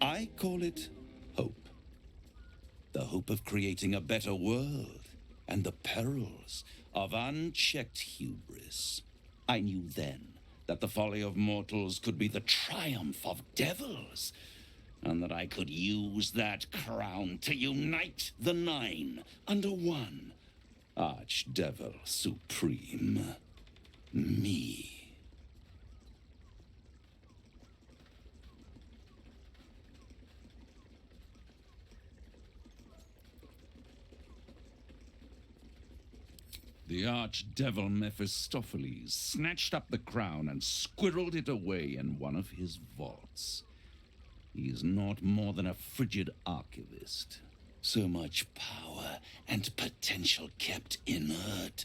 I call it hope. The hope of creating a better world, and the perils of unchecked hubris. I knew then that the folly of mortals could be the triumph of devils, and that I could use that crown to unite the Nine under one Archdevil Supreme. Me. The archdevil Mephistopheles snatched up the crown and squirreled it away in one of his vaults. He is not more than a frigid archivist. So much power and potential kept inert.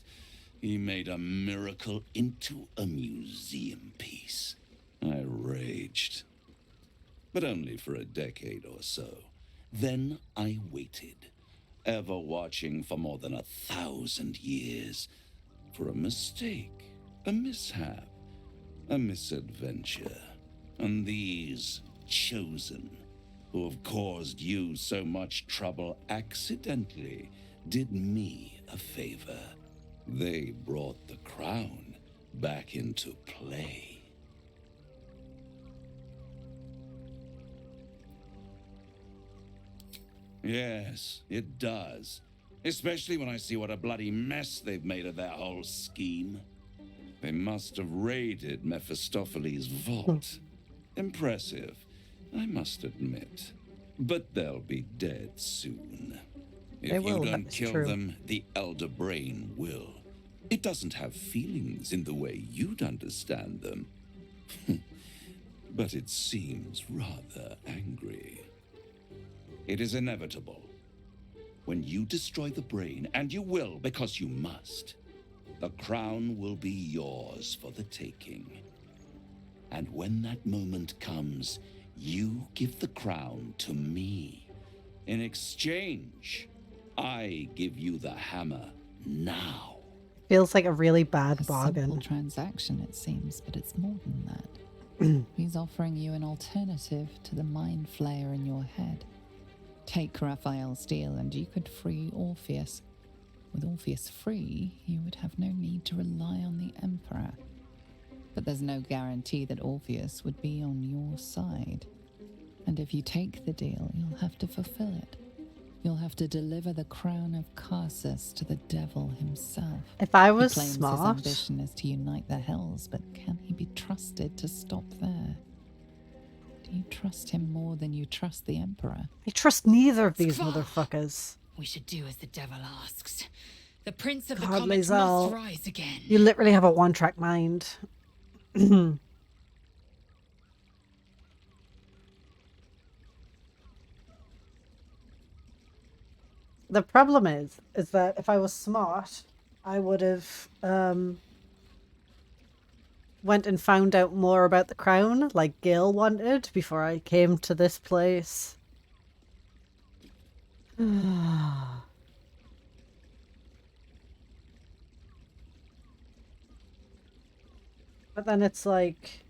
He made a miracle into a museum piece. I raged. But only for a decade or so. Then I waited. Ever watching for more than 1,000 years. For a mistake, a mishap, a misadventure. And these chosen, who have caused you so much trouble accidentally, did me a favor. They brought the crown back into play. Yes, it does. Especially when I see what a bloody mess they've made of their whole scheme. They must have raided Mephistopheles' vault. Impressive, I must admit. But they'll be dead soon. If you don't kill them, the Elder Brain will. It doesn't have feelings in the way you'd understand them. But it seems rather angry. It is inevitable. When you destroy the brain, and you will because you must, the crown will be yours for the taking. And when that moment comes, you give the crown to me. In exchange, I give you the hammer now. Feels like a really bad bargain. Simple transaction, it seems, but it's more than that. He's offering you an alternative to the mind flayer in your head. Take Raphael's deal and you could free Orpheus. With Orpheus free, you would have no need to rely on the Emperor. But there's no guarantee that Orpheus would be on your side. And if you take the deal, you'll have to fulfill it. You'll have to deliver the crown of Karsus to the devil himself. If I was he claims smart... his ambition is to unite the hells, but can he be trusted to stop there? Do you trust him more than you trust the Emperor? I trust neither of these motherfuckers. We should do as the devil asks. The Prince of the God, Comet Lae'zel, must rise again. you literally have a one-track mind. The problem is that if I was smart, I would have went and found out more about the crown, like Gil wanted, before I came to this place. But then it's like...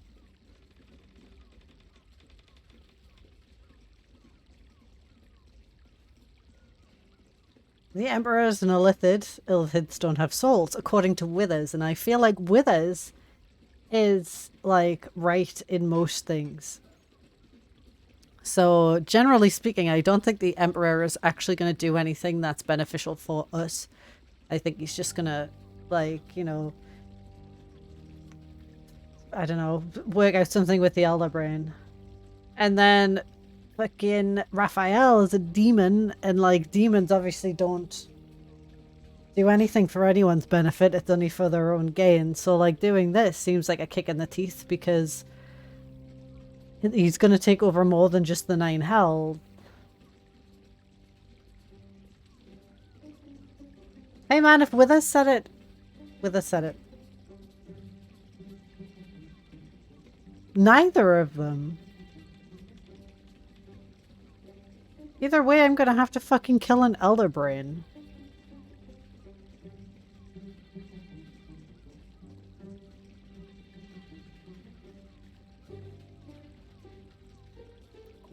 The Emperors and Illithids don't have souls, according to Withers, and I feel like Withers is, like, right in most things. So, generally speaking, I don't think the Emperor is actually going to do anything that's beneficial for us. I think he's just going to, like, you know... I don't know, work out something with the Elder Brain. And then fucking Raphael is a demon, and like demons obviously don't do anything for anyone's benefit, it's only for their own gain. So like doing this seems like a kick in the teeth because he's gonna take over more than just the 9 Hell. Hey man, if Withers said it, Withers said it. Neither of them. Either way, I'm gonna have to fucking kill an Elder Brain.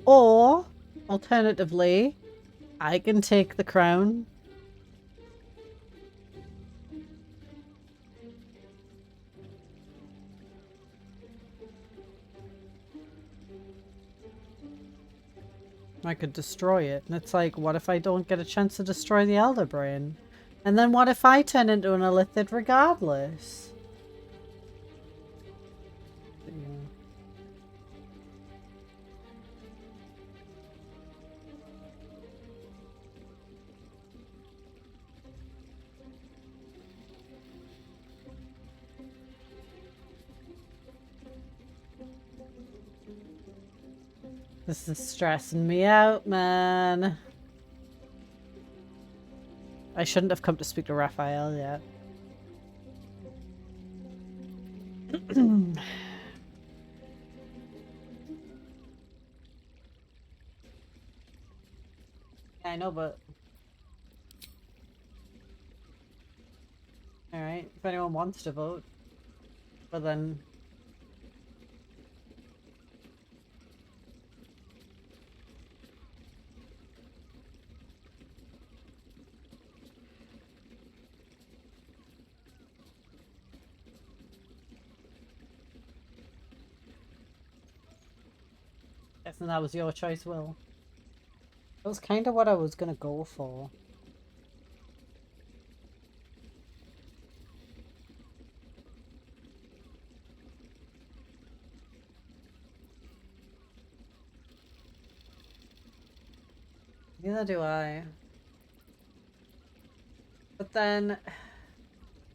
Or, alternatively, I can take the crown. I could destroy it. And it's like, what if I don't get a chance to destroy the Elder Brain? And then what if I turn into an Illithid regardless? This is stressing me out, man. I shouldn't have come to speak to Raphael yet. I know, but... Alright, if anyone wants to vote. But then... Guessing that was your choice, Will. That was kind of what I was gonna go for. Neither do I. But then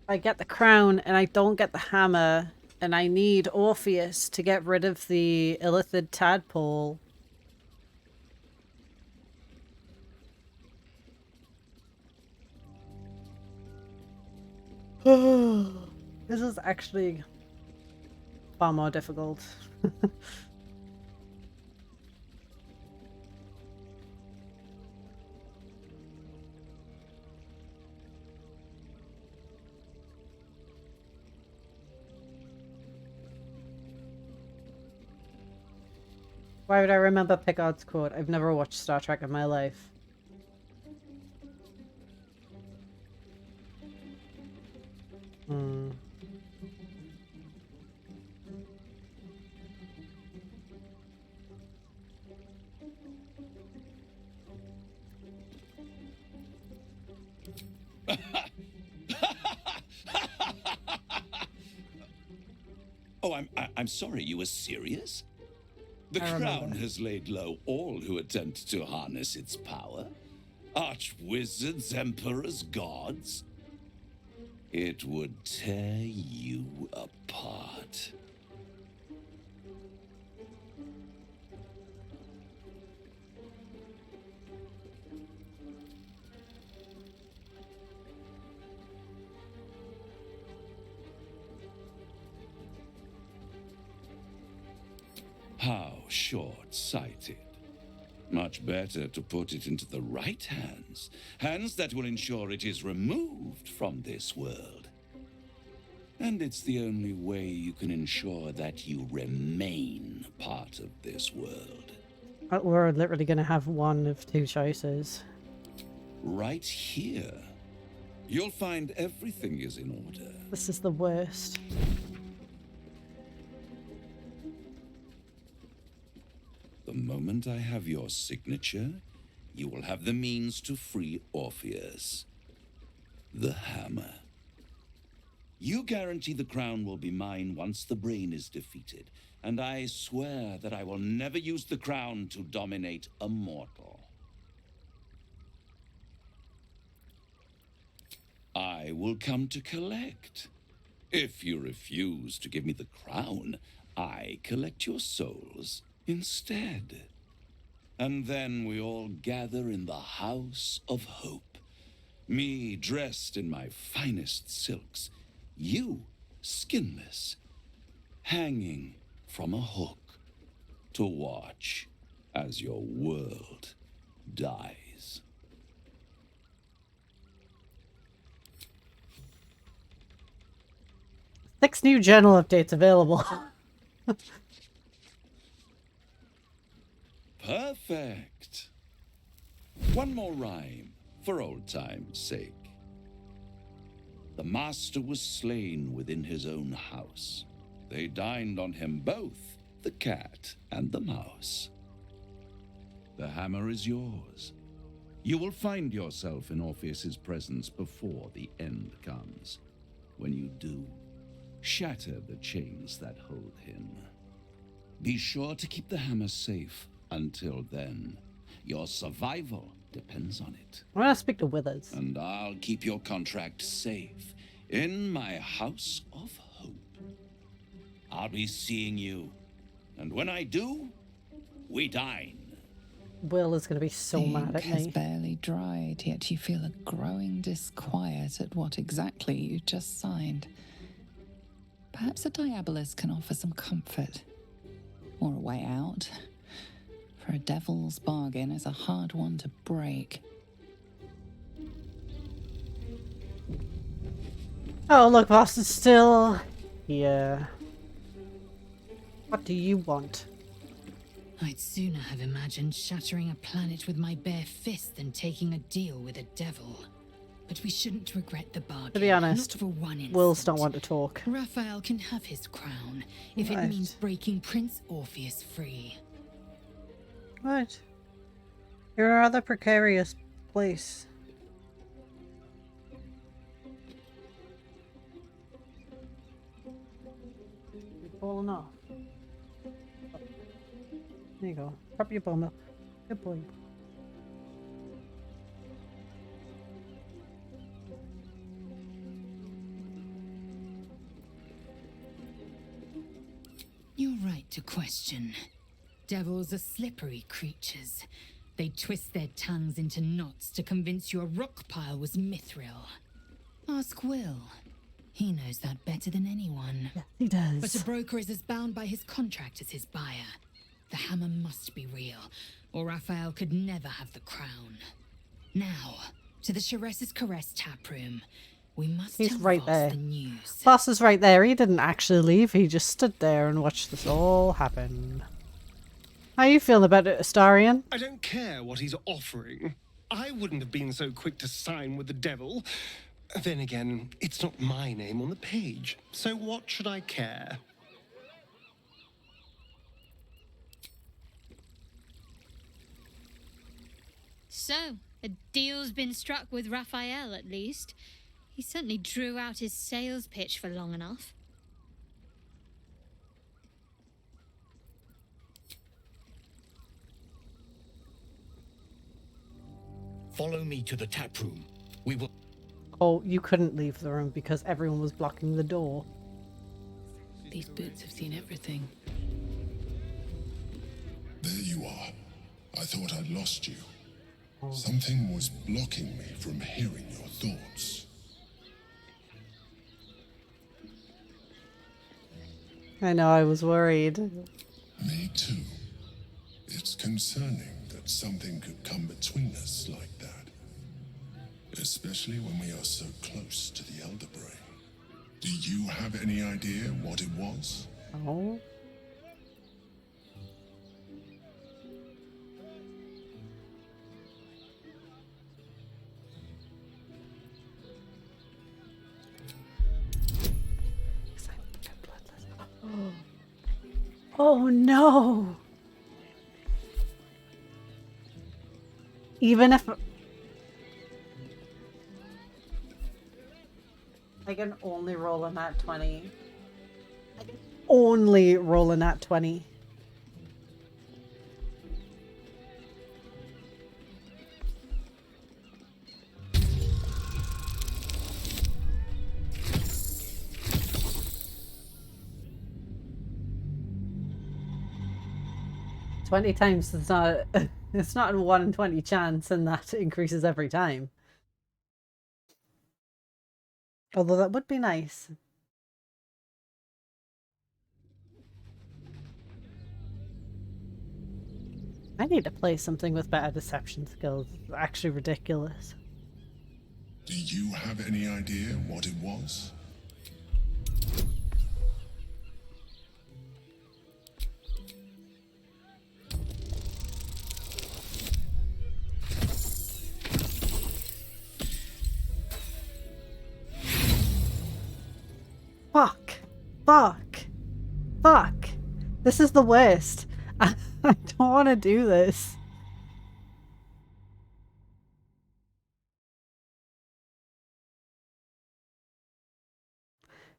I get the crown and I don't get the hammer, and I need Orpheus to get rid of the Illithid tadpole. This is actually far more difficult. Why would I remember Picard's quote? I've never watched Star Trek in my life. Hmm. Oh, I'm sorry, you were serious? The crown has laid low all who attempt to harness its power. Archwizards, emperors, gods. It would tear you apart. How short-sighted. Much better to put it into the right hands. Hands that will ensure it is removed from this world. And it's the only way you can ensure that you remain part of this world. We're literally going to have one of two choices. Right here. You'll find everything is in order. This is the worst. The moment I have your signature, you will have the means to free Orpheus. The hammer. You guarantee the crown will be mine once the brain is defeated, and I swear that I will never use the crown to dominate a mortal. I will come to collect. If you refuse to give me the crown, I collect your souls instead. And then we all gather in the House of Hope. Me dressed in my finest silks, you skinless, hanging from a hook to watch as your world dies. 6 new journal updates available. Perfect. One more rhyme, for old time's sake. The master was slain within his own house. They dined on him both, the cat and the mouse. The hammer is yours. You will find yourself in Orpheus's presence before the end comes. When you do, shatter the chains that hold him. Be sure to keep the hammer safe until then. Your survival depends on it. I'm gonna speak to Withers. And I'll keep your contract safe in my House of Hope. I'll be seeing you, and when I do, we dine. Will is gonna be so The mad ink at has me. barely dried, yet you feel a growing disquiet at what exactly you just signed. Perhaps a diabolus can offer some comfort, or a way out. For a devil's bargain is a hard one to break. Oh, look, Voss is still here. What do you want? I'd sooner have imagined shattering a planet with my bare fist than taking a deal with a devil. But we shouldn't regret the bargain. To be honest, not for one instant. Will's not want to talk. Raphael can have his crown if it Right. means breaking Prince Orpheus free. Right. You're in a rather precarious place. You're falling off. There you go. Prop your bum up. Good boy. You're right to question. Devils are slippery creatures. They twist their tongues into knots to convince you a rock pile was mithril. Ask Will. He knows that better than anyone. Yeah, he does. But a broker is as bound by his contract as his buyer. The hammer must be real, or Raphael could never have the crown. Now, to the Chares's Caress taproom. We must He's tell right Voss there. the news. Boss is right there. He didn't actually leave. He just stood there and watched this all happen. How you feeling about it, Astarion? I don't care what he's offering. I wouldn't have been so quick to sign with the devil. Then again, it's not my name on the page, so what should I care? So, a deal's been struck with Raphael, at least. He certainly drew out his sales pitch for long enough. Follow me to the tap room. We will. Oh, you couldn't leave the room because everyone was blocking the door. These boots have seen everything. There you are. I thought I'd lost you. Something was blocking me from hearing your thoughts. I know, I was worried. Me too. It's concerning that something could come between us like that. Especially when we are so close to the Elder Brain. Do you have any idea what it was? Oh. Oh no! Even if I can only roll a nat 20. I can only roll a nat 20. Twenty times is not it's not a 1 in 20 chance, and that increases every time. Although that would be nice. I need to play something with better deception skills. It's actually ridiculous. Do you have any idea what it was? Fuck. Fuck. Fuck. This is the worst. I don't want to do this.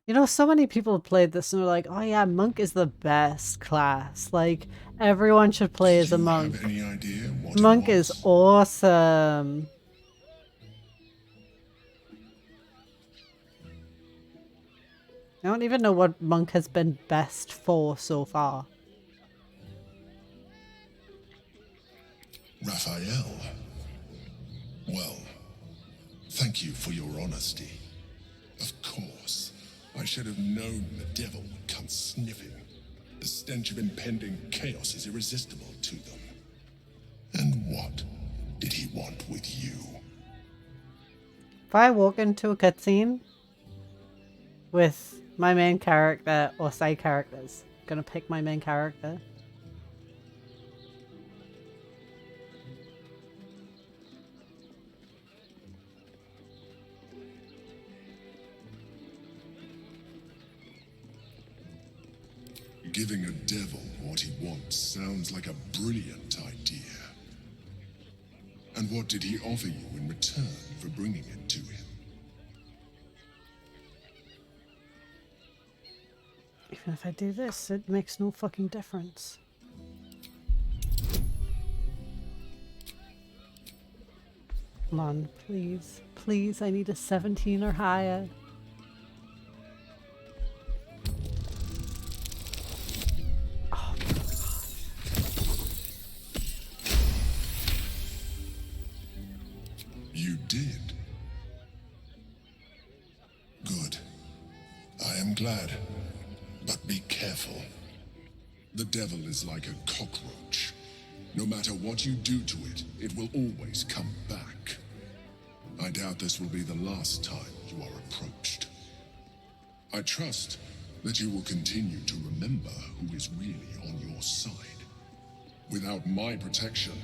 You know, so many people played this and they're like, oh yeah, monk is the best class. Like, everyone should play as a monk. Have any idea what Monk it was? is awesome. I don't even know what monk has been best for so far. Raphael. Well, thank you for your honesty. Of course, I should have known the devil would come sniffing. The stench of impending chaos is irresistible to them. And what did he want with you? If I walk into a cutscene with my main character or side characters, I'm gonna pick my main character. Giving a devil what he wants sounds like a brilliant idea. And what did he offer you in return for bringing it to him? Even if I do this, it makes no fucking difference. Come on, please. Please, I need a 17 or higher. Oh my god. You did. Good. I am glad. But be careful. The devil is like a cockroach. No matter what you do to it, it will always come back. I doubt this will be the last time you are approached. I trust that you will continue to remember who is really on your side. Without my protection,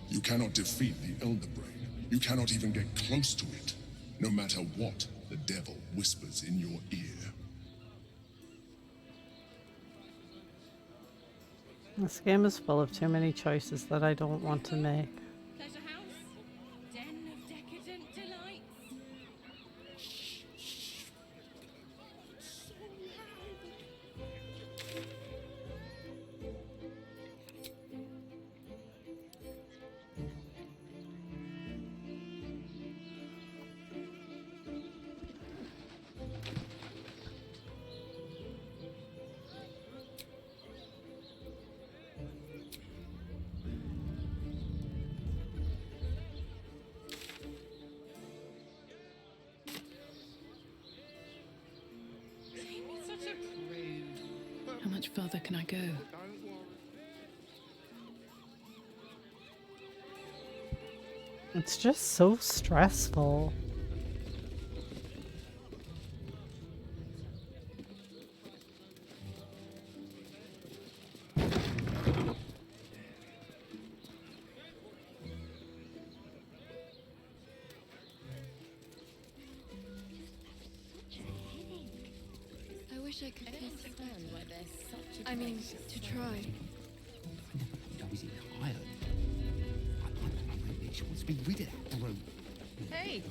you cannot defeat the Elder Brain. You cannot even get close to it, no matter what the devil whispers in your ear. This game is full of too many choices that I don't want to make. Pleasure house? Den of decadent delights? How much further can I go? It's just so stressful. I wish I could understand why there's such a to try. She wants to be rid of that room. Hey!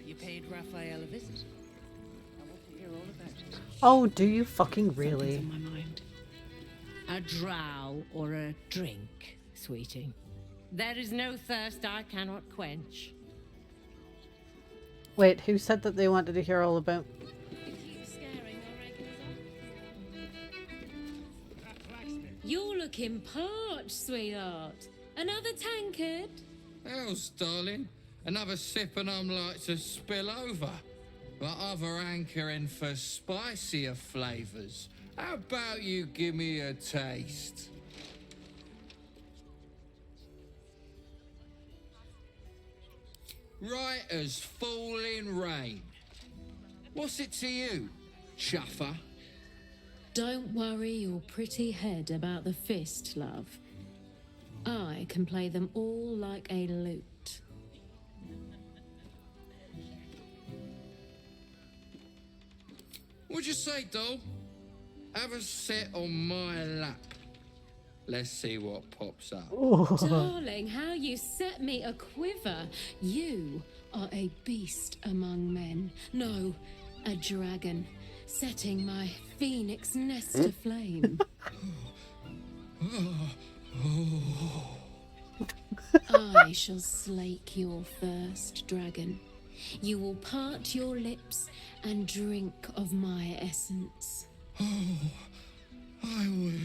You paid Raphael a visit. I want to hear all about it. Oh, do you fucking really? Something's on my mind. A drow or a drink, sweetie. There is no thirst I cannot quench. Wait, who said that they wanted to hear all about? You're looking parched, sweetheart. Another tankard? Else, darling. Another sip and I'm like to spill over. But other hankering for spicier flavours. How about you give me a taste? Right as falling rain. What's it to you, chuffer? Don't worry your pretty head about the fist, love. I can play them all like a lute. What'd you say, doll? Have a sit on my lap. Let's see what pops up. Darling, how you set me a quiver. You are a beast among men. No, a dragon, setting my phoenix nest aflame. I shall slake your thirst, dragon. You will part your lips and drink of my essence. I will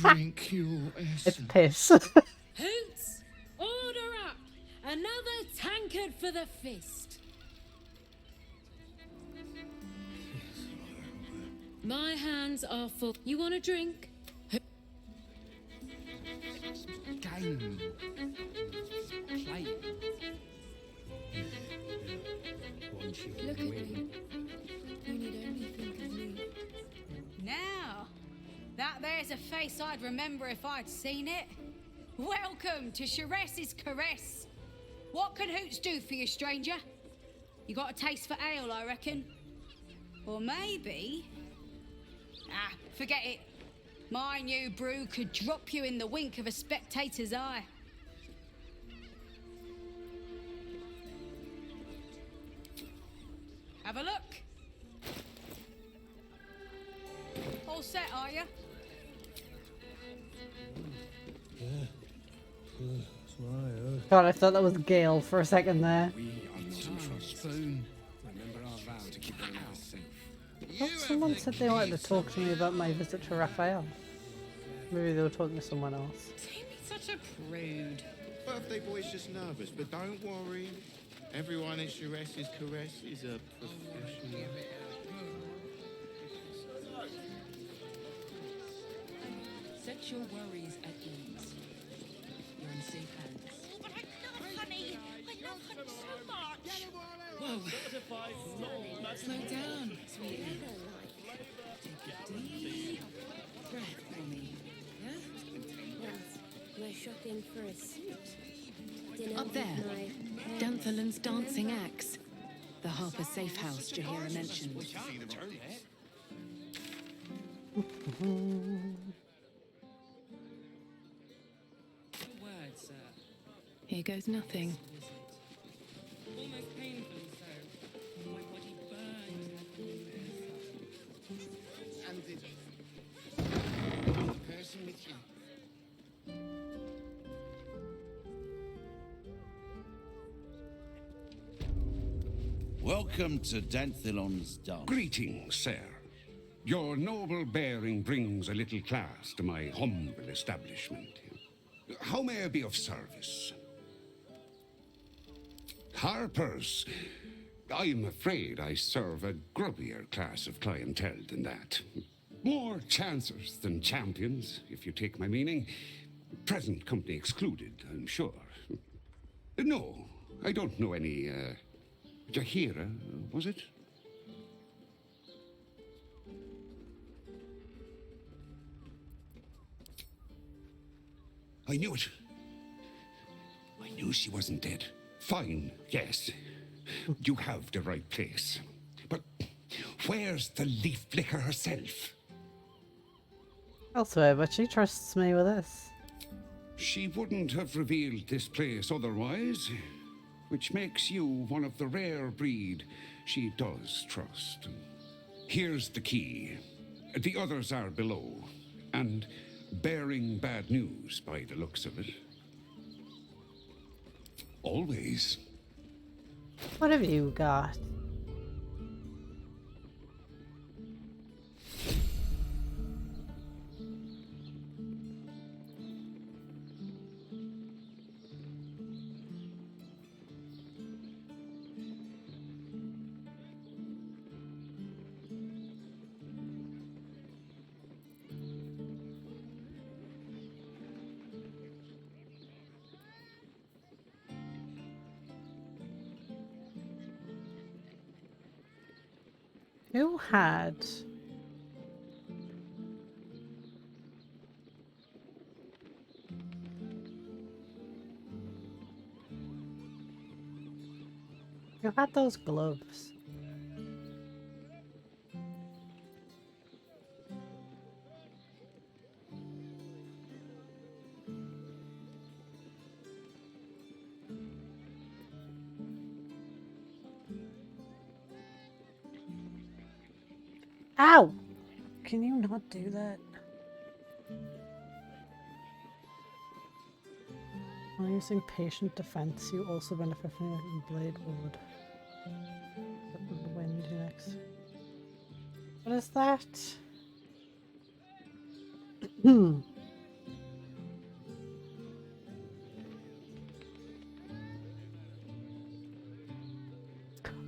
drink your essence. It's piss. Hoots, order up! Another tankard for the fist. My hands are full. You want a drink? Game. Play. Look at me. You need only think of me. Now, that there's a face I'd remember if I'd seen it. Welcome to Sharess's Caress. What can Hoots do for you, stranger? You got a taste for ale, I reckon. Or maybe... forget it. My new brew could drop you in the wink of a spectator's eye. Have a look. All set, are you? God, I thought that was Gale for a second there. Oh, someone said they wanted to talk to me about my visit to Raphael. Maybe they were talking to someone else. Such a prude. Birthday boy's just nervous, but don't worry. Everyone at Sharess's Caress is a professional. Set your worries at ease. You're in safe hands. But I love honey. I love honey so much. Whoa. Slow down, sweetie. Take a deep breath for me. Yeah? We're shopping for a suit. Dinner Up there. Danthalan's dancing axe. The Harper Safe House Jahira mentioned. Word, sir. Here goes nothing. Almost painfully so. My body burns. And the person with you. Welcome to Danthilon's dance. Greetings, sir. Your noble bearing brings a little class to my humble establishment. How may I be of service? Harpers. I'm afraid I serve a grubbier class of clientele than that. More chancers than champions, if you take my meaning. Present company excluded, I'm sure. No, I don't know any, Jahira, was it? I knew it. I knew she wasn't dead. Fine, yes. You have the right place. But where's the leaf flicker herself? Elsewhere, but she trusts me with this. She wouldn't have revealed this place otherwise, which makes you one of the rare breed she does trust. Here's the key. The others are below, and bearing bad news by the looks of it. Always. What have you got? Who had? Who had those gloves? Ow! Can you not do that? While using patient defense, you also benefit from your blade wood. The wind next. What is that?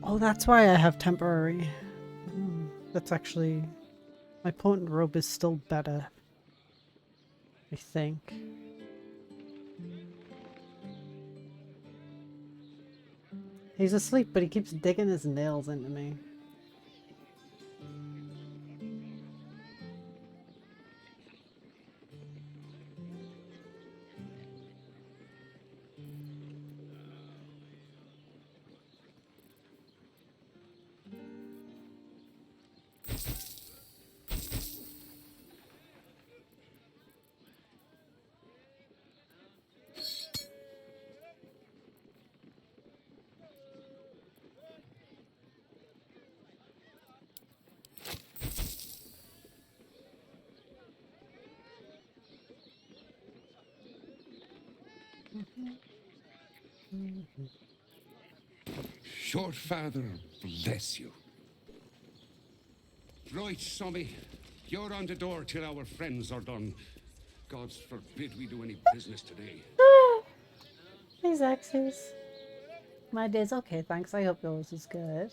Oh, that's why I have temporary. That's actually... My potent robe is still better. I think. He's asleep, but he keeps digging his nails into me. Short father, bless you. Right, Sommy. You're on the door till our friends are done. God's forbid we do any business today. These axes. My day's okay, thanks. I hope yours is good.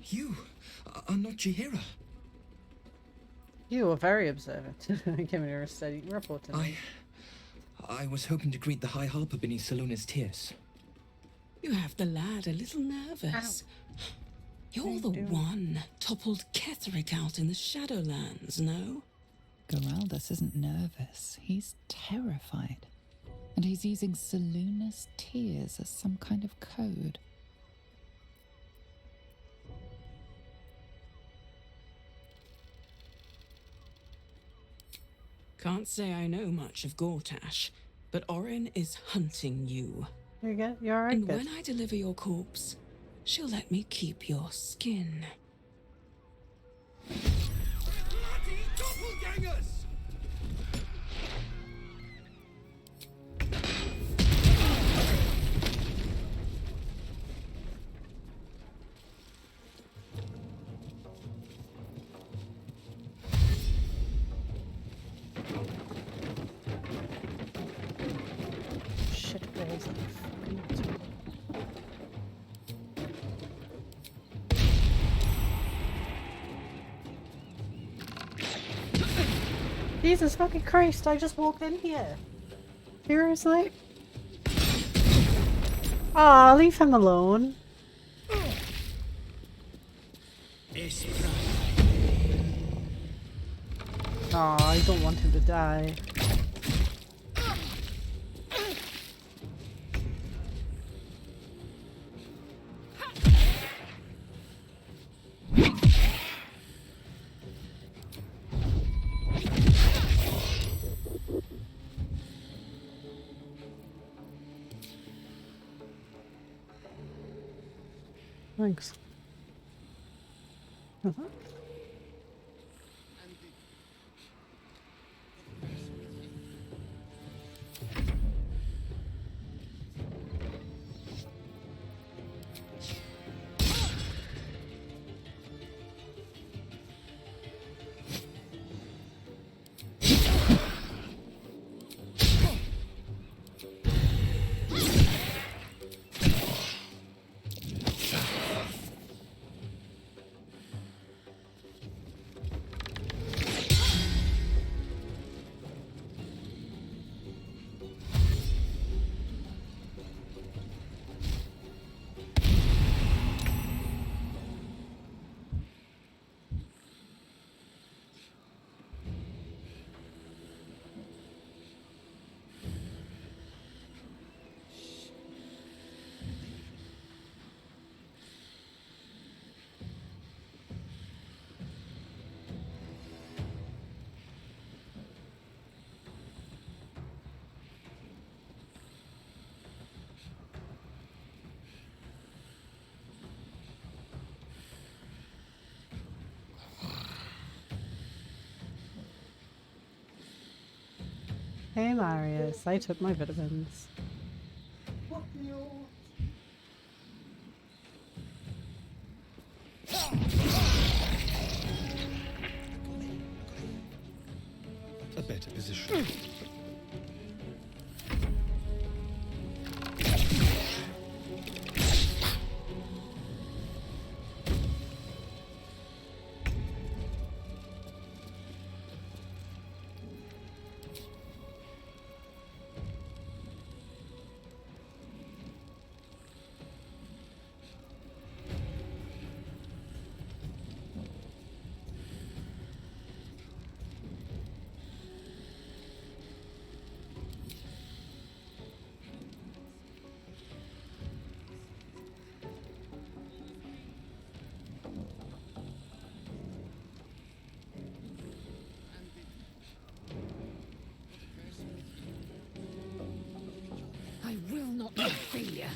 You are not Jahira. You were very observant. Given your steady report to me. I was hoping to greet the High Harper beneath Salona's tears. You have the lad a little nervous. Ow. You're the one toppled Ketherick out in the Shadowlands, no? Geraldus isn't nervous. He's terrified. And he's using Salona's tears as some kind of code. Can't say I know much of Gortash, but Orin is hunting you. You're alright. And when I deliver your corpse, she'll let me keep your skin. Bloody doppelgangers! Jesus fucking Christ, I just walked in here. Seriously? Aw, leave him alone. Aw, I don't want him to die. Thanks. Hey Marius, I took my vitamins. A better position. I will not be failure.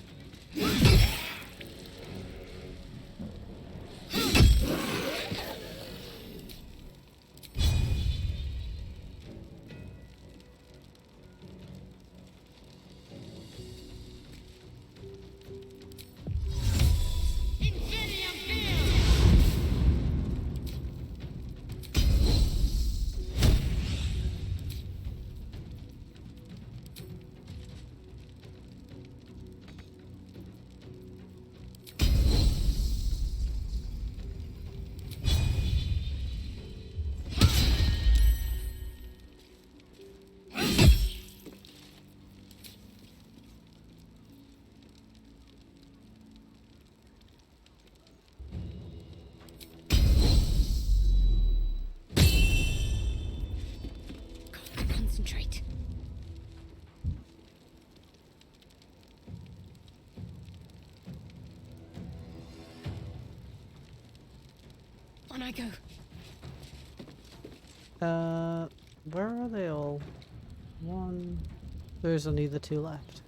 Concentrate. On I go. Where are they all? One. There's only the two left.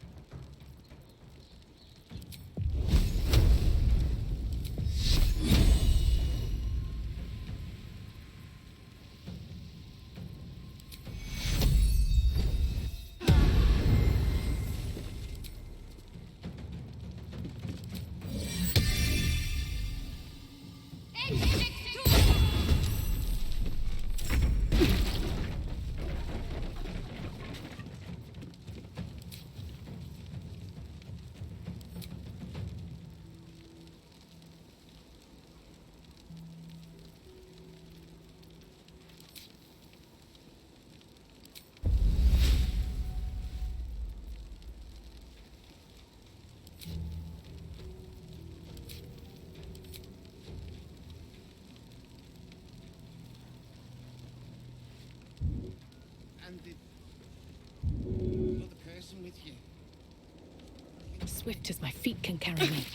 and the other person with you. Swift as my feet can carry me.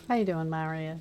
How you doing, Marius?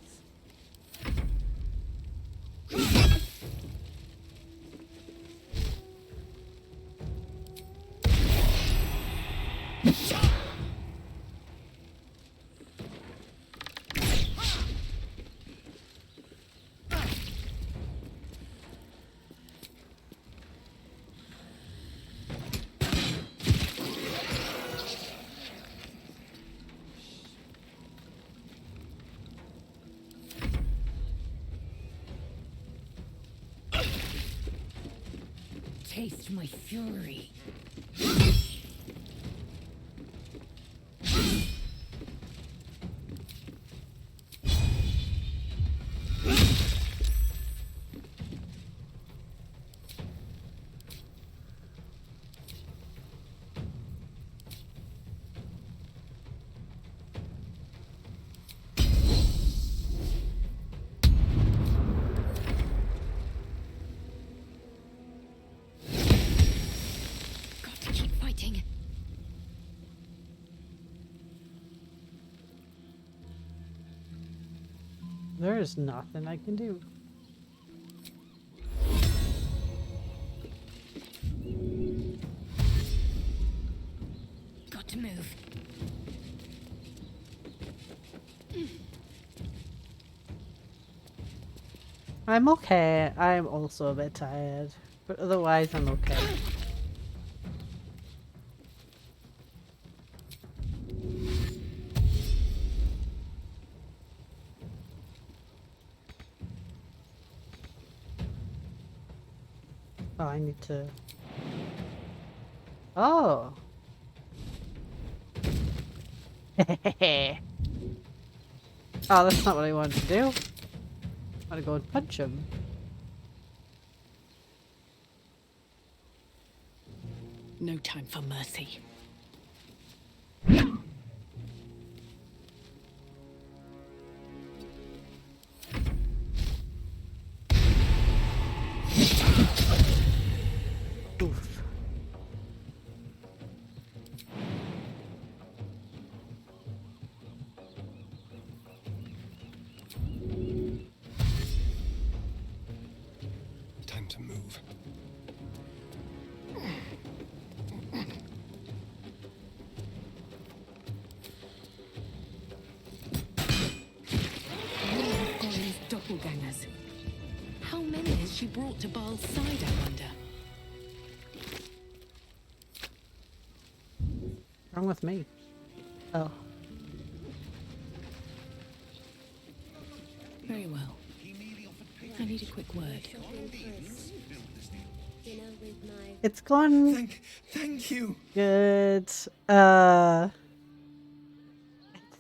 Taste my fury. There's nothing I can do. Got to move. I'm okay. I'm also a bit tired, but otherwise I'm okay. Oh, I need to... Oh! Oh, that's not what I wanted to do. I want to go and punch him. No time for mercy. Oof. Time to move. Gollum's doppelgangers. How many has she brought to Baal's side, I wonder? Wrong with me? Oh. Very well. I need a quick word. It's gone. Thank you. Good.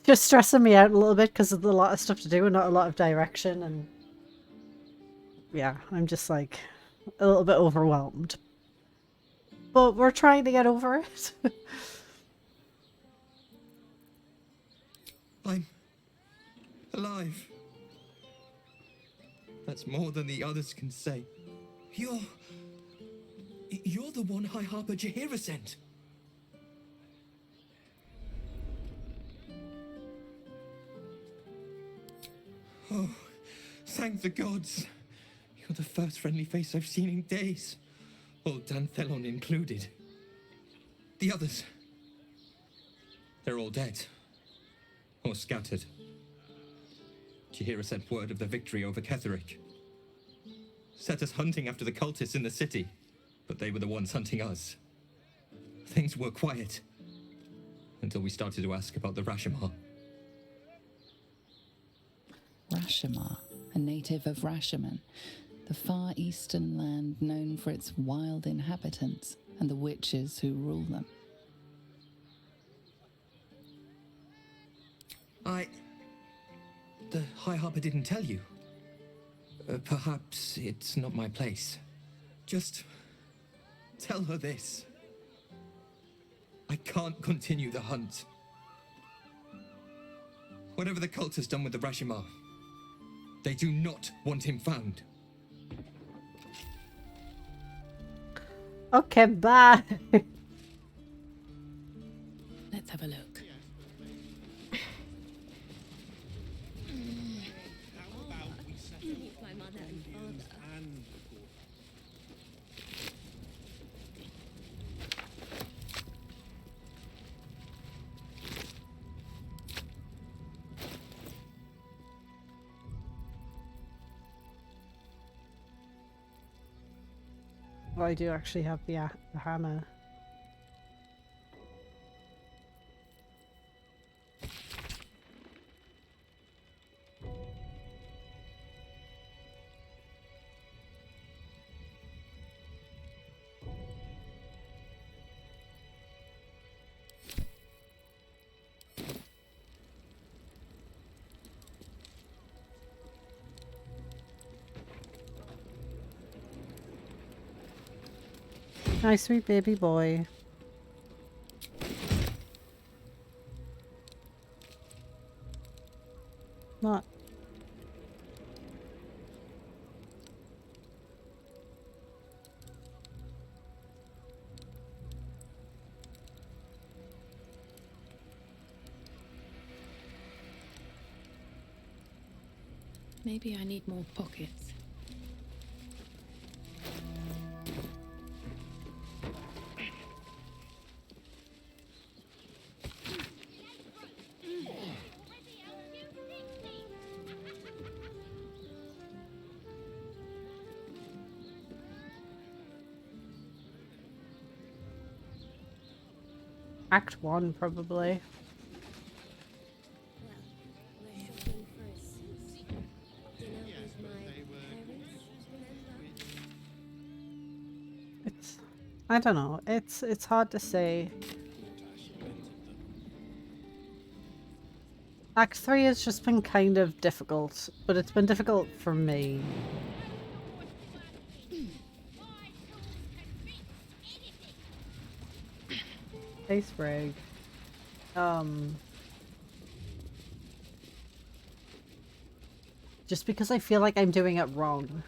Just stressing me out a little bit because of a lot of stuff to do and not a lot of direction, and yeah, I'm just like a little bit overwhelmed. But we're trying to get over it. I'm alive. That's more than the others can say. You're the one High Harper Jaheira sent. Oh, thank the gods. You're the first friendly face I've seen in days. Old Danthelon included. The others, they're all dead. Or scattered. Jaheira sent word of the victory over Ketheric. Set us hunting after the cultists in the city, but they were the ones hunting us. Things were quiet until we started to ask about the Rashomar. Rashomar, a native of Rashomon, the far eastern land known for its wild inhabitants and the witches who rule them. The High Harper didn't tell you. Perhaps it's not my place. Just Tell her this. I can't continue the hunt. Whatever the cult has done with the Rashimar, they do not want him found. Okay, bye. Let's have a look. My mother and father. Oh, I do actually have the hammer. Nice sweet baby boy. Not. Maybe I need more pockets. Act 1, probably. I don't know. It's hard to say. Act 3 has just been kind of difficult, but it's been difficult for me. Hey, Sprague. Just because I feel like I'm doing it wrong.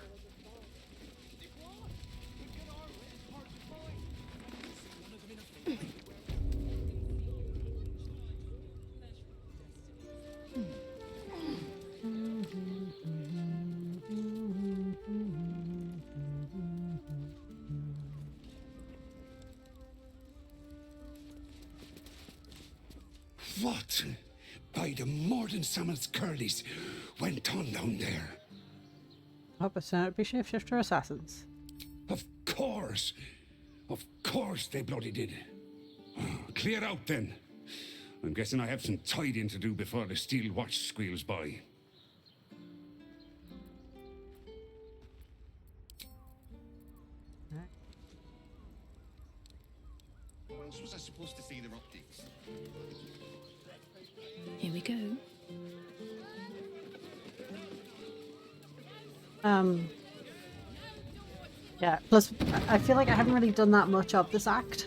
What, by the Morden Summon's curlies, went on down there? 100% would be shapeshifter assassins. Of course they bloody did. Clear out then. I'm guessing I have some tidying to do before the steel watch squeals by. How else was I supposed to see the optics? Here we go. Yeah, plus I feel like I haven't really done that much of this act.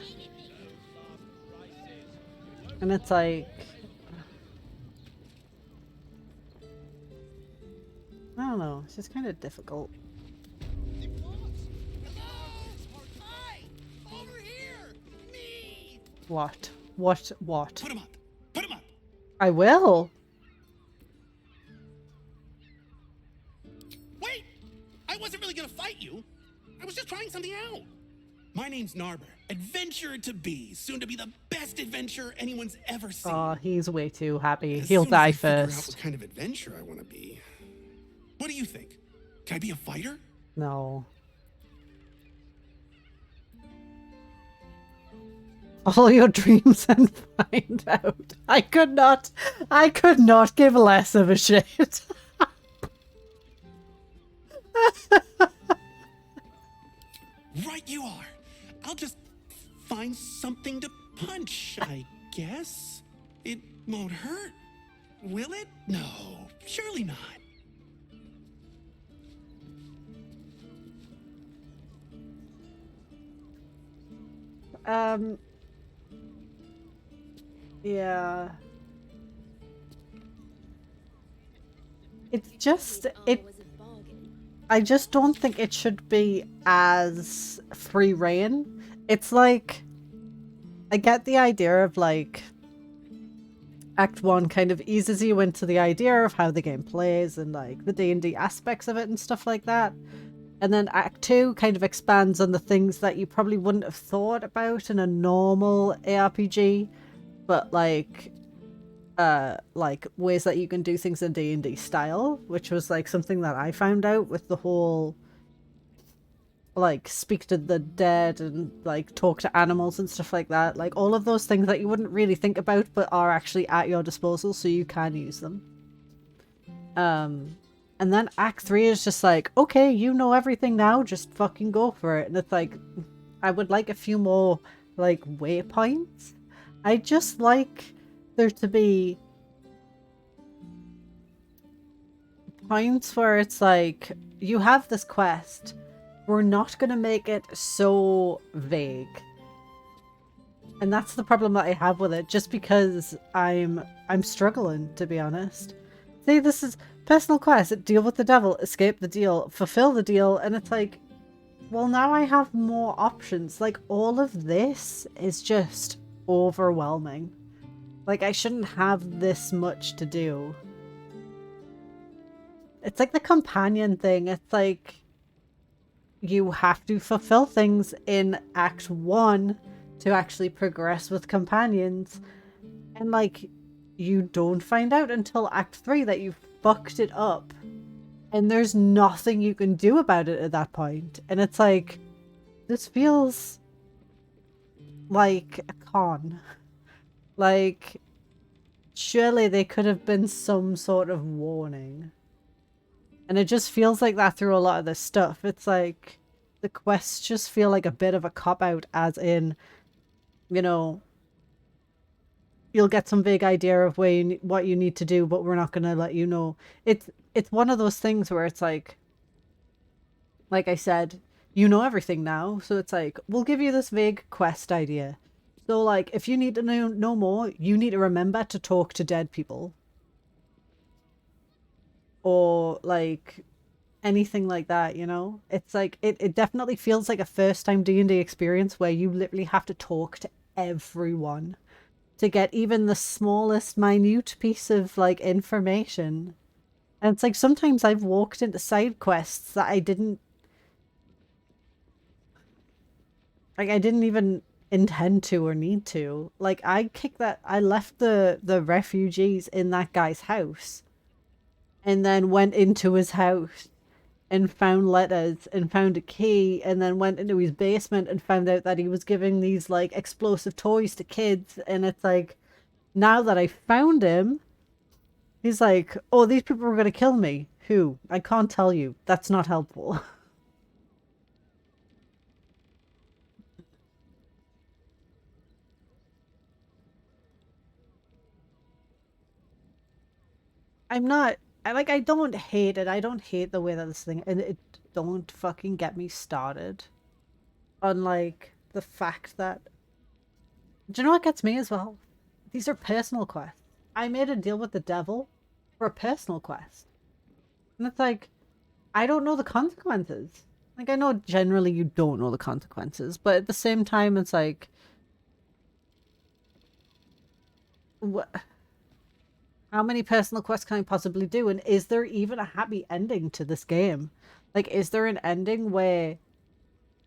And it's like... I don't know, it's just kind of difficult. What? What? Put him up! Put him up! I will! Wait! I wasn't really gonna fight you. I was just trying something out. My name's Narber, adventurer to be, soon to be the best adventurer anyone's ever seen. Oh, he's way too happy. As He'll soon as die I figure out first. what kind of adventurer I want to be. What do you think? Can I be a fighter? No. Follow your dreams and find out. I could not give less of a shit. Right you are. I'll just find something to punch, I guess. It won't hurt, will it? No, surely not. Yeah. It's just, I just don't think it should be as free reign. It's like, I get the idea of like, Act 1 kind of eases you into the idea of how the game plays and like the D&D aspects of it and stuff like that. And then Act 2 kind of expands on the things that you probably wouldn't have thought about in a normal ARPG, but like ways that you can do things in D&D style, which was like something that I found out with the whole like speak to the dead and like talk to animals and stuff like that. Like all of those things that you wouldn't really think about but are actually at your disposal, so you can use them. And then Act 3 is just like, okay, you know everything now, just fucking go for it. And it's like, I would like a few more like waypoints. I just like there to be points where it's like, you have this quest, we're not going to make it so vague. And that's the problem that I have with it, just because I'm struggling, to be honest. See, this is personal quest, deal with the devil, escape the deal, fulfill the deal, and it's like, well, now I have more options. Like, all of this is just overwhelming. Like, I shouldn't have this much to do. It's like the companion thing. It's like, you have to fulfill things in Act 1 to actually progress with companions. And like, you don't find out until Act 3 that you fucked it up. And there's nothing you can do about it at that point. And it's like, this feels like a con. Like, surely there could have been some sort of warning. And it just feels like that through a lot of this stuff. It's like, the quests just feel like a bit of a cop-out, as in, you know, you'll get some vague idea of what you need to do, but we're not going to let you know. It's one of those things where it's like I said, you know everything now, so it's like, we'll give you this vague quest idea. So like, if you need to know more, you need to remember to talk to dead people. Or like anything like that, you know? It's like, it definitely feels like a first time D&D experience where you literally have to talk to everyone to get even the smallest minute piece of like information. And it's like, sometimes I've walked into side quests that I didn't even intend to or need to. Like, I left the refugees in that guy's house and then went into his house and found letters and found a key, and then went into his basement and found out that he was giving these like explosive toys to kids. And it's like, now that I found him, he's like, oh, these people were going to kill me. Who? I can't tell you. That's not helpful. I don't hate it. I don't hate the way that this thing, and it don't fucking get me started on like the fact that, do you know what gets me as well? These are personal quests. I made a deal with the devil for a personal quest. And it's like, I don't know the consequences. Like, I know generally you don't know the consequences, but at the same time, it's like, what? How many personal quests can I possibly do? And is there even a happy ending to this game? Like, is there an ending where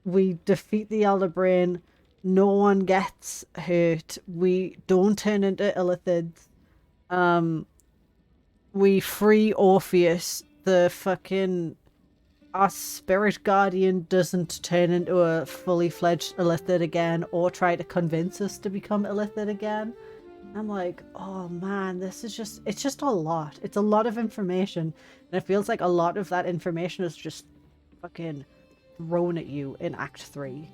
we defeat the Elder Brain, no one gets hurt, we don't turn into illithids, we free Orpheus, the fucking, our spirit guardian doesn't turn into a fully fledged illithid again or try to convince us to become illithid again? I'm like, oh man, this is just, it's just a lot. It's a lot of information. And it feels like a lot of that information is just fucking thrown at you in Act 3.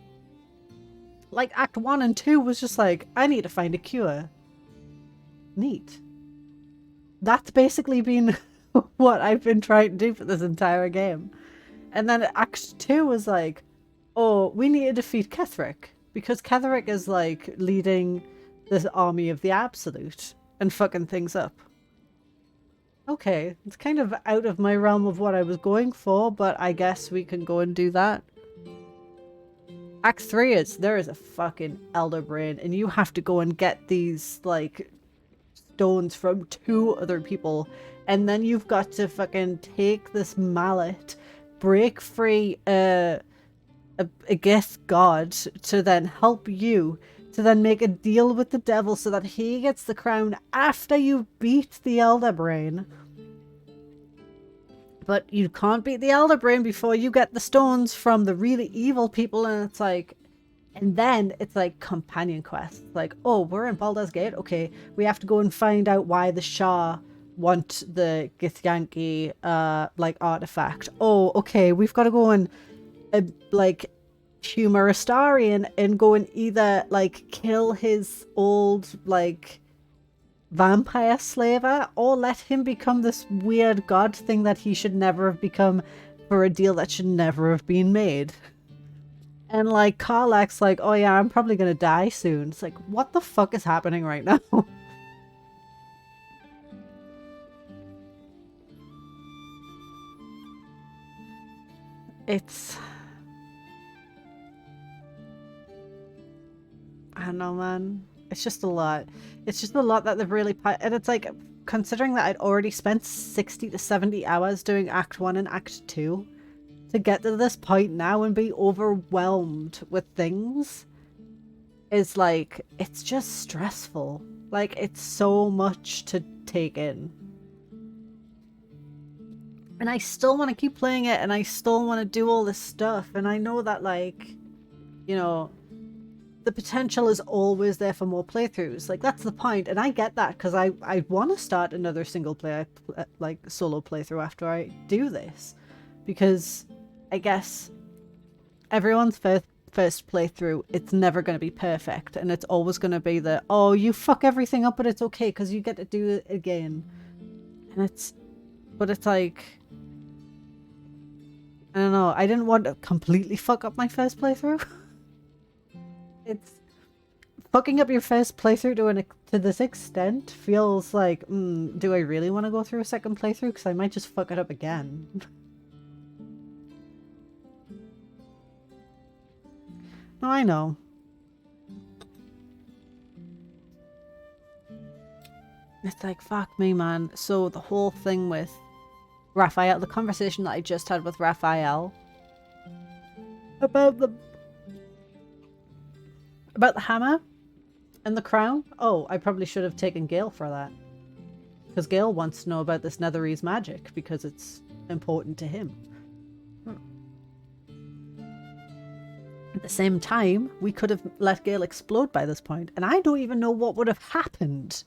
Like, Act 1 and 2 was just like, I need to find a cure. Neat. That's basically been what I've been trying to do for this entire game. And then Act 2 was like, oh, we need to defeat Ketherick. Because Ketherick is like leading this army of the Absolute and fucking things up. Okay, it's kind of out of my realm of what I was going for, but I guess we can go and do that. Act 3 is, there is a fucking Elder Brain, and you have to go and get these, like, stones from 2 other people, and then you've got to fucking take this mallet, break free a Gith god to then help you, to then make a deal with the devil so that he gets the crown after you beat the Elder Brain. But you can't beat the Elder Brain before you get the stones from the really evil people, and it's like... And then it's like companion quests. Like, oh, we're in Baldur's Gate? Okay, we have to go and find out why the Shah want the Githyanki, like, artifact. Oh, okay, we've got to go and, like, humor Astarion and go and either, like, kill his old, like... vampire slaver, or let him become this weird god thing that he should never have become for a deal that should never have been made. And like Karlach's like, oh yeah, I'm probably gonna die soon. It's like, what the fuck is happening right now? It's... I don't know, man. It's just a lot. It's just a lot that they've really... And it's like, considering that I'd already spent 60 to 70 hours doing Act 1 and Act 2, to get to this point now and be overwhelmed with things is like, it's just stressful. Like, it's so much to take in. And I still want to keep playing it, and I still want to do all this stuff, and I know that, like, you know... the potential is always there for more playthroughs. Like, that's the point, and I get that, because I want to start another single player, like, solo playthrough after I do this. Because I guess everyone's first playthrough, it's never going to be perfect, and it's always going to be the, oh, you fuck everything up, but it's okay, because you get to do it again. And it's... but it's like... I don't know, I didn't want to completely fuck up my first playthrough. It's fucking up your first playthrough to this extent feels like, do I really want to go through a second playthrough? Because I might just fuck it up again. No, I know. It's like, fuck me, man. So the whole thing with Raphael, the conversation that I just had with Raphael about the hammer and the crown. Oh, I probably should have taken Gale for that. Because Gale wants to know about this Netherese magic because it's important to him. At the same time, we could have let Gale explode by this point, and I don't even know what would have happened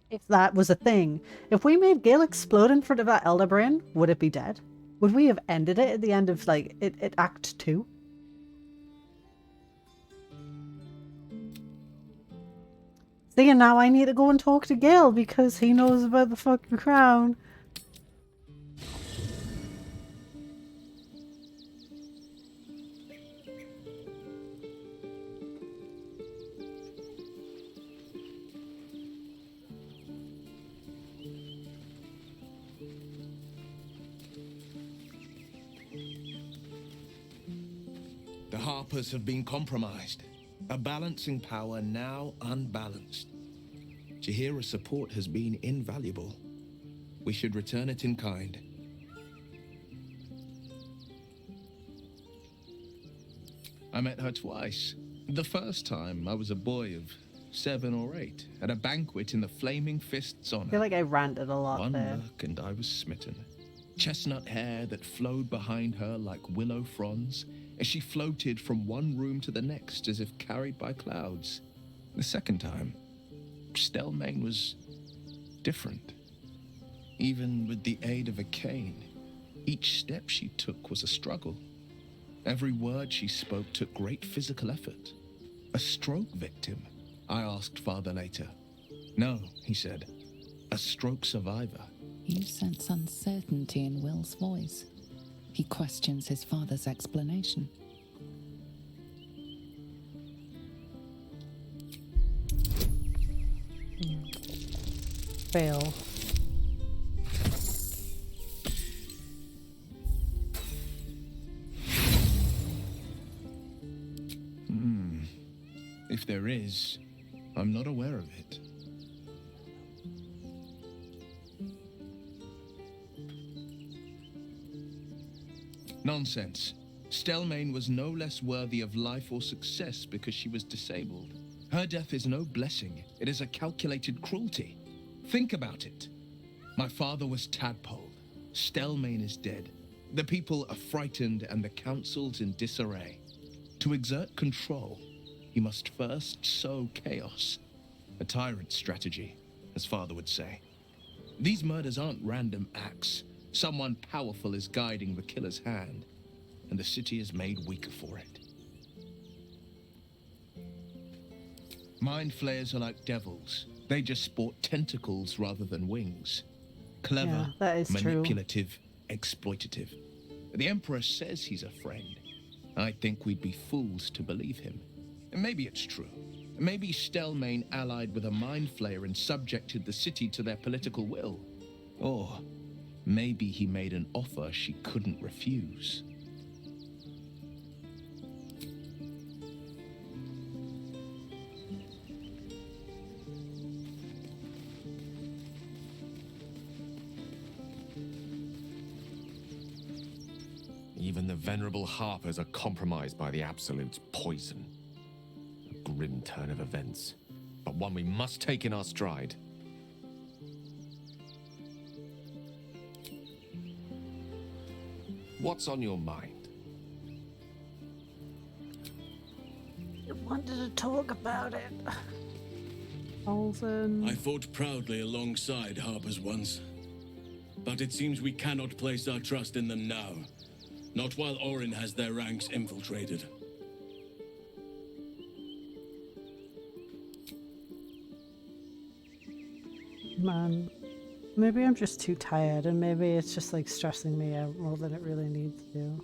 if that was a thing. If we made Gale explode in front of that Elder Brain, would it be dead? Would we have ended it at the end of, like, it Act 2? See, and now I need to go and talk to Gale because he knows about the fucking crown. The Harpers have been compromised. A balancing power now unbalanced. Jaheira's support has been invaluable. We should return it in kind. I met her twice. The first time I was a boy of 7 or 8 at a banquet in the Flaming Fist's honor. I feel like I ranted a lot One there. look and I was smitten. Chestnut hair that flowed behind her like willow fronds as she floated from one room to the next as if carried by clouds. The second time, Stelmane was different. Even with the aid of a cane, each step she took was a struggle. Every word she spoke took great physical effort. A stroke victim? I asked Father later. No, he said. A stroke survivor. You sense uncertainty in Will's voice. He questions his father's explanation. fail. If there is, I'm not aware of it. Nonsense. Stelmane was no less worthy of life or success because she was disabled. Her death is no blessing. It is a calculated cruelty. Think about it. My father was tadpoled. Stelmane is dead. The people are frightened and the council's in disarray. To exert control, he must first sow chaos. A tyrant's strategy, as father would say. These murders aren't random acts. Someone powerful is guiding the killer's hand, and the city is made weaker for it. Mind flayers are like devils. They just sport tentacles rather than wings. Clever, Yeah, that is manipulative, exploitative. The Emperor says he's a friend. I think we'd be fools to believe him. And maybe it's true. Maybe Stelmane allied with a mind flayer and subjected the city to their political will. Or maybe he made an offer she couldn't refuse. Even the venerable harpers are compromised by the Absolute's poison. A grim turn of events, but one we must take in our stride. What's on your mind? I wanted to talk about it. Alden. I fought proudly alongside Harpers once. But it seems we cannot place our trust in them now. Not while Orin has their ranks infiltrated. Man, maybe I'm just too tired and maybe it's just like stressing me out more than it really needs to.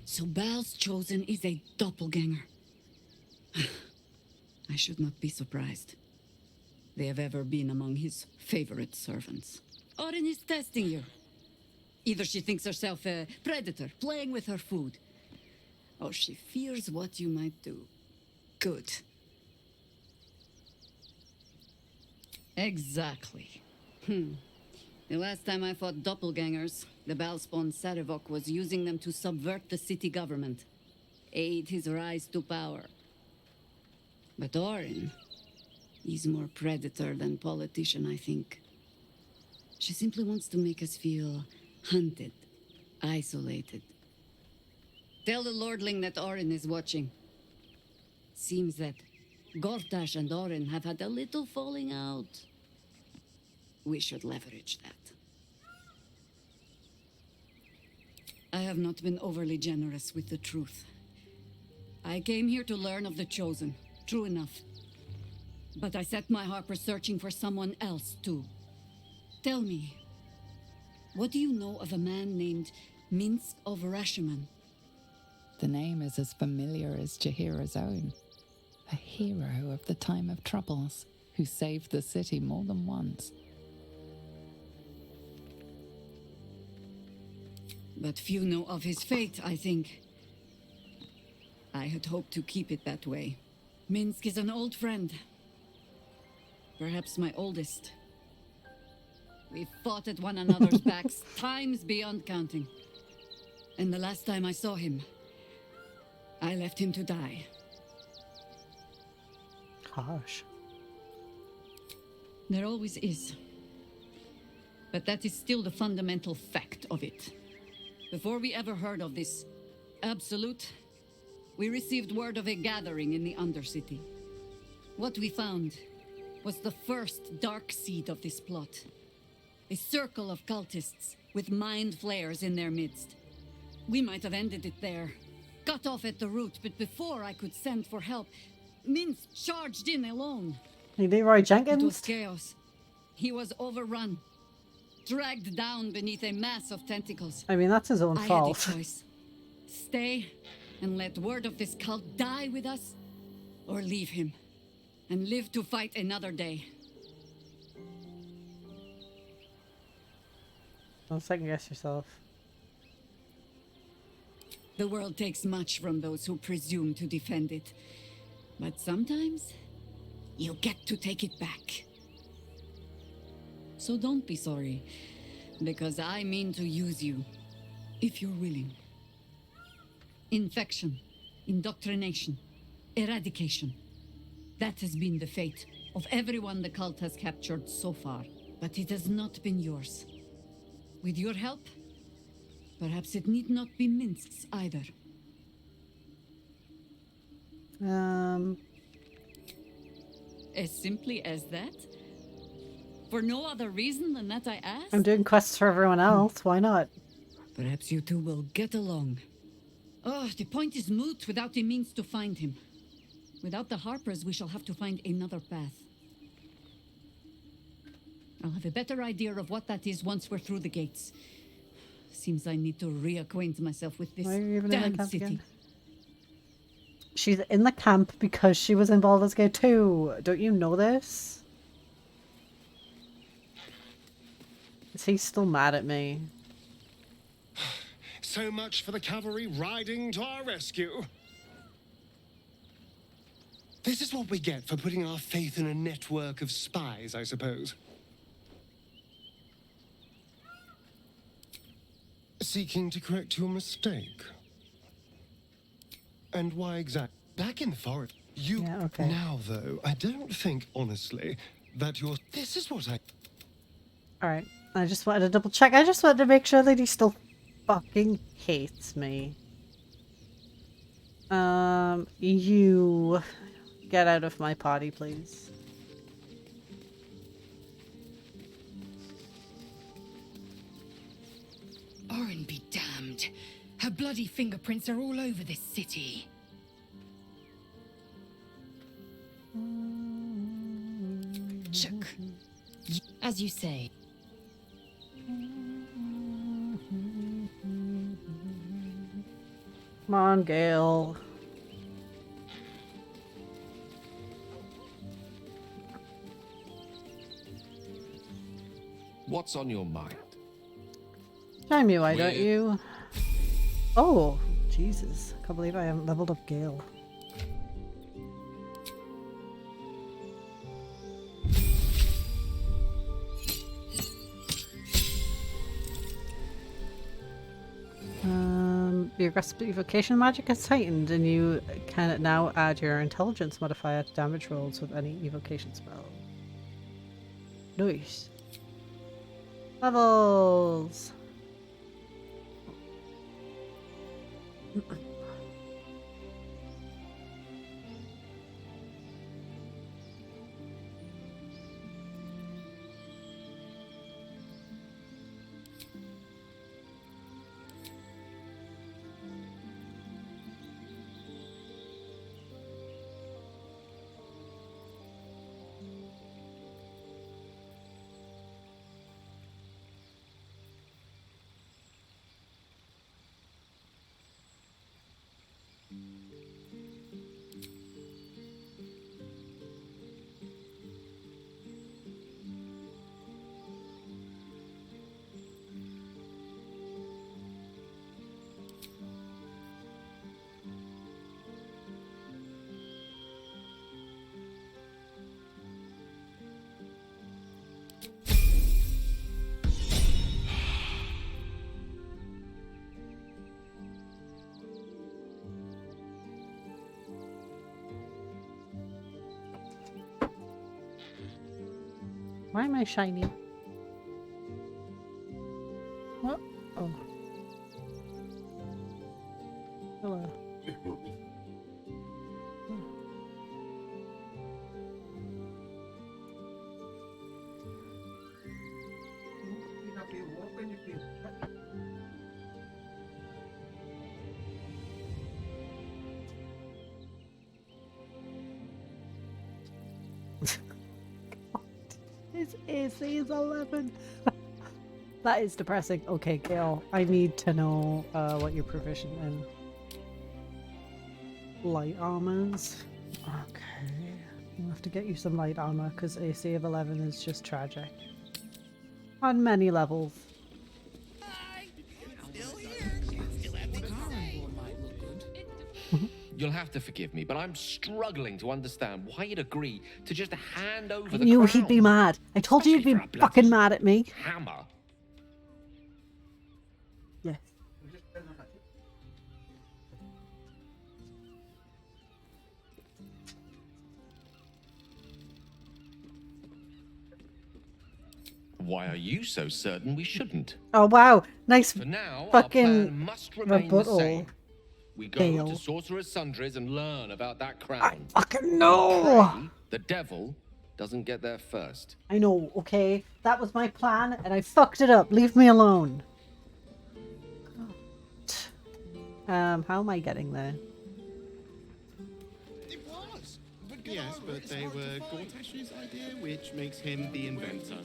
So Baal's chosen is a doppelganger. I should not be surprised. They have ever been among his favorite servants. Orin is testing you. Either she thinks herself a predator, playing with her food, or she fears what you might do. Good. Exactly. The last time I fought doppelgangers, the Baalspawn Sarevok was using them to subvert the city government, aid his rise to power. But Orin, he's more predator than politician, I think. She simply wants to make us feel hunted, isolated. Tell the Lordling that Orin is watching. Seems that Gortash and Orin have had a little falling out. We should leverage that. I have not been overly generous with the truth. I came here to learn of the Chosen, true enough. But I set my Harper searching for someone else, too. Tell me, what do you know of a man named Minsk of Rashiman? The name is as familiar as Jahira's own. A hero of the time of troubles, who saved the city more than once. But few know of his fate, I think. I had hoped to keep it that way. Minsk is an old friend. Perhaps my oldest. We fought at one another's backs times beyond counting. And the last time I saw him, I left him to die. Harsh. There always is. But that is still the fundamental fact of it. Before we ever heard of this Absolute, we received word of a gathering in the Undercity. What we found was the first dark seed of this plot. A circle of cultists with mind flayers in their midst. We might have ended it there, cut off at the root, but before I could send for help, Minsk charged in alone. Hey, Leroy It was Jenkins? chaos. He was overrun. dragged down beneath a mass of tentacles. I mean, that's his own I fault. had a choice. Stay and let word of this cult die with us, or leave him and live to fight another day. Don't second guess yourself. The world takes much from those who presume to defend it. But sometimes, you get to take it back. So don't be sorry, because I mean to use you, if you're willing. Infection, indoctrination, eradication. That has been the fate of everyone the cult has captured so far. But it has not been yours. With your help, perhaps it need not be Minsk's either. As simply as that? For no other reason than that I asked? I'm doing quests for everyone else. Why not? Perhaps you two will get along. Oh, the point is moot without a means to find him. Without the Harpers, we shall have to find another path. I'll have a better idea of what that is once we're through the gates. Seems I need to reacquaint myself with this Why are you even in the damn camp city. again? She's in the camp because she was in Baldur's Gate 2. Don't you know this? Is he still mad at me? So much for the cavalry riding to our rescue. This is what we get for putting our faith in a network of spies, I suppose. Seeking to correct your mistake. And why exactly? Back in the forest. You... Yeah, okay. Now, though, I don't think, honestly, that you're... This is what I... Alright. I just wanted to double check. I just wanted to make sure that he still fucking hates me. You... Get out of my party, please. Orin be damned. Her bloody fingerprints are all over this city. Shook. As you say. Come on, Gale. What's on your mind? Tell me why don't you? Oh, Jesus. I can't believe I haven't leveled up Gale. Your aggressive evocation magic is heightened, and you can now add your intelligence modifier to damage rolls with any evocation spell. Nice. Levels! Why am I shiny? What? Oh. Hello. His AC is 11. That is depressing. Okay, Gail, I need to know what you're proficient in. Light armors. Okay. I'll have to get you some light armor because AC of 11 is just tragic. On many levels. You'll have to forgive me, but I'm struggling to understand why you'd agree to just hand over I the knew crown. he'd be mad. I told you he'd be fucking mad at me. Hammer. Yes. Why are you so certain we shouldn't? Oh wow, nice For now, fucking our plan must remain the rebuttal. same. We go Gale. to Sorcerer's Sundries and learn about that crown. Fucking no! Pray the devil doesn't get there first. I know, okay? That was my plan and I fucked it up. Leave me alone. How am I getting there? It was. Yes, but they were Gortash's idea, which makes him the inventor.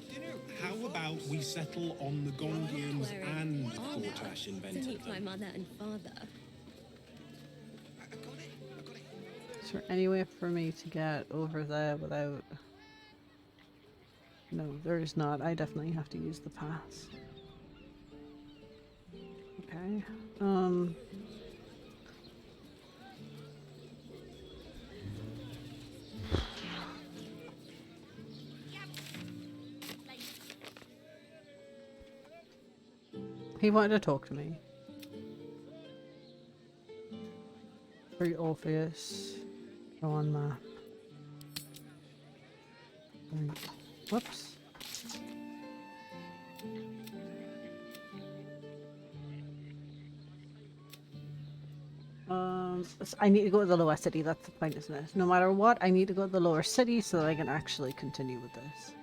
How about we settle on the Gondians and Gortash To invented meet my mother and father. Is there any way for me to get over there without... No, there is not. I definitely have to use the pass. Okay. He wanted to talk to me. Free Orpheus. Go on map. Right. Whoops. I need to go to the lower city, that's the point, isn't it? No matter what, I need to go to the lower city so that I can actually continue with this.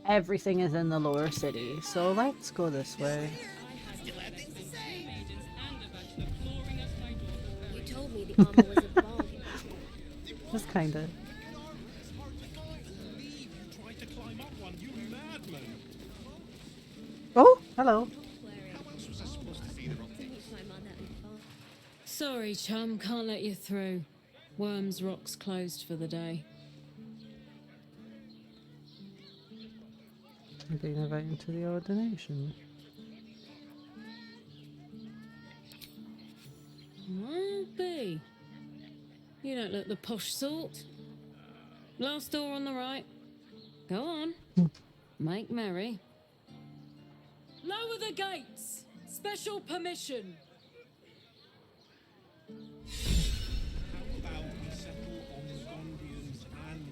Everything is in the lower city, so let's go this way. You told me the armor was a bargain. Just kinda. Oh, hello. Sorry, chum, can't let you through. Worms Rock's closed for the day. I'm being invited to the ordination. Well, be. You don't look the posh sort. Last door on the right. Go on. Make merry. Lower the gates! Special permission! How about we settle on the Gondians and...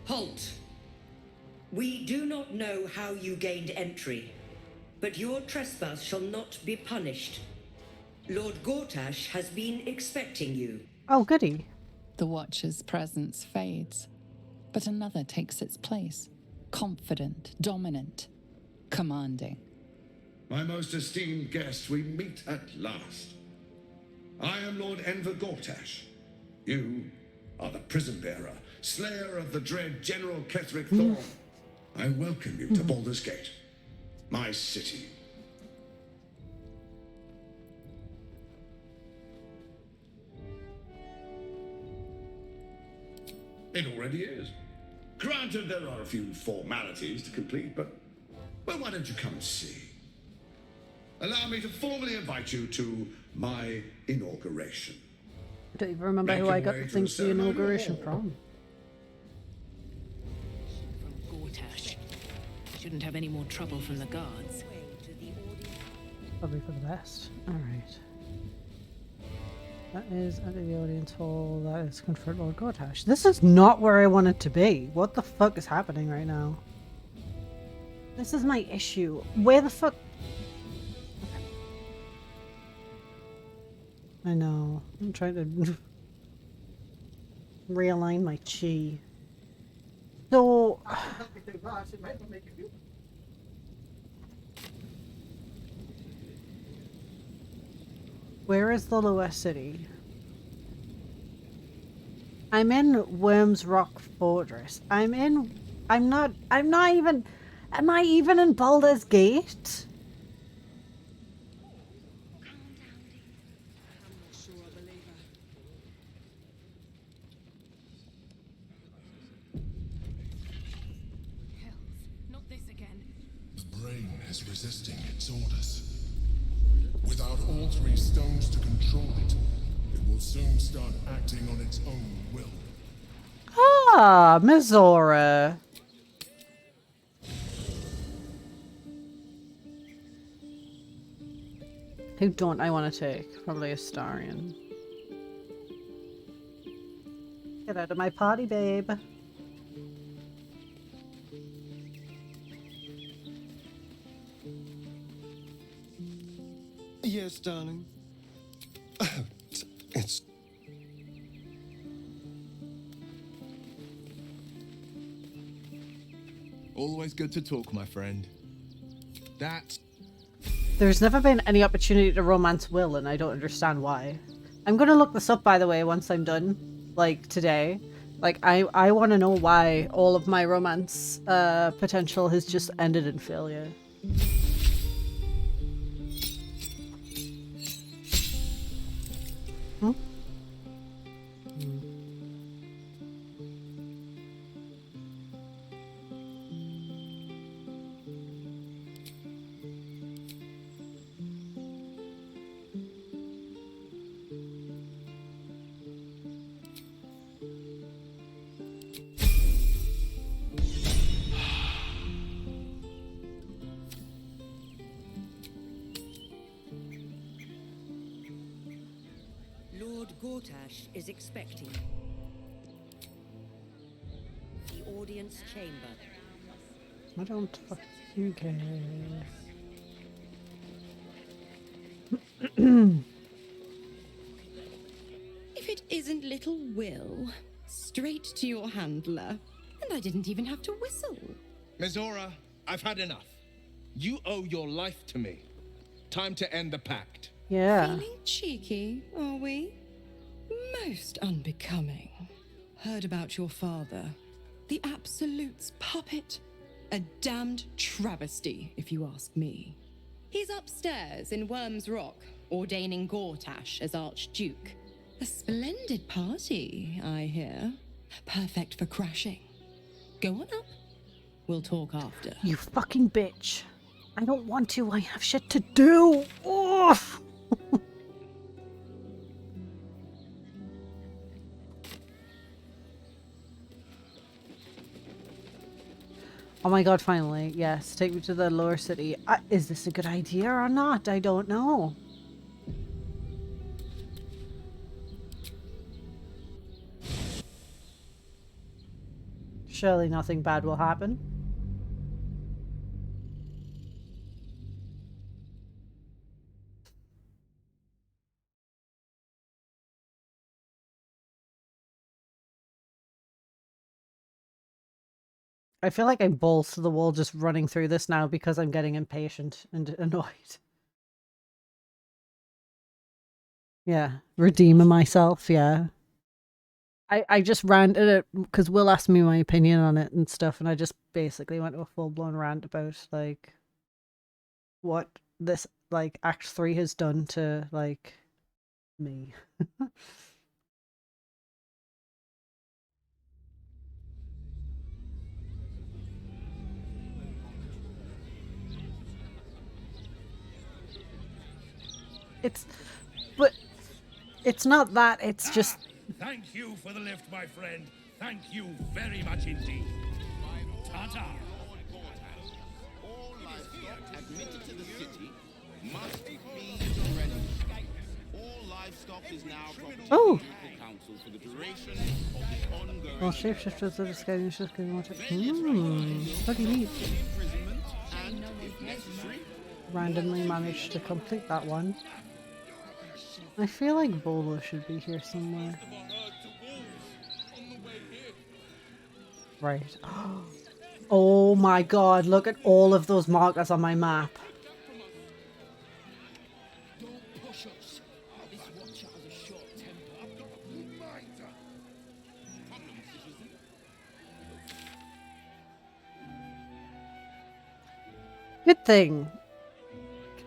Halt! We do not know how you gained entry, but your trespass shall not be punished. Lord Gortash has been expecting you. Oh, goody. The Watcher's presence fades, but another takes its place. Confident, dominant, commanding. My most esteemed guest, we meet at last. I am Lord Enver Gortash. You are the prison bearer, slayer of the dread General Ketheric Thorn. I welcome you to Baldur's Gate, my city. It already is. Granted, there are a few formalities to complete, but, well, why don't you come and see? Allow me to formally invite you to my inauguration. I don't even remember Make who I your got way the to things the for the ceremonial inauguration hall. from. Gortash. Shouldn't have any more trouble from the guards. Probably for the best. Alright. That is at the audience hall. That is confront Lord Gortash. This is not where I wanted to be. What the fuck is happening right now? This is my issue. Where the fuck... I know. I'm trying to realign my chi. So... Where is the lower city? I'm in Worms Rock Fortress. I'm not even, am I even in Baldur's Gate? Not this again. The brain is resisting its orders. Without all three stones to control it, it will soon start acting on its own will. Ah, Mizora. Who don't I want to take? Probably Astarion. Get out of my party, babe. Yes, darling. It's... Always good to talk, my friend. That's... There's never been any opportunity to romance Will, and I don't understand why. I'm gonna look this up, by the way, once I'm done. Like, today. Like, I want to know why all of my romance potential has just ended in failure. Hmm? Lord Gortash is expecting. The audience chamber. I don't fucking care. If it isn't little Will, straight to your handler. And I didn't even have to whistle. Mizora, I've had enough. You owe your life to me. Time to end the pact. Yeah. Feeling cheeky, are we? Most unbecoming. Heard about your father. The Absolute's puppet. A damned travesty, if you ask me. He's upstairs in Worms Rock, ordaining Gortash as Archduke. A splendid party, I hear. Perfect for crashing. Go on up. We'll talk after. You fucking bitch. I don't want to. I have shit to do. Oof. Oh my god, finally. Yes, take me to the lower city. Is this a good idea or not? I don't know. Surely nothing bad will happen. I feel like I'm balls to the wall just running through this now because I'm getting impatient and annoyed. Yeah, redeeming myself, yeah. I just ranted it because Will asked me my opinion on it and stuff, and I just basically went to a full-blown rant about, like, what this, like, Act 3 has done to, like, me. But it's not that, it's just... Thank you for the lift, my friend. Thank you very much indeed. Ta-ta. All livestock admitted to the city must be surrendered. All livestock is now property of the Oh! Ducal Council for the duration of the ongoing... Well, shapeshifters are disguising shifting water. Pretty neat. imprisonment and, if necessary, Randomly managed to complete that one. I feel like Volo should be here somewhere. Right. Oh my god, look at all of those markers on my map. Good thing.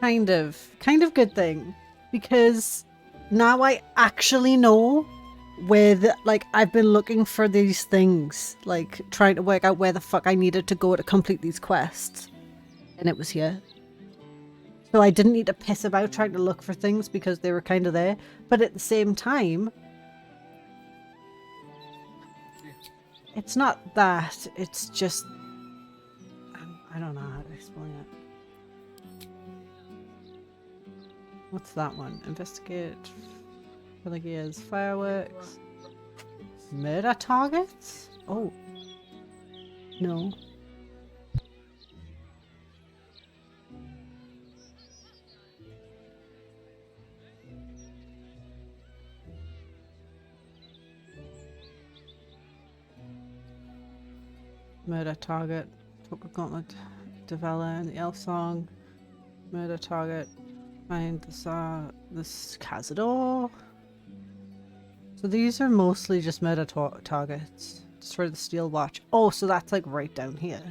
Kind of good thing. Because now I actually know where the, like, I've been looking for these things, like trying to work out where the fuck I needed to go to complete these quests. And it was here. So I didn't need to piss about trying to look for things because they were kind of there. But at the same time, it's not that, it's just, I don't know how to explain it. What's that one? Investigate, Pelagia's fireworks, murder targets? Oh, no. Murder target, Toka Gauntlet, Devella and the Elf Song. Murder target, find this Cazador. So these are mostly just murder targets. Destroy the Steel Watch. Oh, so that's like right down here.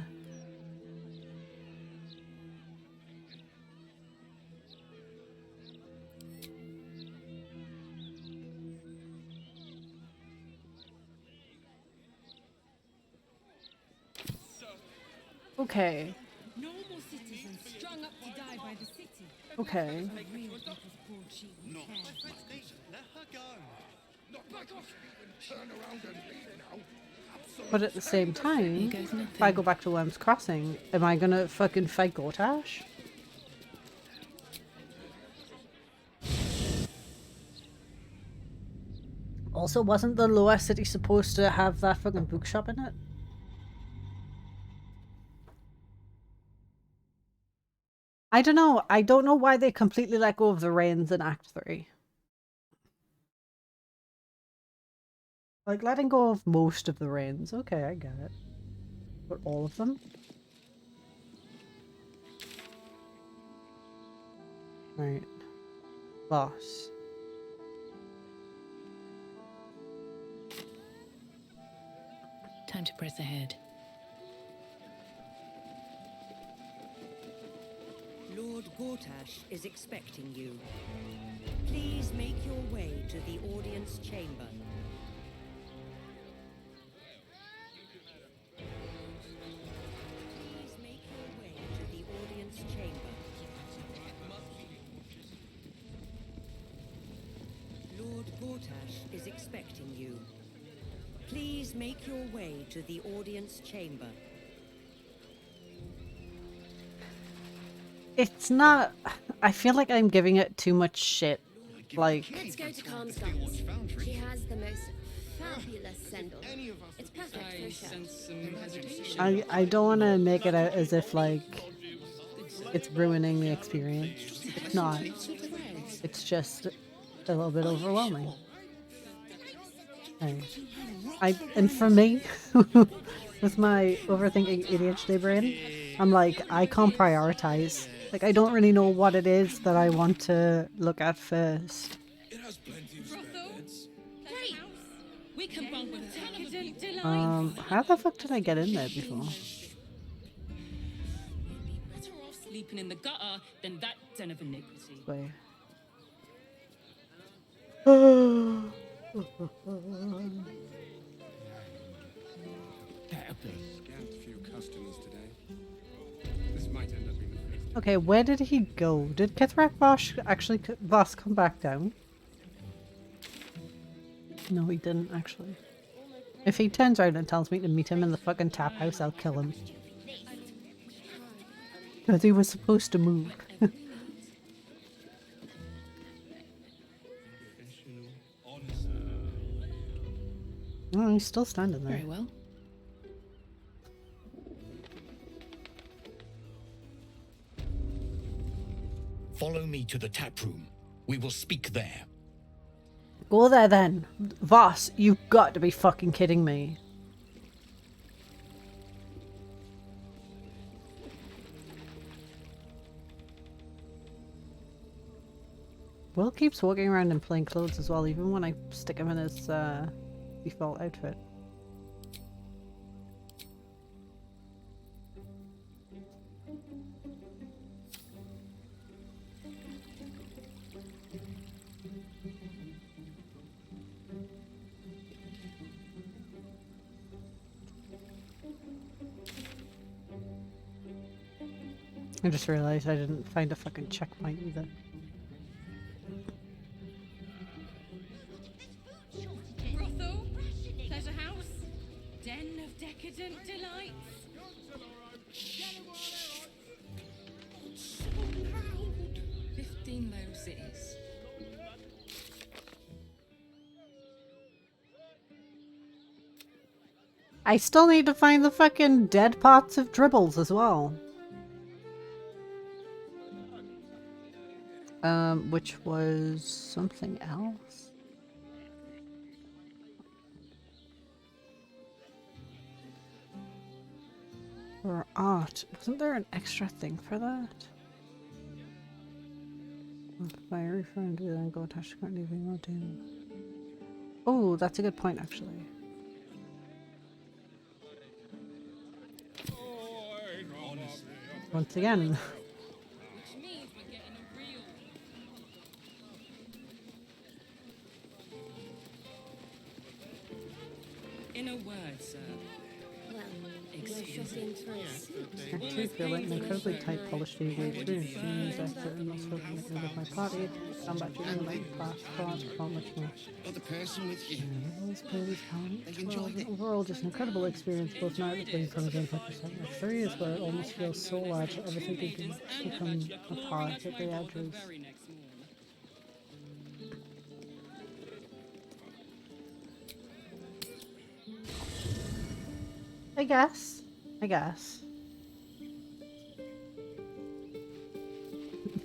Okay. Normal citizens strung up to die by the city. Okay. No. Let her go. Not back off. Turn around and leave now. But at the same time, if I go back to Worm's Crossing, am I gonna fucking fight Gortash? Also, wasn't the lower city supposed to have that fucking bookshop in it? I don't know. I don't know why they completely let go of the reins in Act 3. Like, letting go of most of the reins. Okay, I get it. But all of them? Right. Boss. Time to press ahead. Lord Gortash is expecting you. Please make your way to the audience chamber. Please make your way to the audience chamber. Lord Gortash is expecting you. Please make your way to the audience chamber. It's not... I feel like I'm giving it too much shit. Like... Let's go to Khan's guns. She has the most fabulous sendal. It's perfect for a show. I don't want to make it out as if, like, it's ruining the experience. It's not. It's just a little bit overwhelming. And for me, with my overthinking ADHD brain, I'm like, I can't prioritize. Like, I don't really know what it is that I want to look at first. It has plenty of spare beds. Great. We can bunk with 10 of them. How the fuck did I get in there before? Better off sleeping in the gutter than that den of iniquity. Wait. Scant few customers today. This might end up being the first. Okay, where did he go? Did Kithrak Voss come back down? No, he didn't actually. If he turns around and tells me to meet him in the fucking tap house, I'll kill him. Because he was supposed to move. Oh, he's still standing there. Very well. Follow me to the tap room. We will speak there. Go there then. Voss, you've got to be fucking kidding me. Will keeps walking around in plain clothes as well, even when I stick him in his default outfit. I just realized I didn't find a fucking checkpoint either. Brothel, pleasure house, den of decadent delights. 15 low cities. I still need to find the fucking dead parts of dribbles as well. Which was something else. For art. Isn't there an extra thing for that? Fiery friend will then go attach to leaving no doom. Oh, that's a good point actually. Once again. Which means we're getting a real. In a word, sir. Well, no shopping for a I too feel like an incredibly tight, polished EV experience. Means I certainly must hope to get rid of my party. Come back to you like past cards, not much more. Other person with you. Those players overall, just an incredible experience. Both now playing from games like Persona 3 is where it almost feels so large that everything can become apart at the edges. I guess.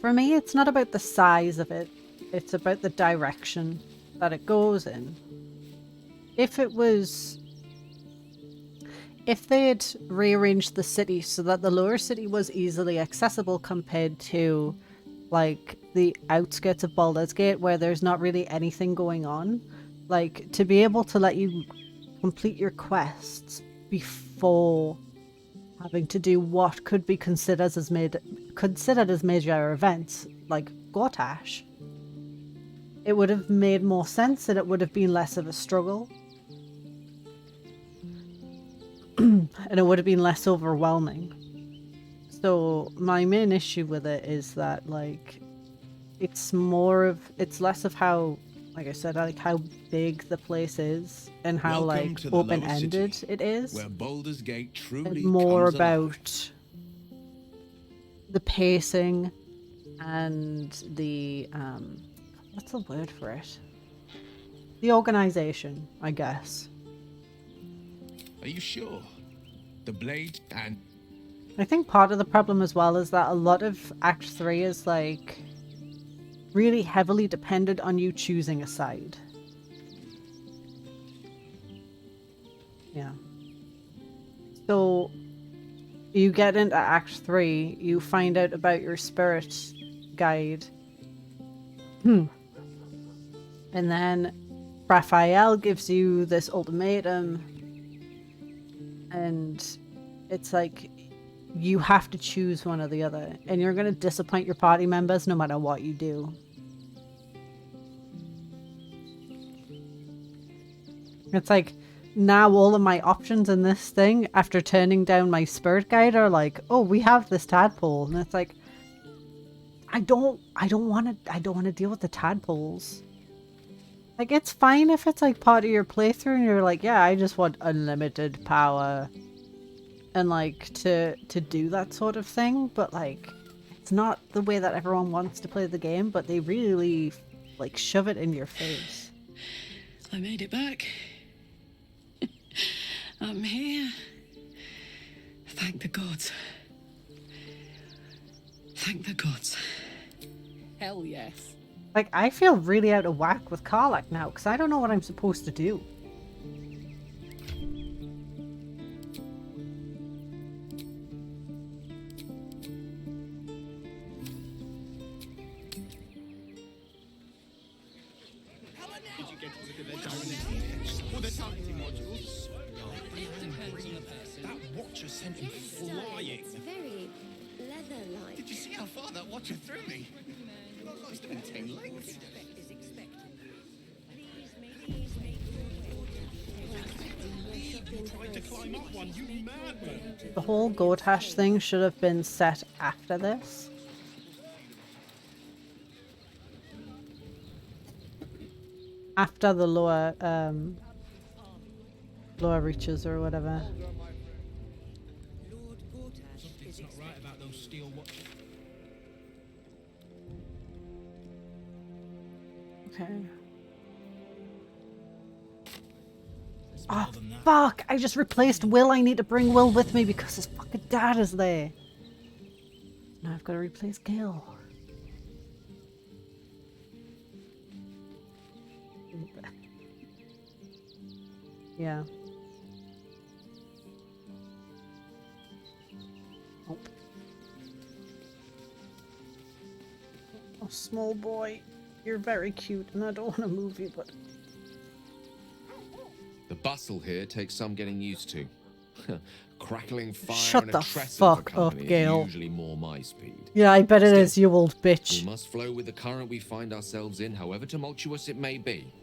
For me, it's not about the size of it. It's about the direction that it goes in. If they had rearranged the city so that the lower city was easily accessible compared to like the outskirts of Baldur's Gate where there's not really anything going on, like to be able to let you complete your quests before having to do what could be considered as major events like Gortash, it would have made more sense and it would have been less of a struggle. And it would have been less overwhelming. So my main issue with it is that like it's less of how, like I said, like how big the place is and how Welcome like to the lower open-ended city, it is. where Baldur's Gate truly And more comes alive. about the pacing and the what's the word for it? The organization, I guess. Are you sure? The blade and I think part of the problem as well is that a lot of Act 3 is like really heavily dependent on you choosing a side. Yeah. So you get into Act 3, you find out about your spirit guide. And then Raphael gives you this ultimatum. And it's like you have to choose one or the other. And you're going to disappoint your party members no matter what you do. It's like now all of my options in this thing after turning down my spirit guide are like, oh, we have this tadpole. And it's like, I don't want to deal with the tadpoles. Like, it's fine if it's like part of your playthrough and you're like, yeah, I just want unlimited power and like to do that sort of thing, but like it's not the way that everyone wants to play the game, but they really like shove it in your face. I made it back. I'm here. Thank the gods. Thank the gods. Hell yes. Like, I feel really out of whack with Karlach now because I don't know what I'm supposed to do. Did you get to look at their gyronetic or their targeting modules? It depends on the person. That watcher sent him It's flying. very leather-like. Did you see how far that watcher threw me? That must have been 10 lengths. Shopping for a The whole Gotash thing should have been set after this. After the lower reaches or whatever. Something's not right about those steel watches. Okay. Oh, fuck! I just replaced Will. I need to bring Will with me because his fucking dad is there. Now I've got to replace Gil. Yeah. Nope. Oh, small boy. You're very cute and I don't want to move you, but... The bustle here takes some getting used to. Crackling fire Shut and the a trestle for fuck up, company is Gale. usually more my speed. Yeah, I bet it is, you old bitch. We must flow with the current we find ourselves in, however tumultuous it may be.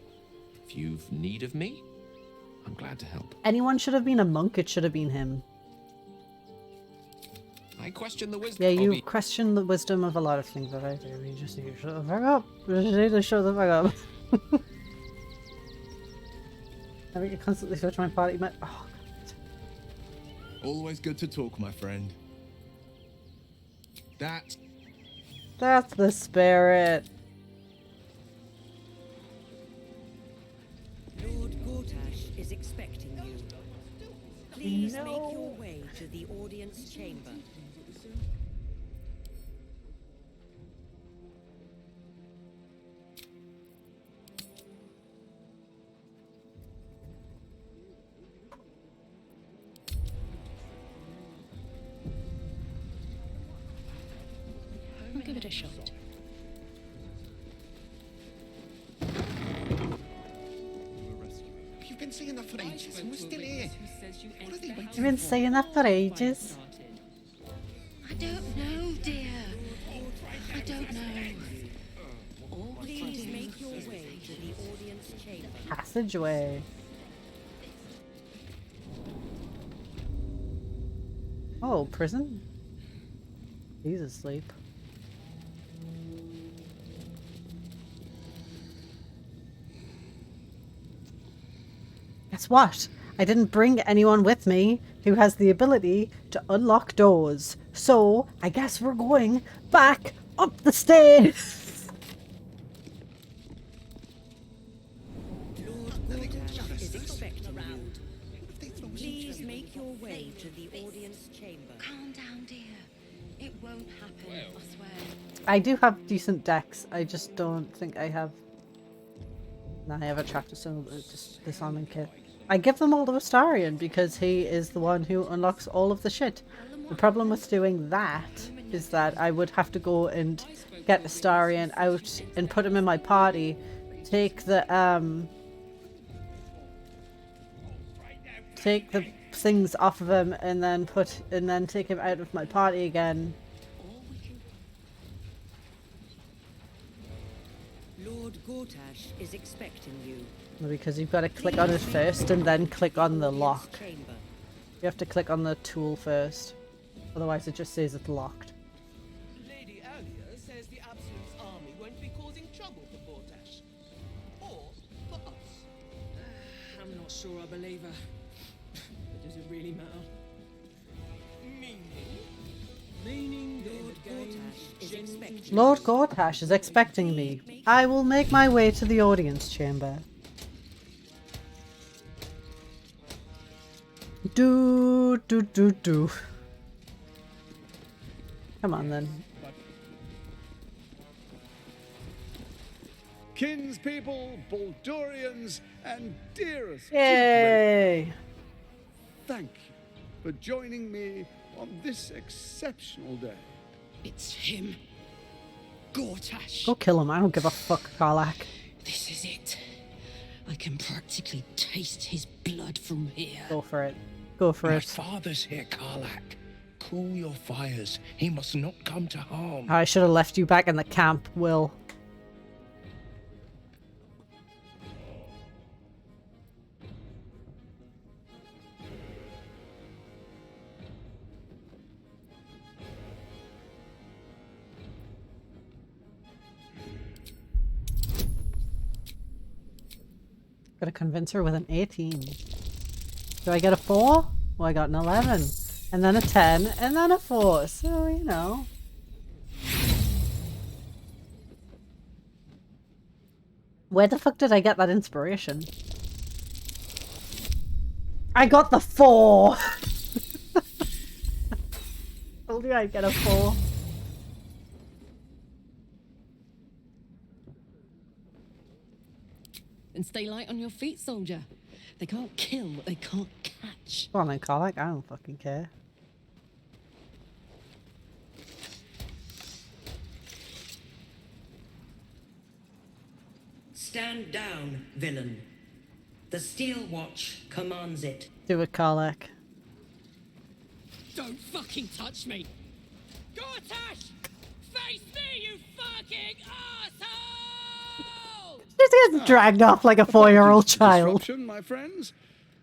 If you've need of me, I'm glad to help. Anyone should have been a monk, it should have been him. I question the wisdom. Yeah, you question the wisdom of a lot of things that I do. You just need to shut the fuck up. You just need to shut the fuck up. I think you constantly switch my party. Oh, God. Always good to talk, my friend. That's the spirit. Lord Gortash is expecting you. Please make your way to the audience chamber. I'll give it a shot. You've been saying that for ages, and we're still here. What are they waiting You've been saying that for ages. I don't know, dear. I don't know. Please make your way to the audience chamber. Passageway. Oh, prison? He's asleep. Guess what? I didn't bring anyone with me who has the ability to unlock doors. So, I guess we're going back up the stairs. Lord Gortash is expecting you. Please make your way to the audience chamber. Calm down, dear. It won't happen, I swear. I do have decent decks. I just don't think I have... No, I have a tractor, so just disarming kit. I give them all to Astarion because he is the one who unlocks all of the shit. The problem with doing that is that I would have to go and get Astarion out and put him in my party, take the things off of him, and then take him out of my party again. Lord Gortash is expecting you. Because you've got to click on it first and then click on the lock. You have to click on the tool first. Otherwise it just says it's locked. Lady Alia says the Absolute's army won't be causing trouble for Gortash. Or for us. I'm not sure I believe her. But does it really matter? Meaning Lord Gortash is expecting me. I will make my way to the audience chamber. Do. Come on then. Kinspeople, Baldurians, and dearest Yay! children, thank you for joining me on this exceptional day. It's him. Gortash. Go kill him. I don't give a fuck, Karlak. This is it. I can practically taste his blood from here. Go for it. Go for My it. father's here, Karlak. Cool your fires. He must not come to harm. I should have left you back in the camp, Will. Gotta convince her with an 18. Do I get a 4? Well, I got an 11. And then a 10, and then a 4. So, you know. Where the fuck did I get that inspiration? I got the 4! Told you I'd get a 4. And stay light on your feet, soldier. They can't kill what they can't catch. Go on then, Colic. I don't fucking care. Stand down, villain. The Steel Watch commands it. Do it, Colic. Don't fucking touch me! Gortash! Face me, you fucking asshole! Just gets dragged off like a 4-year-old child. Disruption, my friends.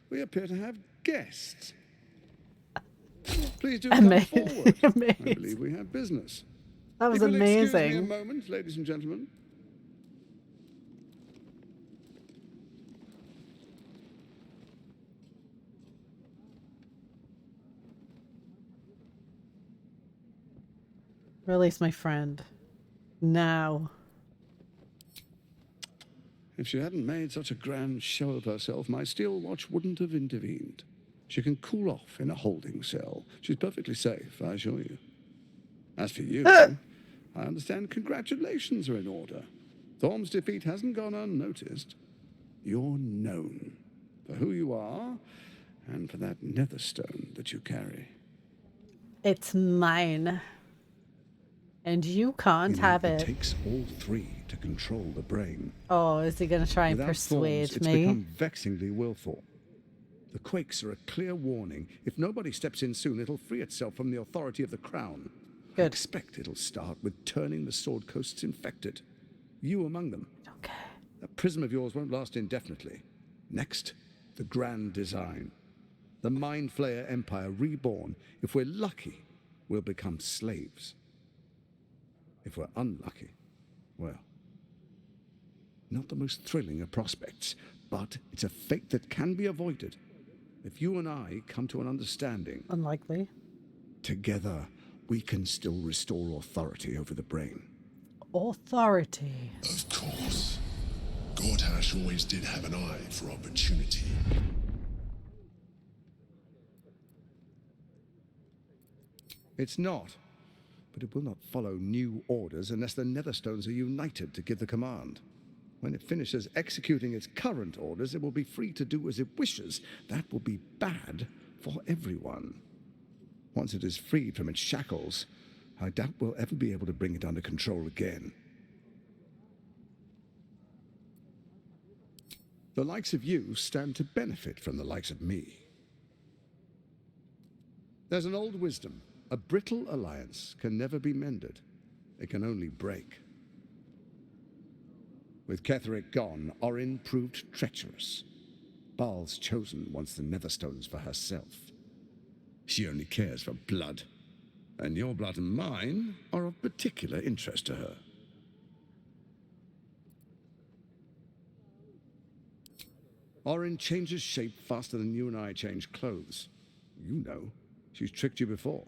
We appear to have guests. Please do come forward. I believe we have business. That was If you'll excuse me a amazing. moment, ladies and gentlemen. Release my friend. Now. If she hadn't made such a grand show of herself, my steel watch wouldn't have intervened. She can cool off in a holding cell. She's perfectly safe, I assure you. As for you, I understand congratulations are in order. Thorm's defeat hasn't gone unnoticed. You're known for who you are and for that netherstone that you carry. It's mine. And you can't have It it. takes all three to control the brain. Oh, is he going to try and Without persuade Thorns, it's me? become vexingly willful. The quakes are a clear warning. If nobody steps in soon, it'll free itself from the authority of the crown. I expect it'll start with turning the Sword Coasts infected. You among them. Okay. That prism of yours won't last indefinitely. Next, the grand design. The Mind Flayer Empire reborn. If we're lucky, we'll become slaves. If we're unlucky, well, not the most thrilling of prospects, but it's a fate that can be avoided. If you and I come to an understanding, Unlikely. together we can still restore authority over the brain. Authority. Of course. Gortash always did have an eye for opportunity. It's not, but it will not follow new orders unless the Netherstones are united to give the command. When it finishes executing its current orders, it will be free to do as it wishes. That will be bad for everyone. Once it is freed from its shackles, I doubt we'll ever be able to bring it under control again. The likes of you stand to benefit from the likes of me. There's an old wisdom. A brittle alliance can never be mended. It can only break. With Ketheric gone, Orin proved treacherous. Baal's chosen wants the Netherstones for herself. She only cares for blood. And your blood and mine are of particular interest to her. Orin changes shape faster than you and I change clothes. You know, she's tricked you before.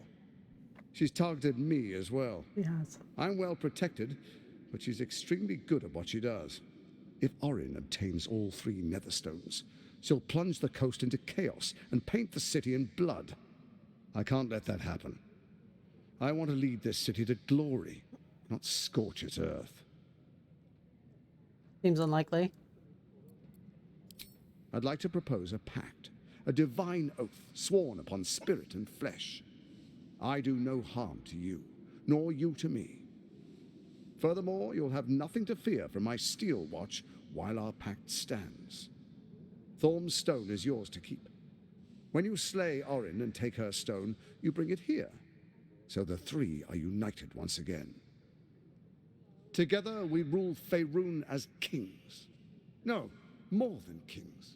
She's targeted me as well. Yes. I'm well protected, but she's extremely good at what she does. If Orin obtains all three Netherstones, she'll plunge the coast into chaos and paint the city in blood. I can't let that happen. I want to lead this city to glory, not scorch its earth. Seems unlikely. I'd like to propose a pact, a divine oath sworn upon spirit and flesh. I do no harm to you, nor you to me. Furthermore, you'll have nothing to fear from my steel watch while our pact stands. Thorm's stone is yours to keep. When you slay Orin and take her stone, you bring it here, so the three are united once again. Together we rule Faerun as kings. No, more than kings.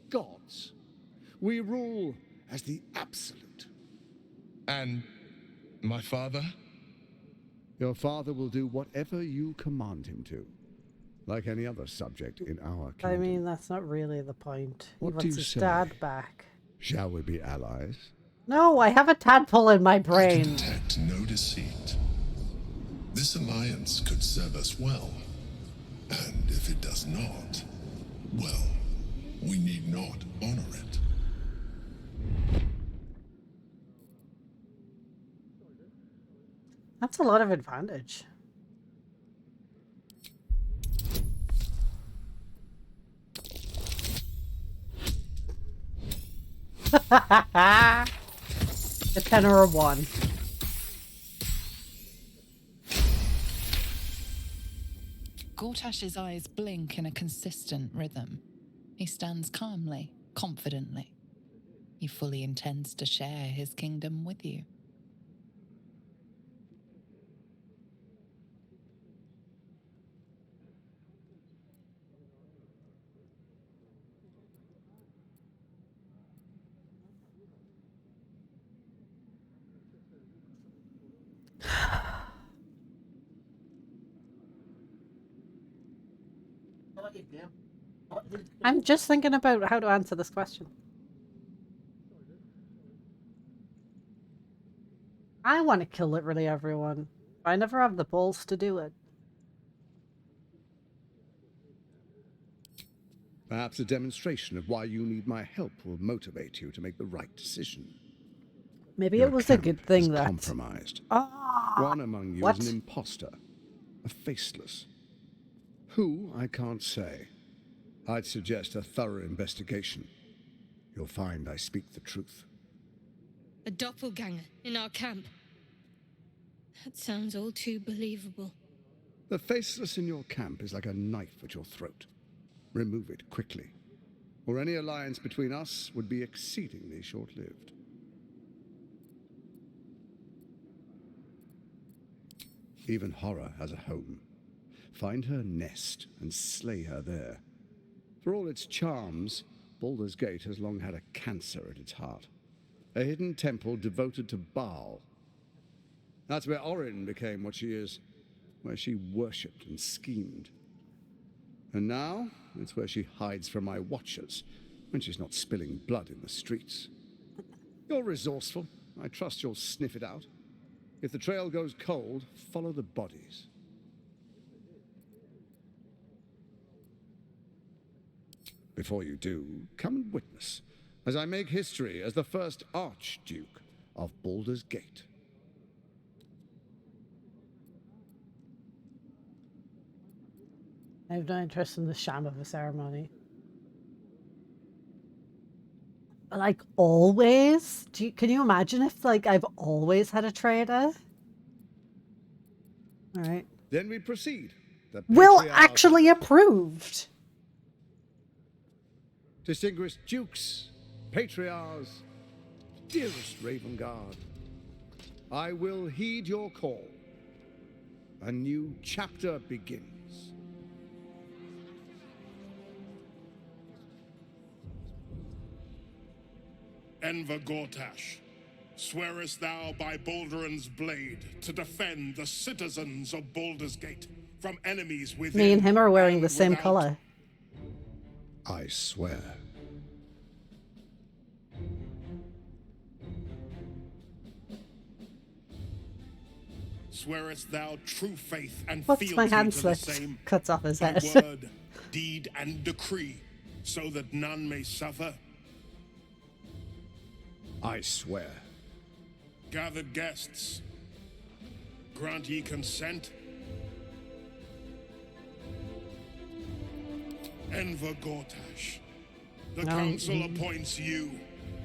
Gods. We rule as the Absolute. And my father? Your father will do whatever you command him to. like any other subject in our I kingdom. mean, that's not really the point. He What do wants you his say? dad back. Shall we be allies? No, I have a tadpole in my I can brain. detect no deceit. This alliance could serve us well. And if it does not, well, we need not honor it. That's a lot of advantage. A 10 or a 1. Gortash's eyes blink in a consistent rhythm. He stands calmly, confidently. He fully intends to share his kingdom with you. I'm just thinking about how to answer this question. I want to kill literally everyone. I never have the balls to do it. Perhaps a demonstration of why you need my help will motivate you to make the right decision. Maybe Your it was a camp good thing is that... compromised. Ah, One among you what? is an imposter, a faceless. Who, I can't say. I'd suggest a thorough investigation. You'll find I speak the truth. A doppelganger in our camp. That sounds all too believable. The faceless in your camp is like a knife at your throat. Remove it quickly, or any alliance between us would be exceedingly short-lived. Even horror has a home. Find her nest and slay her there. For all its charms, Baldur's Gate has long had a cancer at its heart. A hidden temple devoted to Baal. That's where Orin became what she is, where she worshipped and schemed. And now, it's where she hides from my watchers, when she's not spilling blood in the streets. You're resourceful. I trust you'll sniff it out. If the trail goes cold, follow the bodies. Before you do, come and witness, as I make history as the first Archduke of Baldur's Gate. I have no interest in the sham of a ceremony. Like, always? Can you imagine if, like, I've always had a traitor? Alright. Then we proceed. The Will patriarch- actually approved. Distinguished dukes, patriarchs, dearest Ravengard, I will heed your call. A new chapter begins. Enver Gortash, swearest thou by Balduran's blade to defend the citizens of Baldur's Gate from enemies within? Me and him are wearing the same without? color. I swear. Swearest thou true faith and What's fealty my hand to the slipped? same? Cuts off his By head. word, deed, and decree, so that none may suffer? I swear. Gathered guests, grant ye consent? Enver Gortash, the No, council appoints you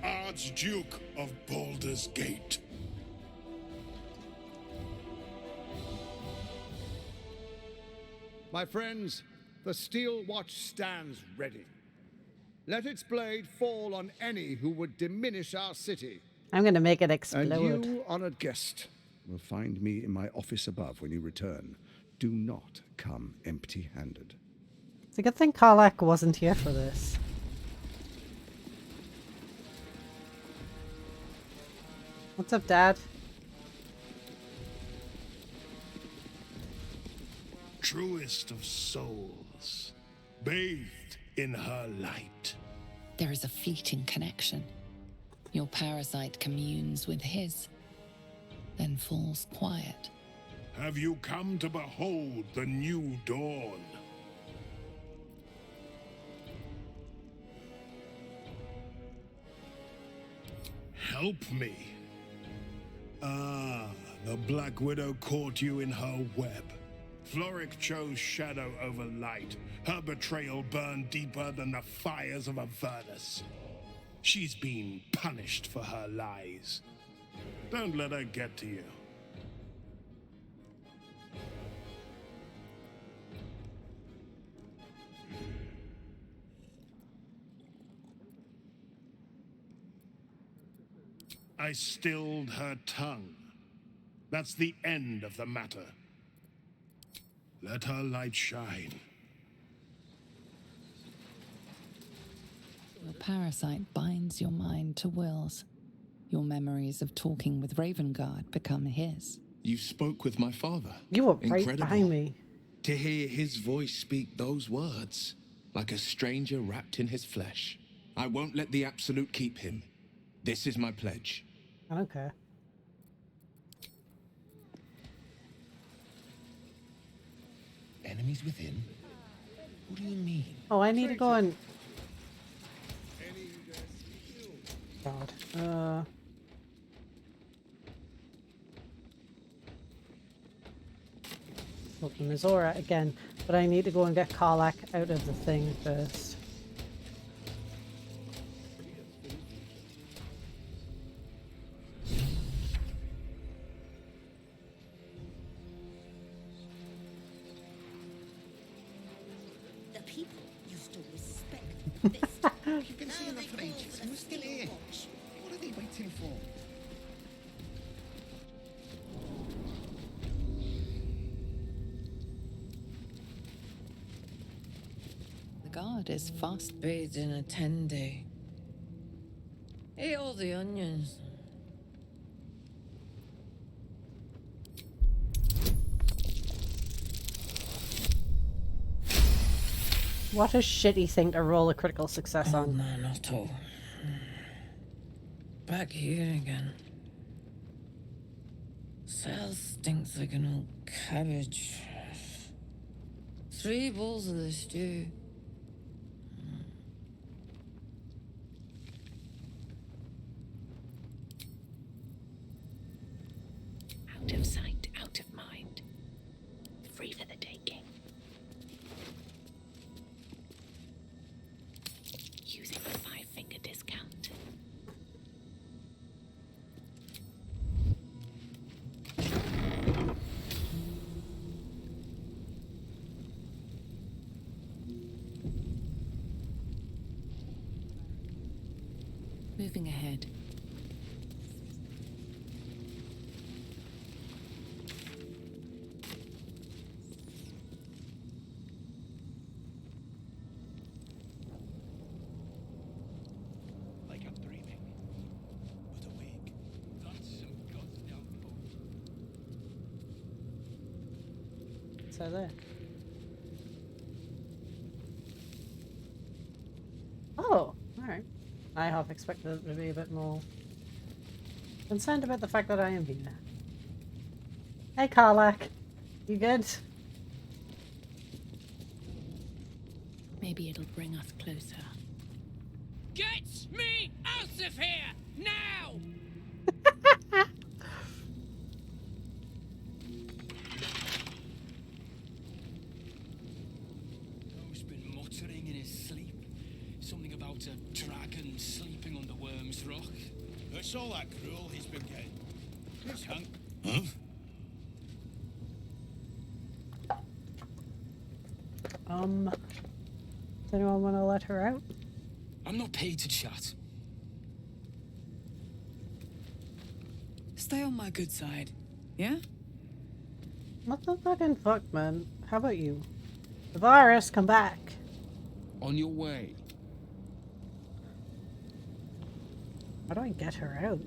Archduke of Baldur's Gate. My friends, the steel watch stands ready. Let its blade fall on any who would diminish our city. I'm gonna make it explode. And you, honored guest, will find me in my office above when you return. Do not come empty-handed. It's a good thing Karlak wasn't here for this. What's up, Dad? truest of souls, bathed in her light. There is a fleeting connection. Your parasite communes with his, then falls quiet. Have you come to behold the new dawn? Help me. Ah, the Black Widow caught you in her web. Floric chose shadow over light. Her betrayal burned deeper than the fires of Avernus. She's been punished for her lies. Don't let her get to you. I stilled her tongue. That's the end of the matter. Let her light shine. The parasite binds your mind to Will's. Your memories of talking with Ravengard become his. You spoke with my father. You were right Incredible. behind me. To hear his voice speak those words, like a stranger wrapped in his flesh. I won't let the Absolute keep him. This is my pledge. I don't care. Enemies within? What do you mean? Oh, I need to go and... God. Open Mizora again, but I need to go and get Karlach out of the thing first. The people used to respect this. You've been seeing them for ages, and we're still here. What are they waiting for? The guard is fast. Bathed in a 10-day. Eat all the onions. What a shitty thing to roll a critical success on. No, not all. Back here again. Cell stinks like an old cabbage. 3 bowls of the stew. Out of sight, out of mind. Free for the taking. Using a 5-finger discount. Moving ahead. Like I'm dreaming, but awake. That's so goddamn cold. So there. Oh, alright. I half expected it to be a bit more concerned about the fact that I am here. Hey Karlach, you good? Maybe it'll bring us closer. Get me out of here now! Who's been muttering in his sleep? Something about a dragon sleeping on the Worm's Rock. It's all that gruel he's been getting. He's hung. Huh? Does anyone want to let her out? I'm not paid to chat. Stay on my good side, yeah? What the fucking fuck, man? How about you? The virus, come back. On your way. How do I get her out?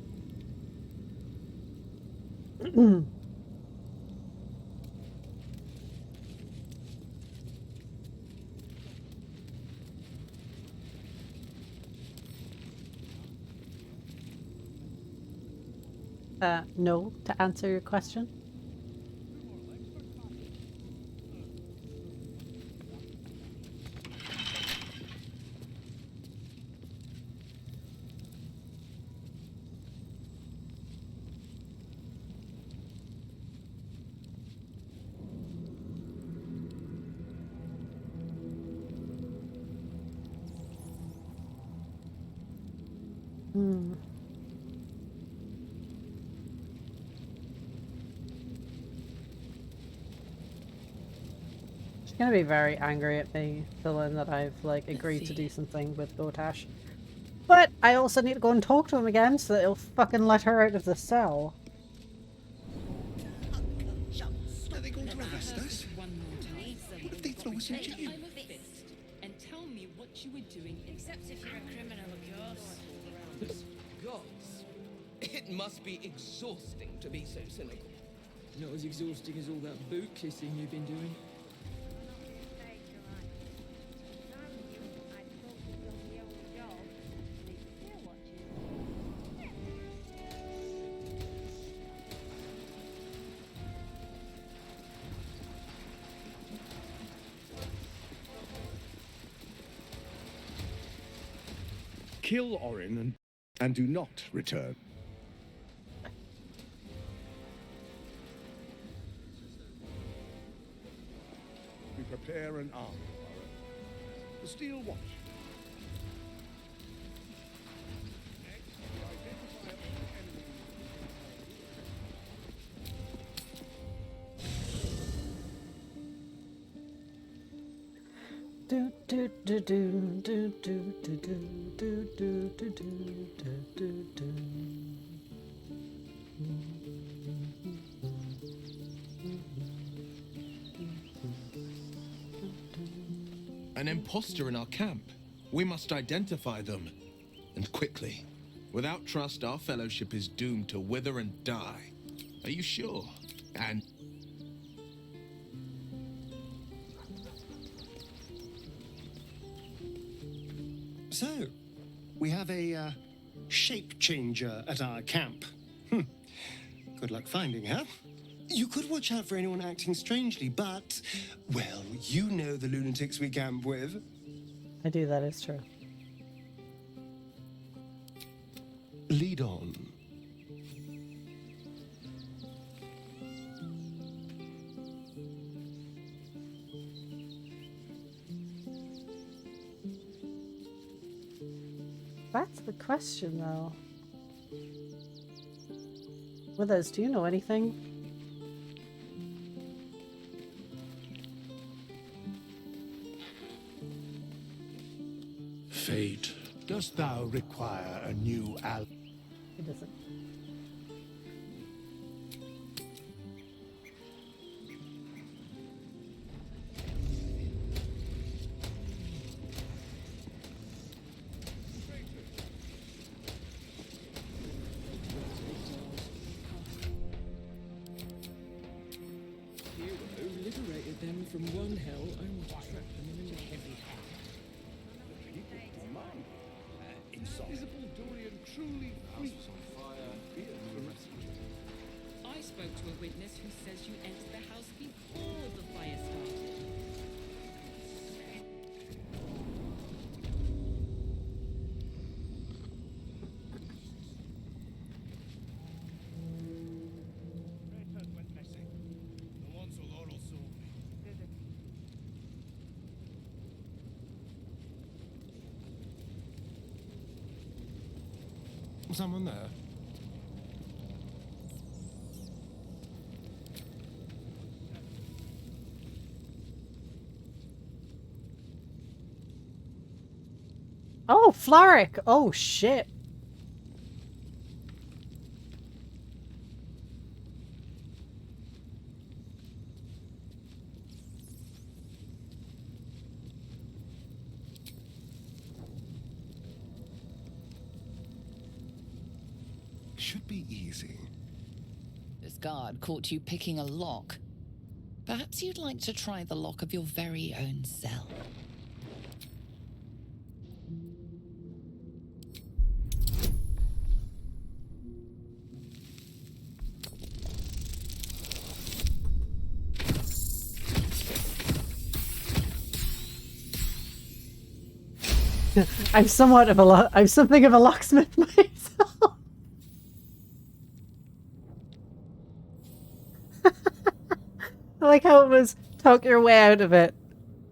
No, to answer your question. Hmm. She's gonna be very angry at me, feeling that I've like agreed to do something with Gotash. But I also need to go and talk to him again so that he'll fucking let her out of the cell. Are they going to arrest us? What if they throw us in jail? And tell me what you were doing, except if you're a criminal, of course. Gods, it must be exhausting to be so cynical. Not as exhausting as all that boot kissing you've been doing. Kill Orin and do not return. We prepare an army. The Steel Watch. Do do do do do do do do do do do do do. An imposter in our camp. We must identify them. And quickly. Without trust, our fellowship is doomed to wither and die. Are you sure? And... So, we have a shape changer at our camp. Good luck finding her. You could watch out for anyone acting strangely, but, well, you know the lunatics we camp with. I do, that is true. Lead on. That's the question, though. Withers, do you know anything? Fate, dost thou require a new ally? He doesn't. Hero liberated them from one hell only to trap them in a heavy hell. Visible Dorian truly free. I spoke to a witness who says you entered the house before the fire started. Someone there? Oh, Floric! Oh, shit. Should be easy. This guard caught you picking a lock. Perhaps you'd like to try the lock of your very own cell. I'm somewhat of a I'm something of a locksmith myself. I like how it was talk your way out of it.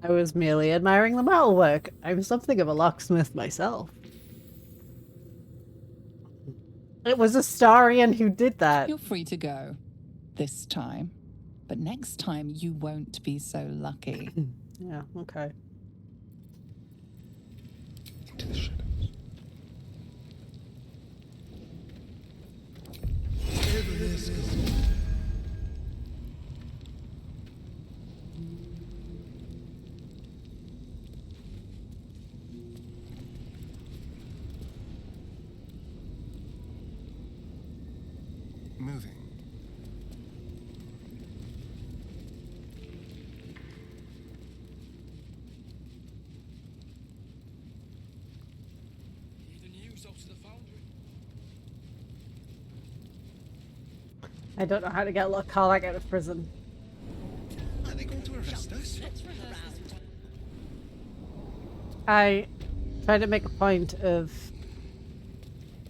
I was merely admiring the metalwork. I'm something of a locksmith myself. It was Astarion who did that. You're free to go. This time. But next time you won't be so lucky. Yeah, okay. Into the shadows. Moving. I don't know how to get Karlach out of prison. Are they going to arrest us? I tried to make a point of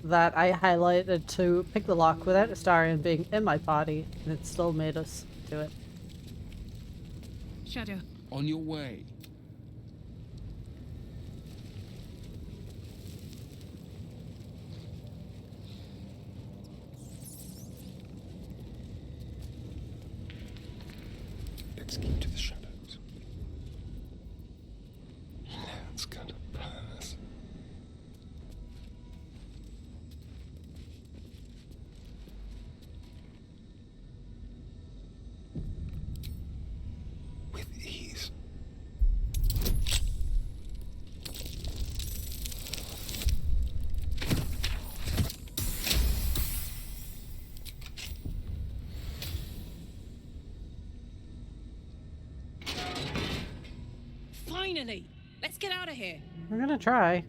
that I highlighted to pick the lock without Astarion being in my body, and it still made us do it. Shadow. On your way. Let's keep to the shadows. Let's go to pass. With ease. Finally! Let's get out of here. I'm gonna try.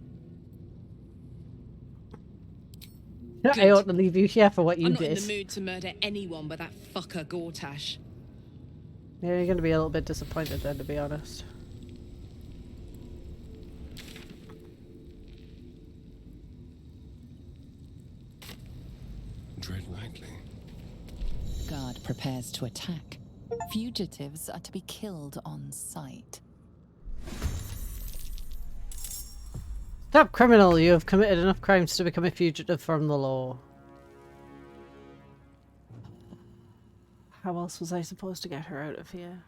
Good. I ought to leave you here for what you I'm not did. in the mood to murder anyone but that fucker Gortash. Yeah, you're gonna be a little bit disappointed then, to be honest. Tread lightly. Guard prepares to attack. Fugitives are to be killed on sight. Stop, criminal! You have committed enough crimes to become a fugitive from the law. How else was I supposed to get her out of here?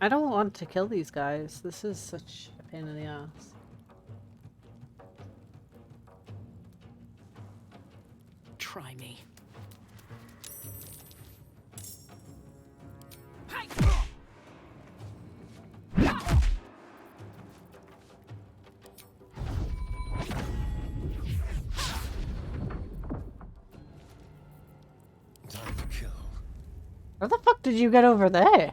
I don't want to kill these guys. This is such a pain in the ass. Try me. Time to kill. How the fuck did you get over there?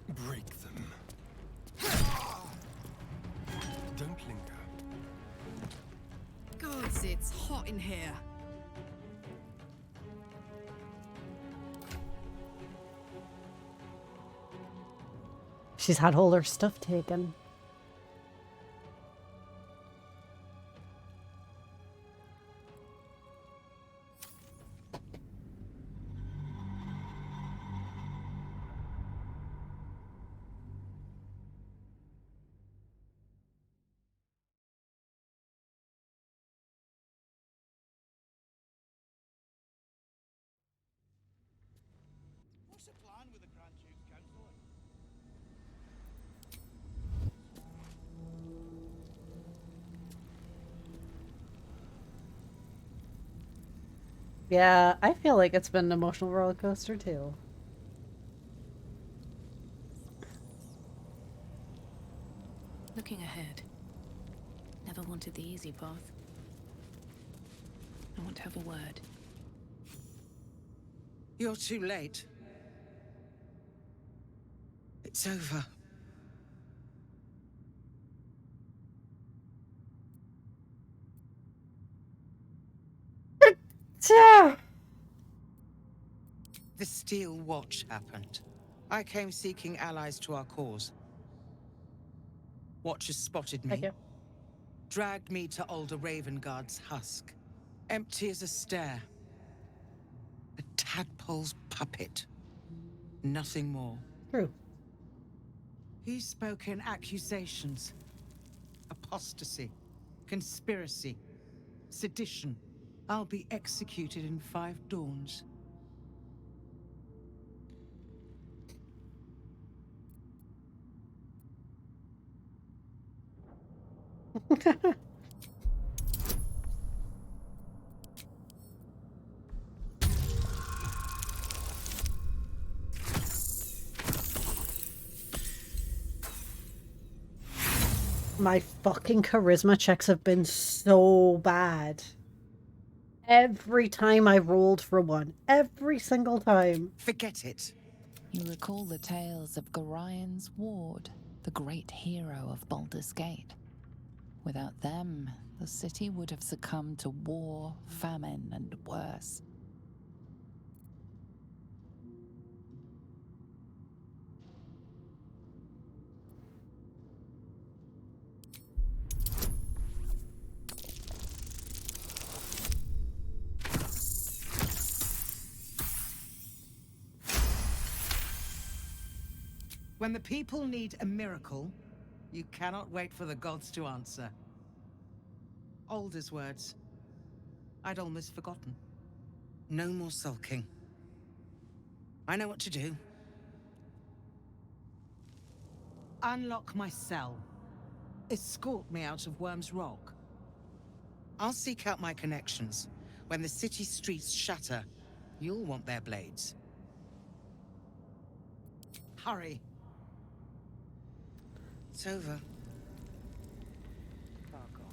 Break them. Don't linger. Gods, it's hot in here. She's had all her stuff taken. What's the plan with the Grand Duke's Council? Yeah, I feel like it's been an emotional roller coaster too. Looking ahead. Never wanted the easy path. I want to have a word. You're too late. It's over. Doctor! The Steel Watch happened. I came seeking allies to our cause. Watchers spotted me, dragged me to Alder Ravenguard's husk. Empty as a stare. A tadpole's puppet. Nothing more. True. He spoke in accusations. Apostasy. Conspiracy. Sedition. I'll be executed in 5 dawns. My fucking charisma checks have been so bad. Every time I rolled for one. Every single time. Forget it. You recall the tales of Gorion's Ward, the great hero of Baldur's Gate. Without them, the city would have succumbed to war, famine, and worse. When the people need a miracle, you cannot wait for the gods to answer. Alder's words. I'd almost forgotten. No more sulking. I know what to do. Unlock my cell. Escort me out of Worm's Rock. I'll seek out my connections. When the city streets shatter, you'll want their blades. Hurry. It's over. Far gone.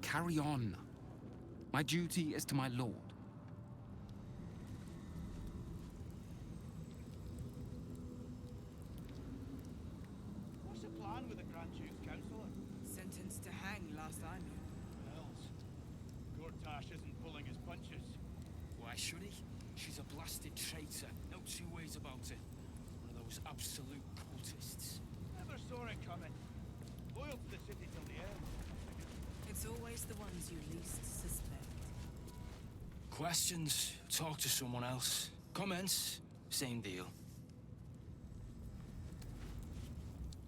Carry on. My duty is to my lord. What's the plan with the Grand Duke's counselor? Sentenced to hang, last I knew. Else, Gortash isn't pulling his punches. Why should he? She's a blasted traitor. No two ways about it. One of those absolute cultists. Never saw it coming. Loyal to the city till the end. It's always the ones you least suspect. Questions? Talk to someone else. Comments? Same deal.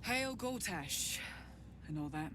Hail Gortash, and all that.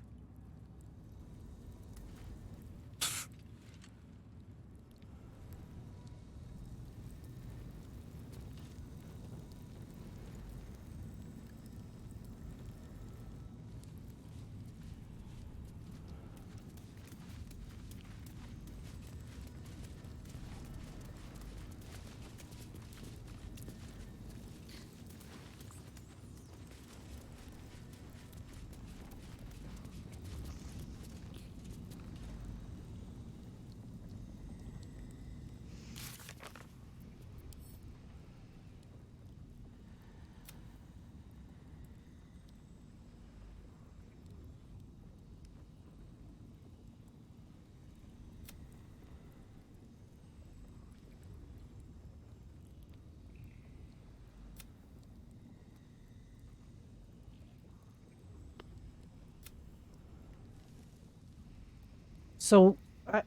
So, I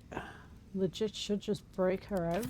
legit should just break her out.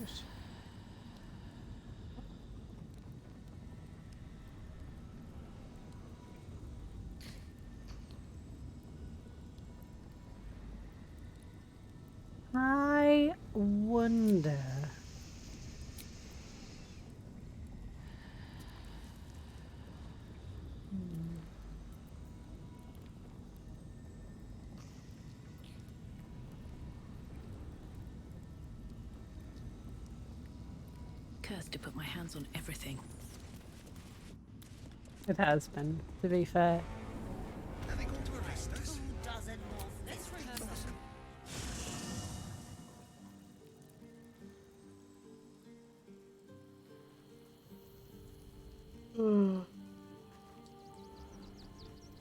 Cursed to put my hands on everything. It has been, to be fair. Are they going to arrest us?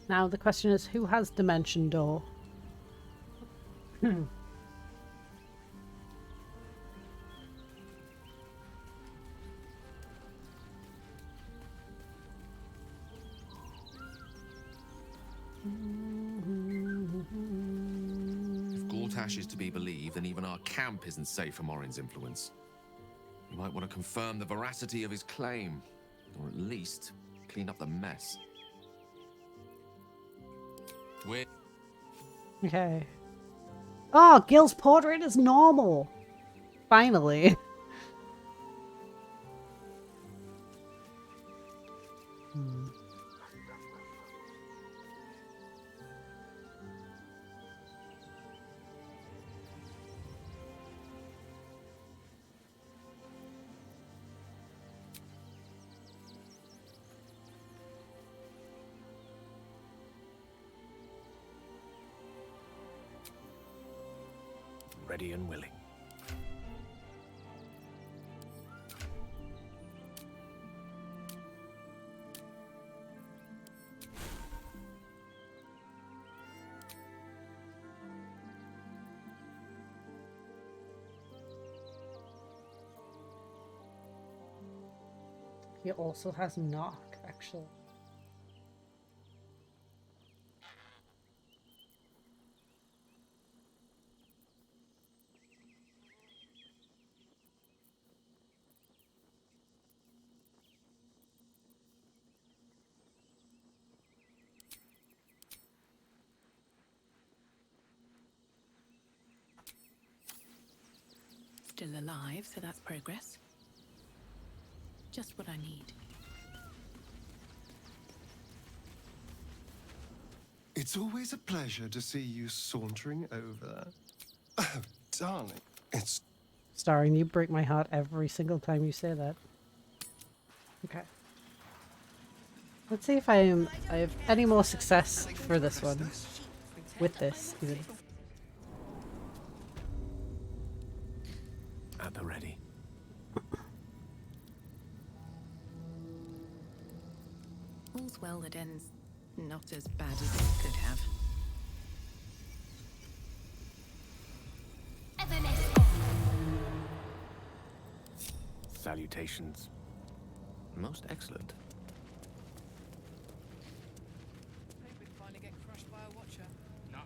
Now the question is, who has Dimension Door? If Gortash is to be believed, then even our camp isn't safe from Orin's influence. You might want to confirm the veracity of his claim, or at least clean up the mess. We're... Okay. Oh, Gil's portrait is normal! Finally. Ready and willing. He also has knock, actually. Still alive, so that's progress. Just what I need. It's always a pleasure to see you sauntering over. Oh, darling, it's... Starring, you break my heart every single time you say that. Okay. Let's see if I have any more success for this one. With this, even. At the ready. All's well that ends not as bad as it could have. Salutations. Most excellent. Maybe we'd finally get crushed by a watcher. No.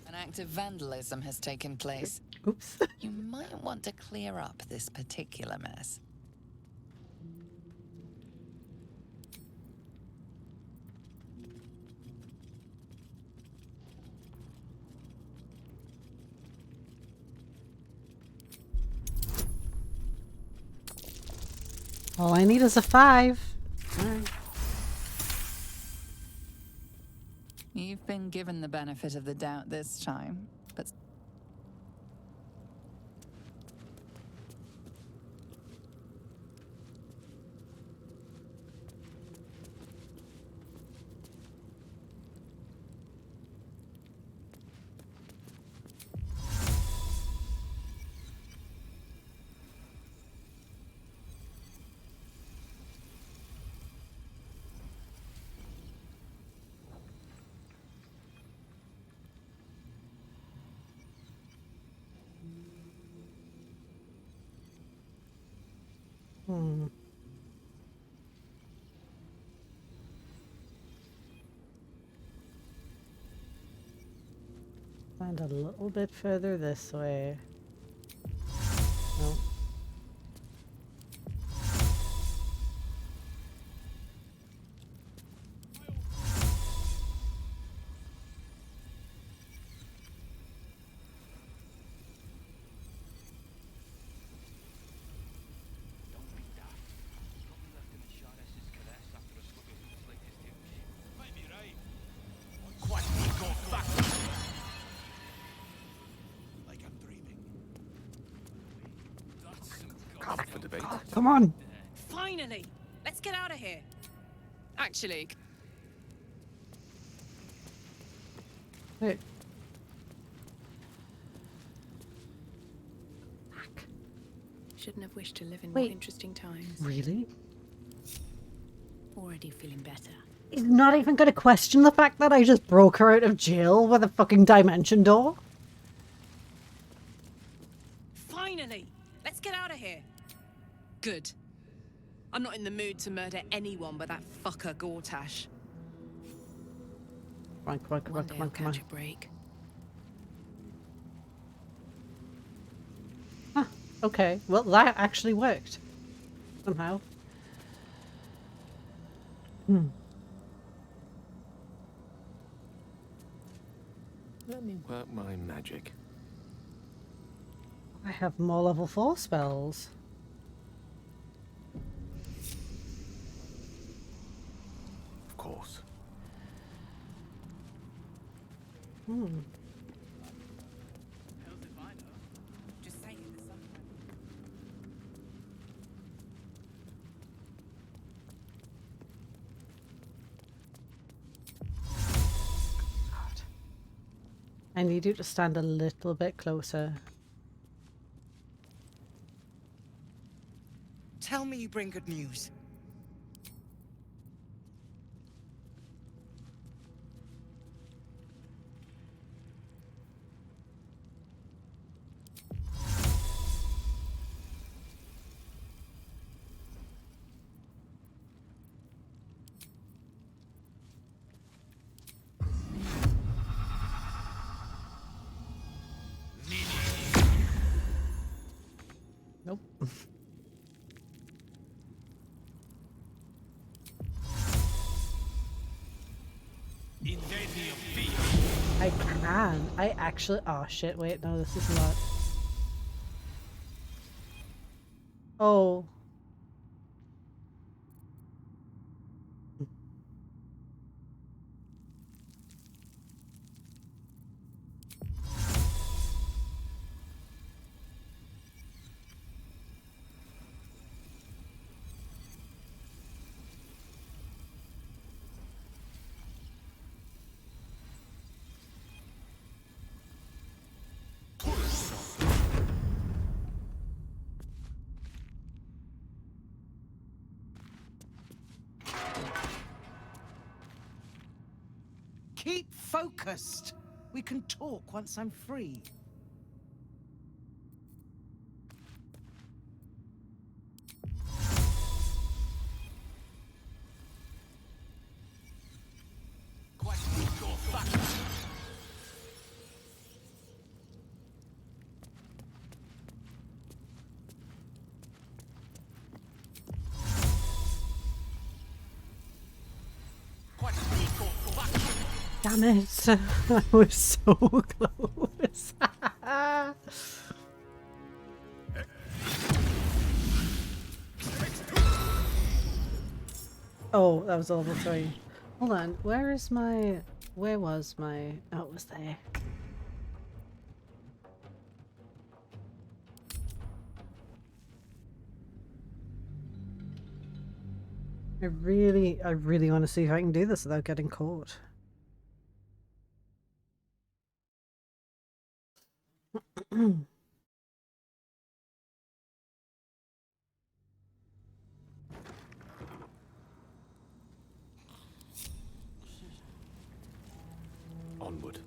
An act of vandalism has taken place. Oops. You might want to clear up this particular mess. All I need is a 5. Alright. You've been given the benefit of the doubt this time, but... Find a little bit further this way. No. for debate. Come on. Finally! Let's get out of here. Actually, Wait. Shouldn't have wished to live in Wait. more interesting times. Really? Already feeling better. He's not even going to question the fact that I just broke her out of jail with a fucking dimension door? Finally! Let's get out of here. good. I'm not in the mood to murder anyone but that fucker Gortash. Come on, come on, come on, come on, come on. Catch a break. Huh, okay. Well, that actually worked. Somehow. Let me work my magic. I have more level 4 spells. Of course. Just saying there's something. I need you to stand a little bit closer. Tell me you bring good news. Nope. I can. I actually. Oh shit! Wait, no, this is not. Oh. Keep focused. We can talk once I'm free. Damn it! I was so close. Oh, that was level 3. Hold on, where is my... Where was my... Oh, it was there. I really want to see if I can do this without getting caught. Onward.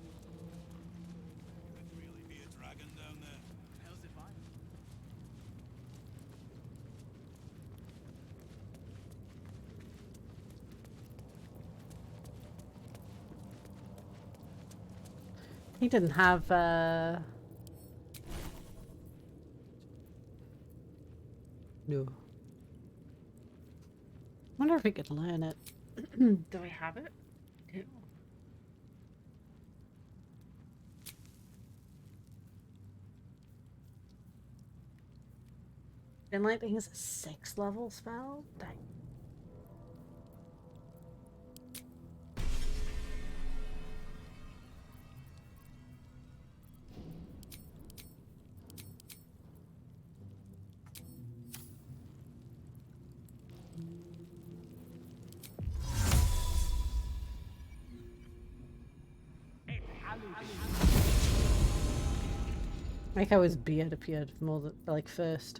He didn't have, No. Wonder if we could learn it. Do I have it? No. Fin Lightning is a 6th level spell? Dang. Like how his beard appeared more than like first.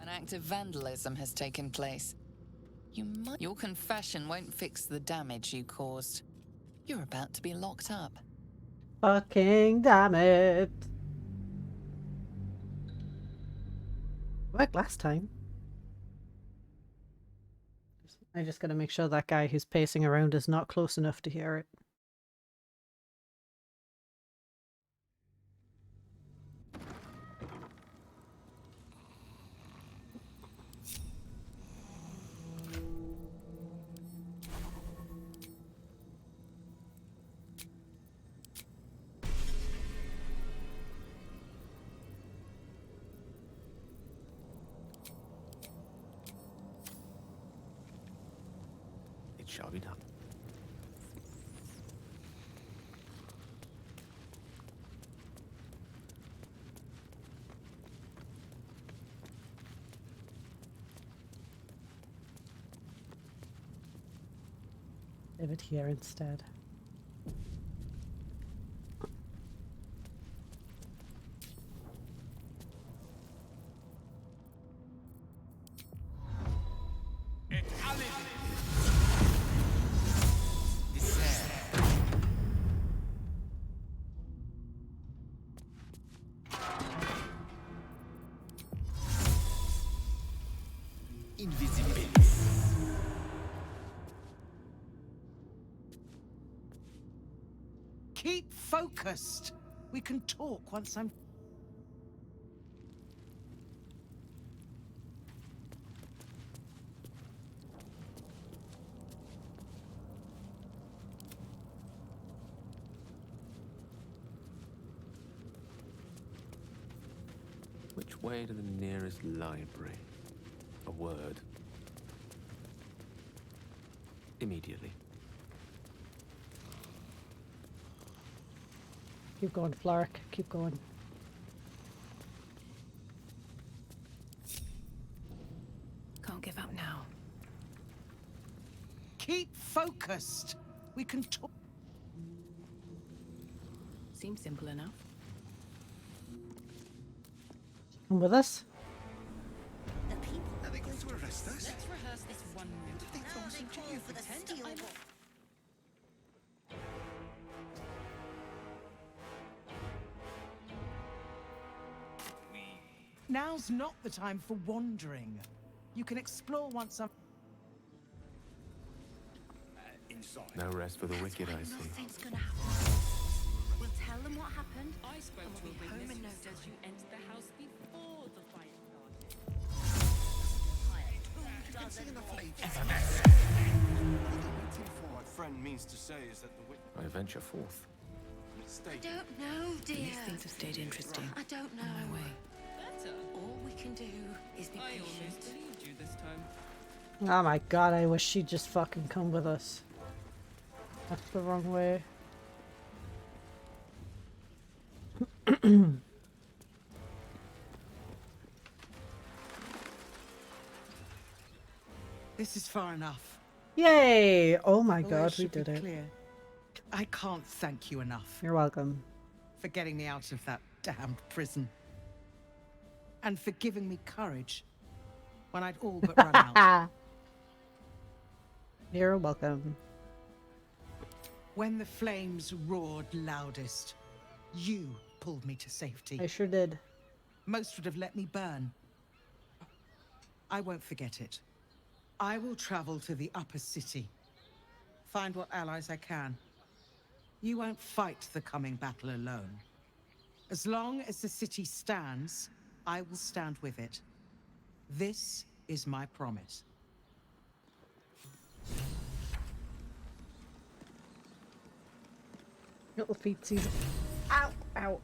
An act of vandalism has taken place. Your confession won't fix the damage you caused. You're about to be locked up. Fucking damn it. Worked last time. I just gotta make sure that guy who's pacing around is not close enough to hear it. It shall be done. Leave it here instead. Keep focused. We can talk once I'm... Which way to the nearest library? A word. Immediately. Keep going, Floric. Keep going. Can't give up now. Keep focused. We can talk... Seems simple enough. Come with us? Are they going to arrest us? Let's rehearse this one minute. They throw us in jail for Pretend I'm... Now's not the time for wandering. You can explore once I'm... Inside. No rest for the wicked, I see. Nothing's gonna happen. We'll tell them what happened. I spoke and to we'll a be home witness in no who says you time. entered the house before the fire What my friend means to say is that the witness... I venture forth. I don't know, dear. These things have stayed interesting. I don't know. No way. better. All we can do is be I patient. almost believed you this time. Oh my god, I wish she'd just fucking come with us. That's the wrong way. This is far enough. Yay! Oh my Although god, we should be did it. clear, I can't thank you enough You're welcome. for getting me out of that damned prison. And for giving me courage when I'd all but run out. You're welcome. When the flames roared loudest, you pulled me to safety. I sure did. Most would have let me burn. I won't forget it. I will travel to the upper city. Find what allies I can. You won't fight the coming battle alone. As long as the city stands, I will stand with it. This is my promise. Little feetsies. Ow! Ow!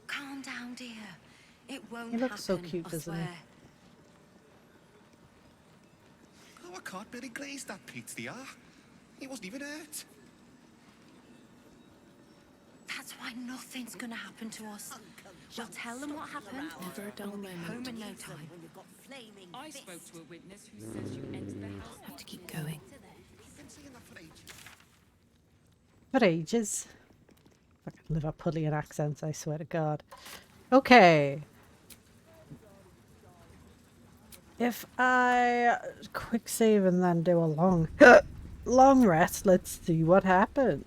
Calm down, dear. It won't He looks so happen, cute, I doesn't he? swear. Oh, I can't really glaze that pizza. He wasn't even hurt. That's why nothing's gonna happen to us. We'll tell them what happened. Never a dull We'll be moment. home in no time. I spoke to a witness who says you entered the house. Have to keep going. For ages. Fucking Liverpudlian accents, I swear to God. Okay. If I quick save and then do a long long rest, let's see what happens.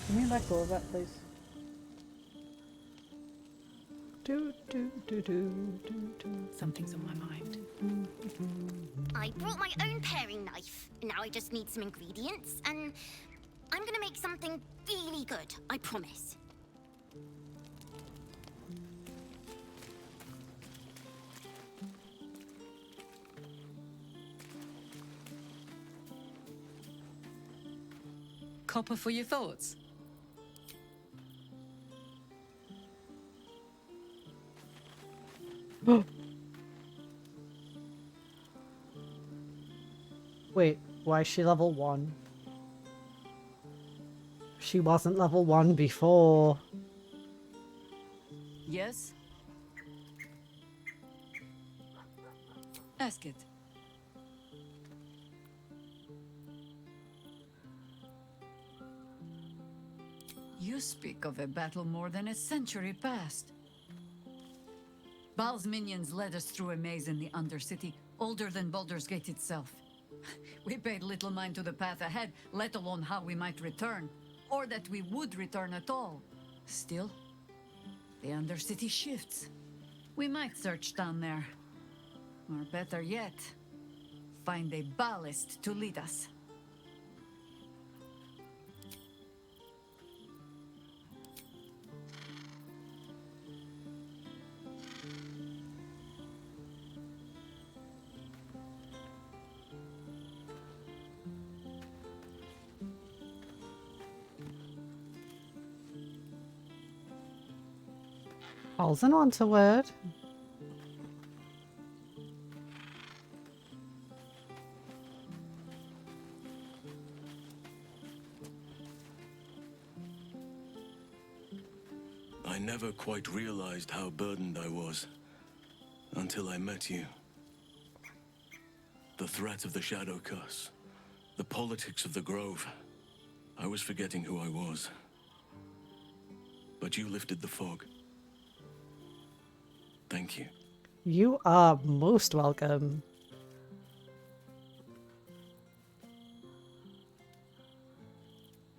Can we let go of that, please? Something's on my mind. I brought my own paring knife. Now I just need some ingredients, and I'm gonna make something really good, I promise. Copper for your thoughts. Wait, why is she level 1? She wasn't level 1 before. Yes? Ask it. You speak of a battle more than a century past. Baal's minions led us through a maze in the Undercity, older than Baldur's Gate itself. We paid little mind to the path ahead, let alone how we might return, or that we would return at all. Still, the Undercity shifts. We might search down there. Or better yet, find a ballast to lead us. Halsey wants a word. I never quite realized how burdened I was until I met you. The threat of the Shadow Curse, the politics of the Grove. I was forgetting who I was. But you lifted the fog. Thank you. You are most welcome.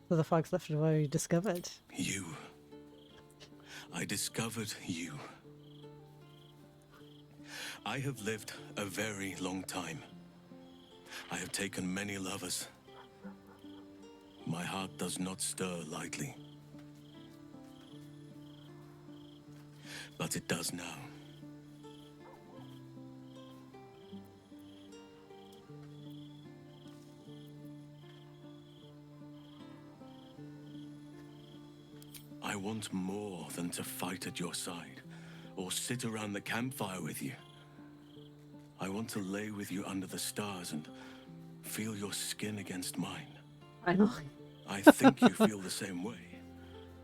So the fog's lifted where you discovered. You. I discovered you. I have lived a very long time. I have taken many lovers. My heart does not stir lightly. But it does now. I want more than to fight at your side, or sit around the campfire with you. I want to lay with you under the stars and feel your skin against mine. I know. I think you feel the same way.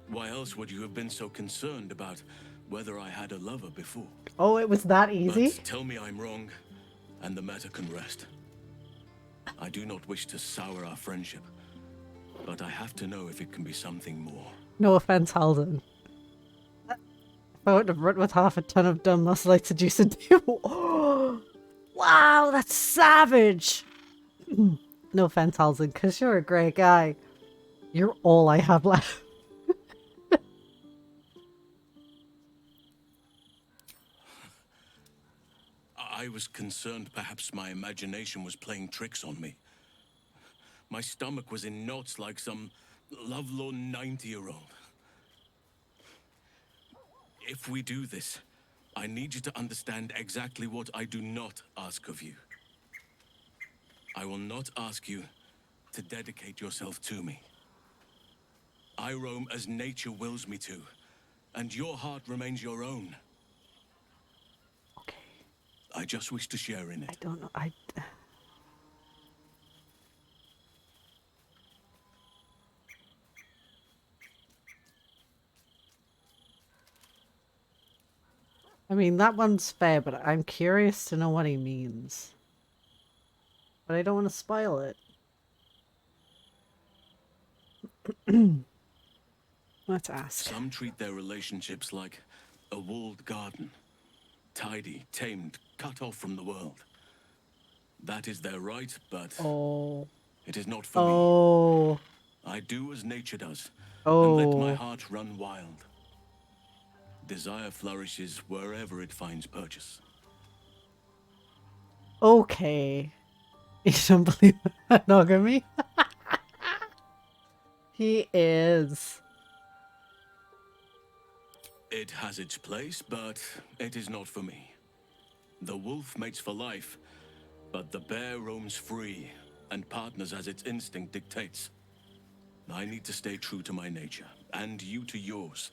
Why else would you have been so concerned about whether I had a lover before? Oh, it was that easy? But tell me I'm wrong, and the matter can rest. I do not wish to sour our friendship, but I have to know if it can be something more. No offense, Halden. If I wouldn't have run with half a ton of dumb muscle, I'd seduce a devil. Wow, that's savage! No offense, Halden, because you're a great guy. You're all I have left. I was concerned perhaps my imagination was playing tricks on me. My stomach was in knots like some lovelorn 90-year-old. If we do this, I need you to understand exactly what I do not ask of you. I will not ask you to dedicate yourself to me. I roam as nature wills me to, and your heart remains your own. I just wish to share in it. I don't know. I mean, that one's fair, but I'm curious to know what he means. But I don't want to spoil it. Let's ask. Some treat their relationships like a walled garden. Tidy, tamed, cut off from the world. That is their right, but it is not for me. I do as nature does, and let my heart run wild. Desire flourishes wherever it finds purchase. Okay. You don't believe monogamy? He is. It has its place, but it is not for me. The wolf mates for life, but the bear roams free and partners as its instinct dictates. I need to stay true to my nature, and you to yours.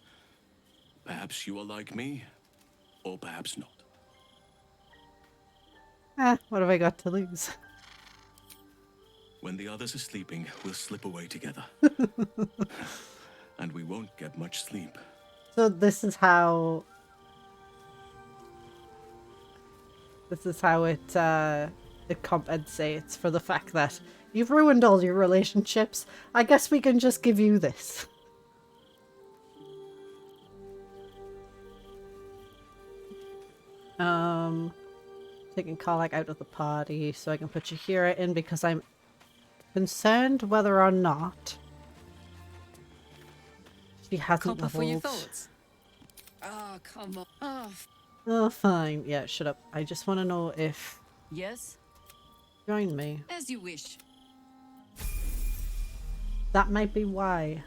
Perhaps you are like me, or perhaps not. What have I got to lose? When the others are sleeping, we'll slip away together. And we won't get much sleep. So this is how it compensates for the fact that you've ruined all your relationships. I guess we can just give you this. Taking Karlach out of the party so I can put Shahira in because I'm concerned whether or not she hasn't Copper for your leveled. thoughts. Oh, come on. Oh, fine. Yeah, shut up. I just want to know if... Yes? Join me. As you wish. That might be why.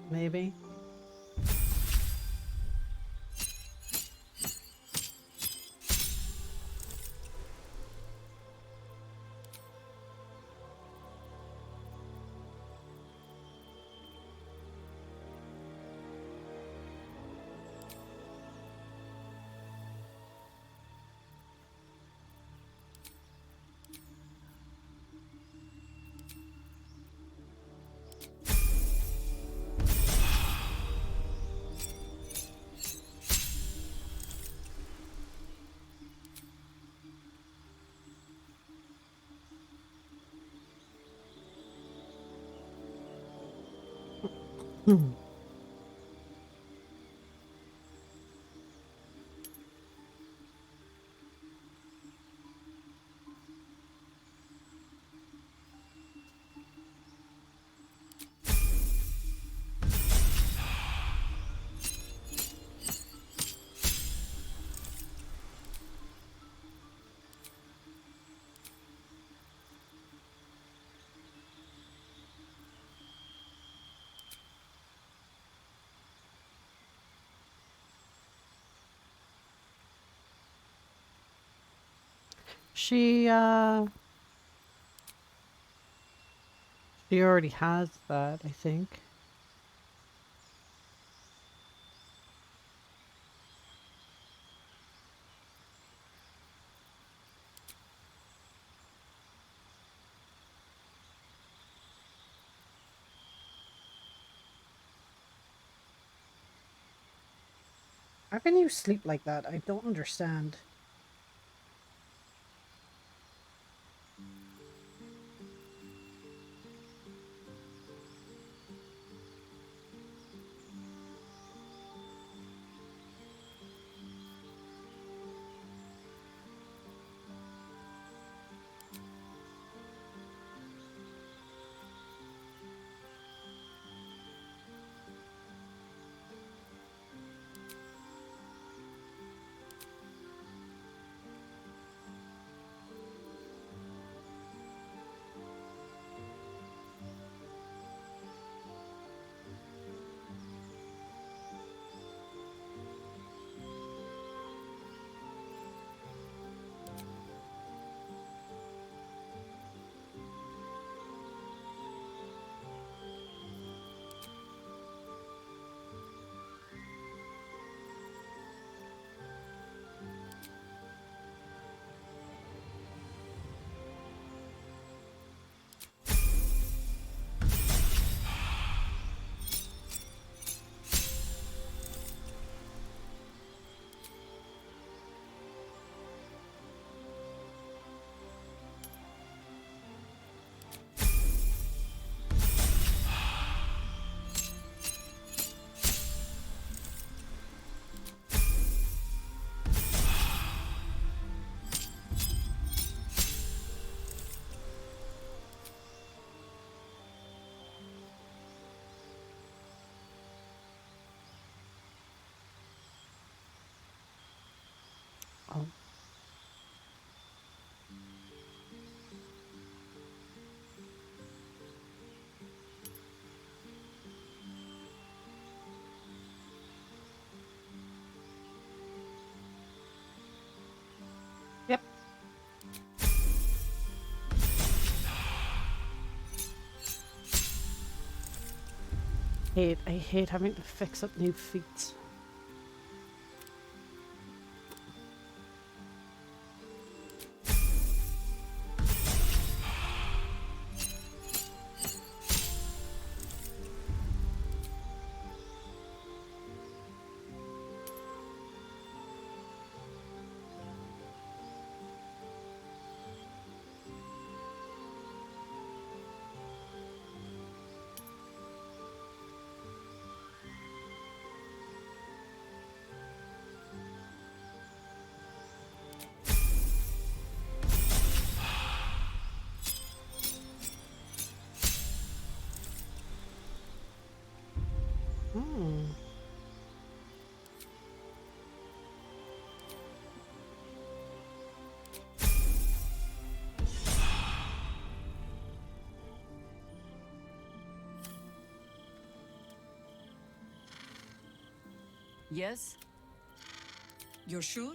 Maybe. She already has that, I think. How can you sleep like that? I don't understand. I hate having to fix up new feet. Yes? You're sure?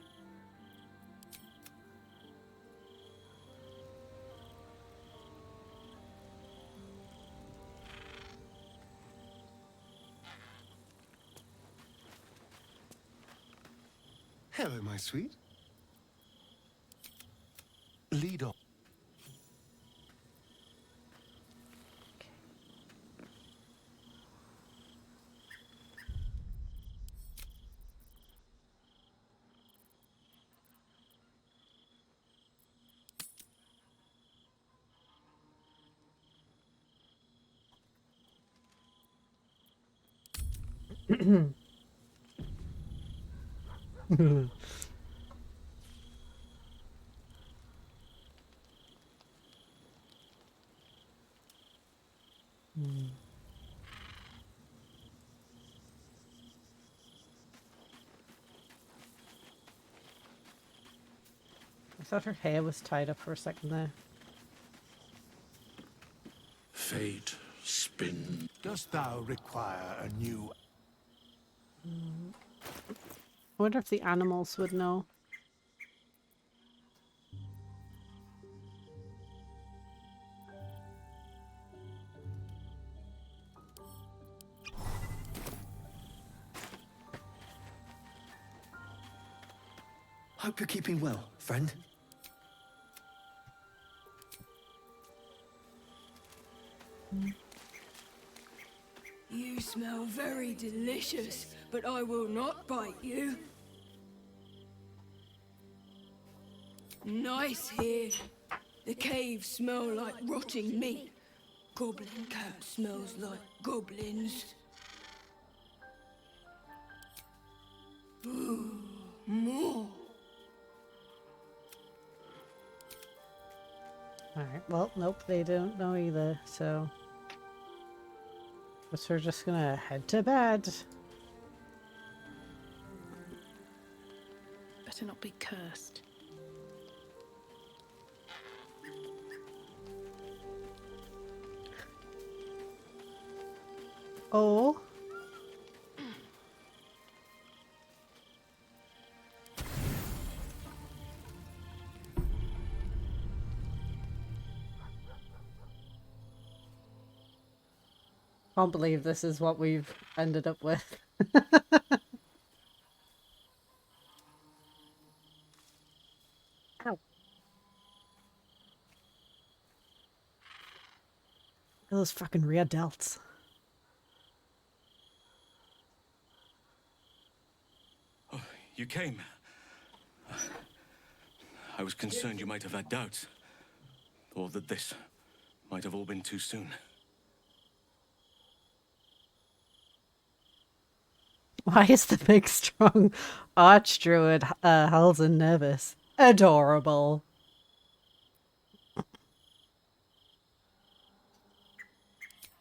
Hello, my sweet. Lead on. I thought her hair was tied up for a second there. Fate spin. Dost thou require a new... I wonder if the animals would know. Hope you're keeping well, friend. You smell very delicious, but I will not bite you. Nice here. The caves smell like rotting meat. Goblin camp smells like goblins. Ooh, more. Alright, well, nope, they don't know either, so... Guess we're just gonna head to bed. Better not be cursed. Oh. Can't believe this is what we've ended up with. Ow. Those fucking rear delts. Oh, you came. I was concerned you might have had doubts. Or that this might have all been too soon. Why is the big, strong archdruid Halsin nervous? Adorable.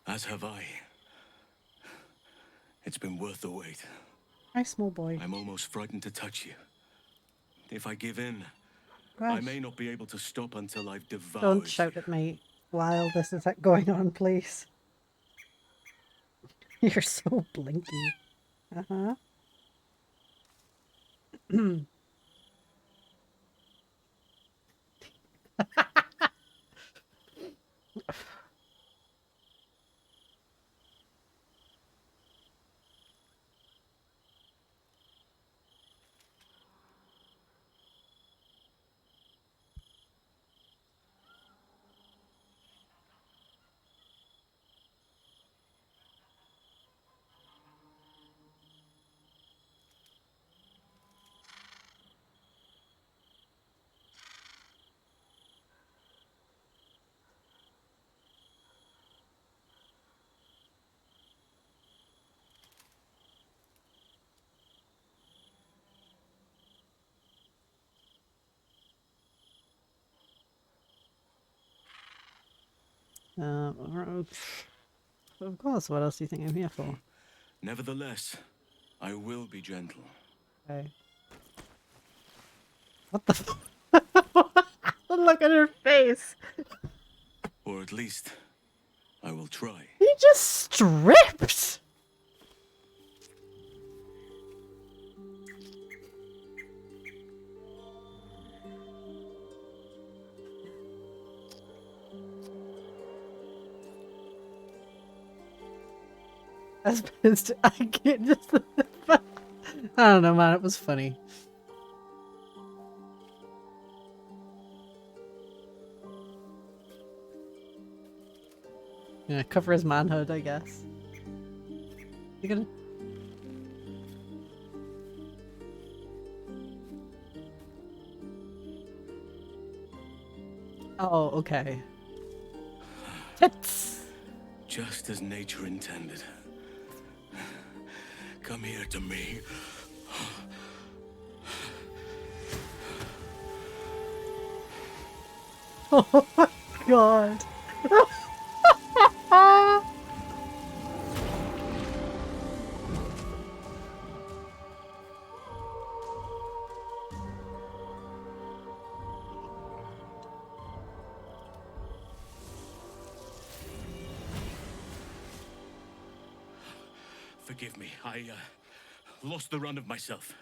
As have I. It's been worth the wait. Hi, small boy. I'm almost frightened to touch you. If I give in, Gosh. I may not be able to stop until I've devoured Don't shout at me while this is going on, please. You're so blinky. Uh-huh. Of course, what else do you think I'm here for? Nevertheless, I will be gentle. Okay. What the f- Look at her face! Or at least, I will try. He just stripped! As pissed, I can't just. I don't know, man. It was funny. Yeah, cover his manhood, I guess. You gonna? Oh, okay. Tits. Just as nature intended. Come here to me. Oh my god. Forgive me, I lost the run of myself.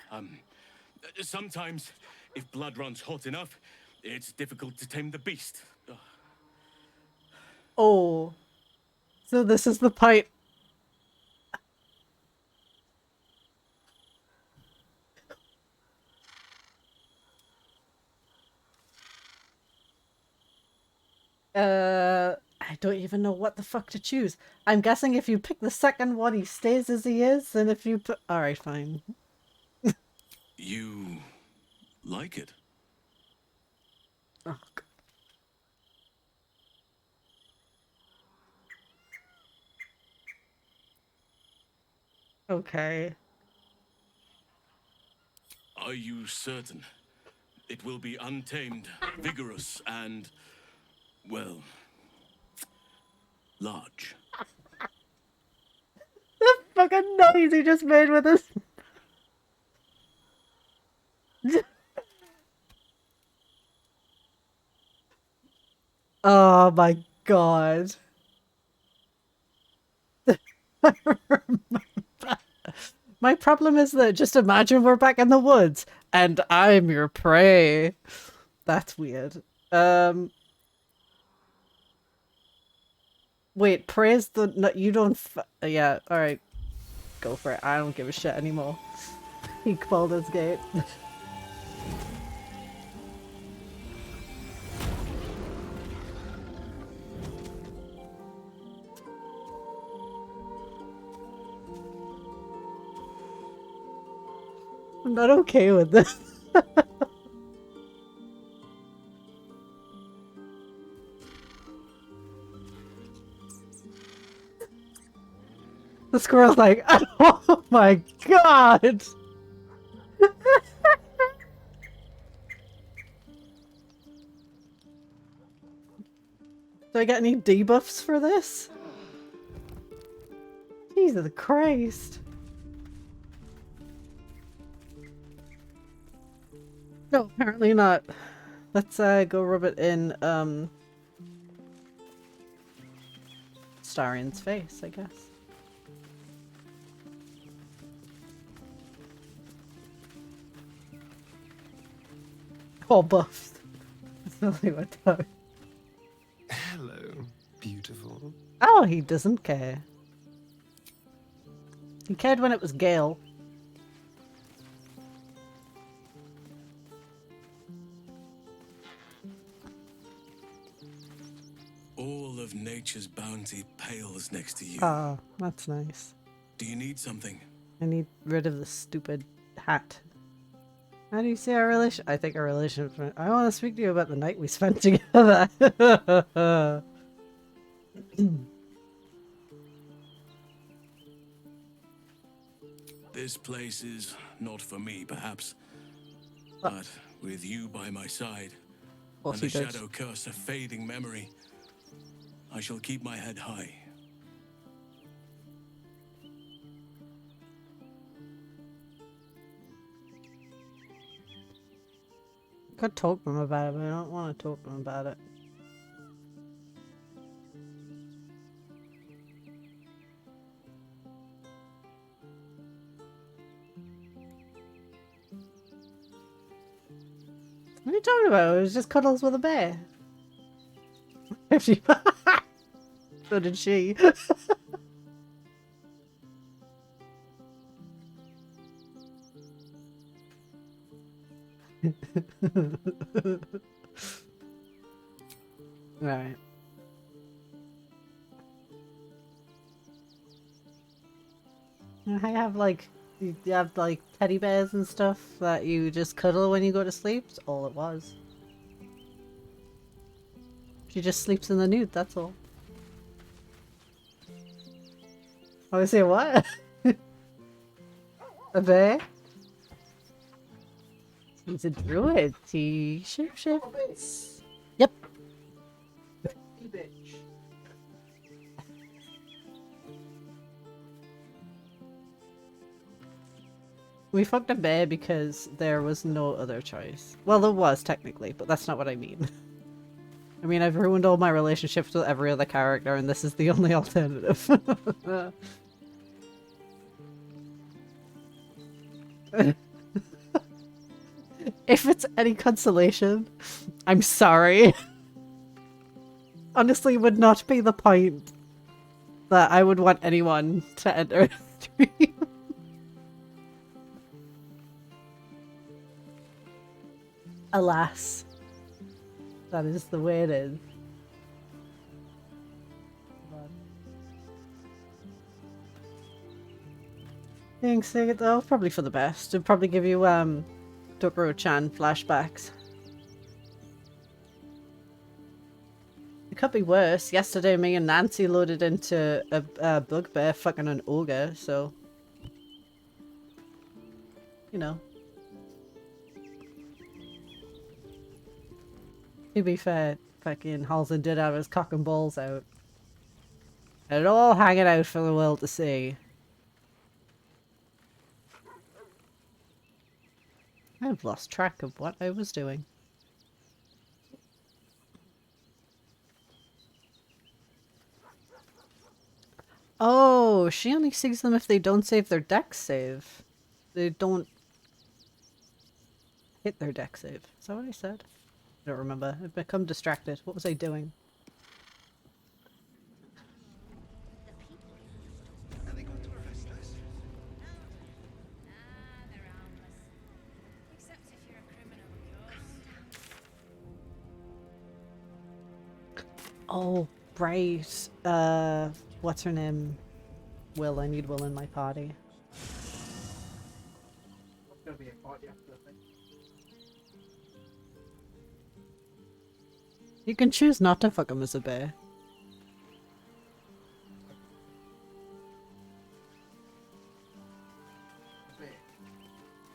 Sometimes, if blood runs hot enough, it's difficult to tame the beast. Oh. So this is the pipe. I don't even know what the fuck to choose. I'm guessing if you pick the second one, he stays as he is, and if you put... Alright, fine. You like it? Oh, God. Okay. Are you certain? It will be untamed, vigorous, and, well, large. The fucking noise he just made with us. Oh my god. I remember. My problem is that just imagine we're back in the woods and I'm your prey. That's weird. Wait, prey's the... No, you don't... Yeah, alright. Go for it. I don't give a shit anymore. He called his gate. I'm not okay with this. The squirrel's like, oh my god! Do I get any debuffs for this? Jesus Christ. No, apparently not. Let's go rub it in Starion's face, I guess. All buffed. That's really what that. Hello, beautiful. Oh, he doesn't care. He cared when it was Gale. All of nature's bounty pales next to you. Ah, that's nice. Do you need something? I need rid of the stupid hat. How do you see our relation? I think our relationship... I want to speak to you about the night we spent together. This place is not for me, perhaps. But with you by my side, and the shadow curse a fading memory, I shall keep my head high. Could talk to him about it, but I don't want to talk to him about it. What are you talking about? It was just cuddles with a bear. So did she. Right. I have like, you have like teddy bears and stuff that you just cuddle when you go to sleep. That's all it was. She just sleeps in the nude, that's all. I would say what? A bear? He's a druid. He shapeshifts. Yep. We fucked a bear because there was no other choice. Well, there was technically, but that's not what I mean. I mean, I've ruined all my relationships with every other character, and this is the only alternative. If it's any consolation, I'm sorry. Honestly, would not be the point that I would want anyone to enter a stream. Alas, that is the way it is. Thanks, though. Probably for the best. It'd probably give you Dokuro-chan flashbacks. It could be worse. Yesterday, me and Nancy loaded into a bugbear fucking an ogre, so you know. To be fair, fucking Halsey did have his cock and balls out. And it all hanging out for the world to see. I've lost track of what I was doing. Oh, she only sees them if they don't save their deck save. They don't hit their deck save. Is that what I said? I don't remember. I've become distracted. What was I doing? Are they going to arrest us? They're harmless. Except if you're a criminal, of course. Oh, right. What's her name? Will. I need Will in my party. Gonna be a party after the thing. You can choose not to fuck him as a bear.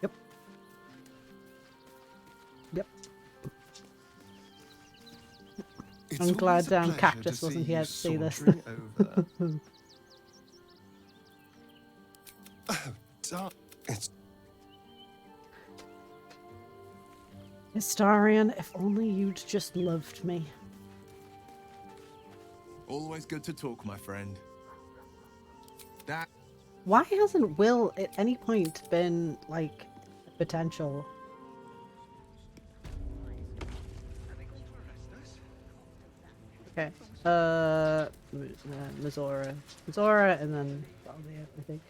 Yep. Yep. I'm glad Cactus wasn't here to see this. Historian, if only you'd just loved me. Always good to talk, my friend. That. Why hasn't Will at any point been, like, potential? Okay. Mizora. Mizora, and then probably it, I think.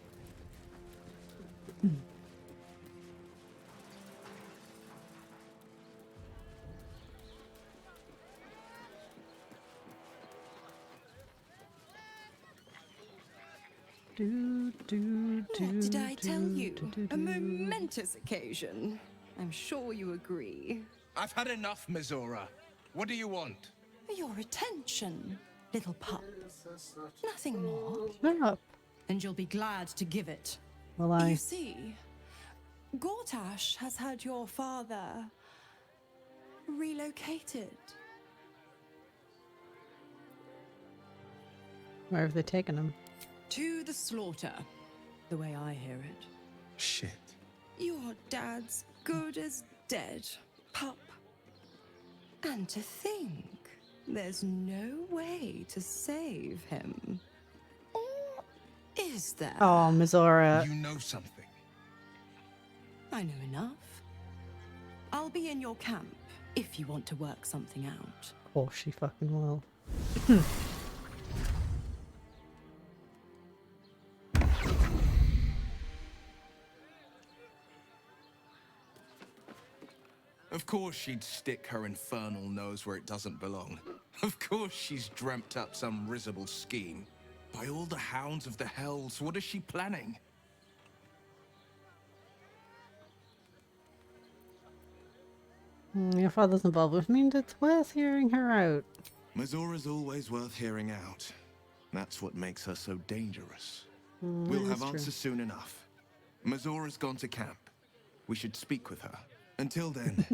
What did I tell you? A momentous occasion. I'm sure you agree. I've had enough, Mizora. What do you want? Your attention, little pup. Nothing more. Shut up. And you'll be glad to give it. Well, You see, Gortash has had your father relocated. Where have they taken him? To the slaughter, the way I hear it. Shit. Your dad's good as dead, pup. And to think, there's no way to save him. Or is there? Oh, Mizora. You know something. I know enough. I'll be in your camp if you want to work something out. Oh, she fucking will. Of course she'd stick her infernal nose where it doesn't belong. Of course she's dreamt up some risible scheme. By all the hounds of the hells, what is she planning? Your father's involved, which means it's worth hearing her out. Mazora's always worth hearing out. That's what makes her so dangerous. That We'll is have true. answers soon enough. Mazora's gone to camp. We should speak with her. Until then,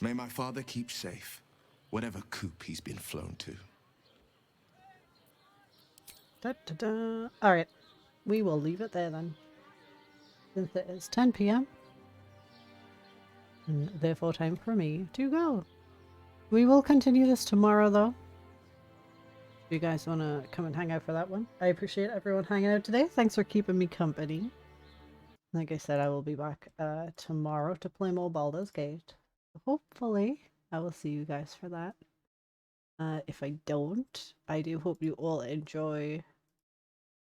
may my father keep safe, whatever coop he's been flown to. Da, da, da. Alright, we will leave it there then. Since it is 10 PM. And therefore time for me to go. We will continue this tomorrow though. If you guys want to come and hang out for that one. I appreciate everyone hanging out today. Thanks for keeping me company. Like I said, I will be back tomorrow to play more Baldur's Gate. Hopefully, I will see you guys for that. If I don't, I do hope you all enjoy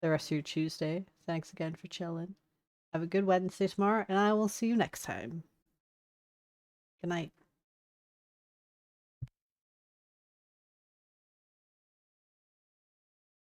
the rest of your Tuesday. Thanks again for chilling. Have a good Wednesday tomorrow, and I will see you next time. Good night.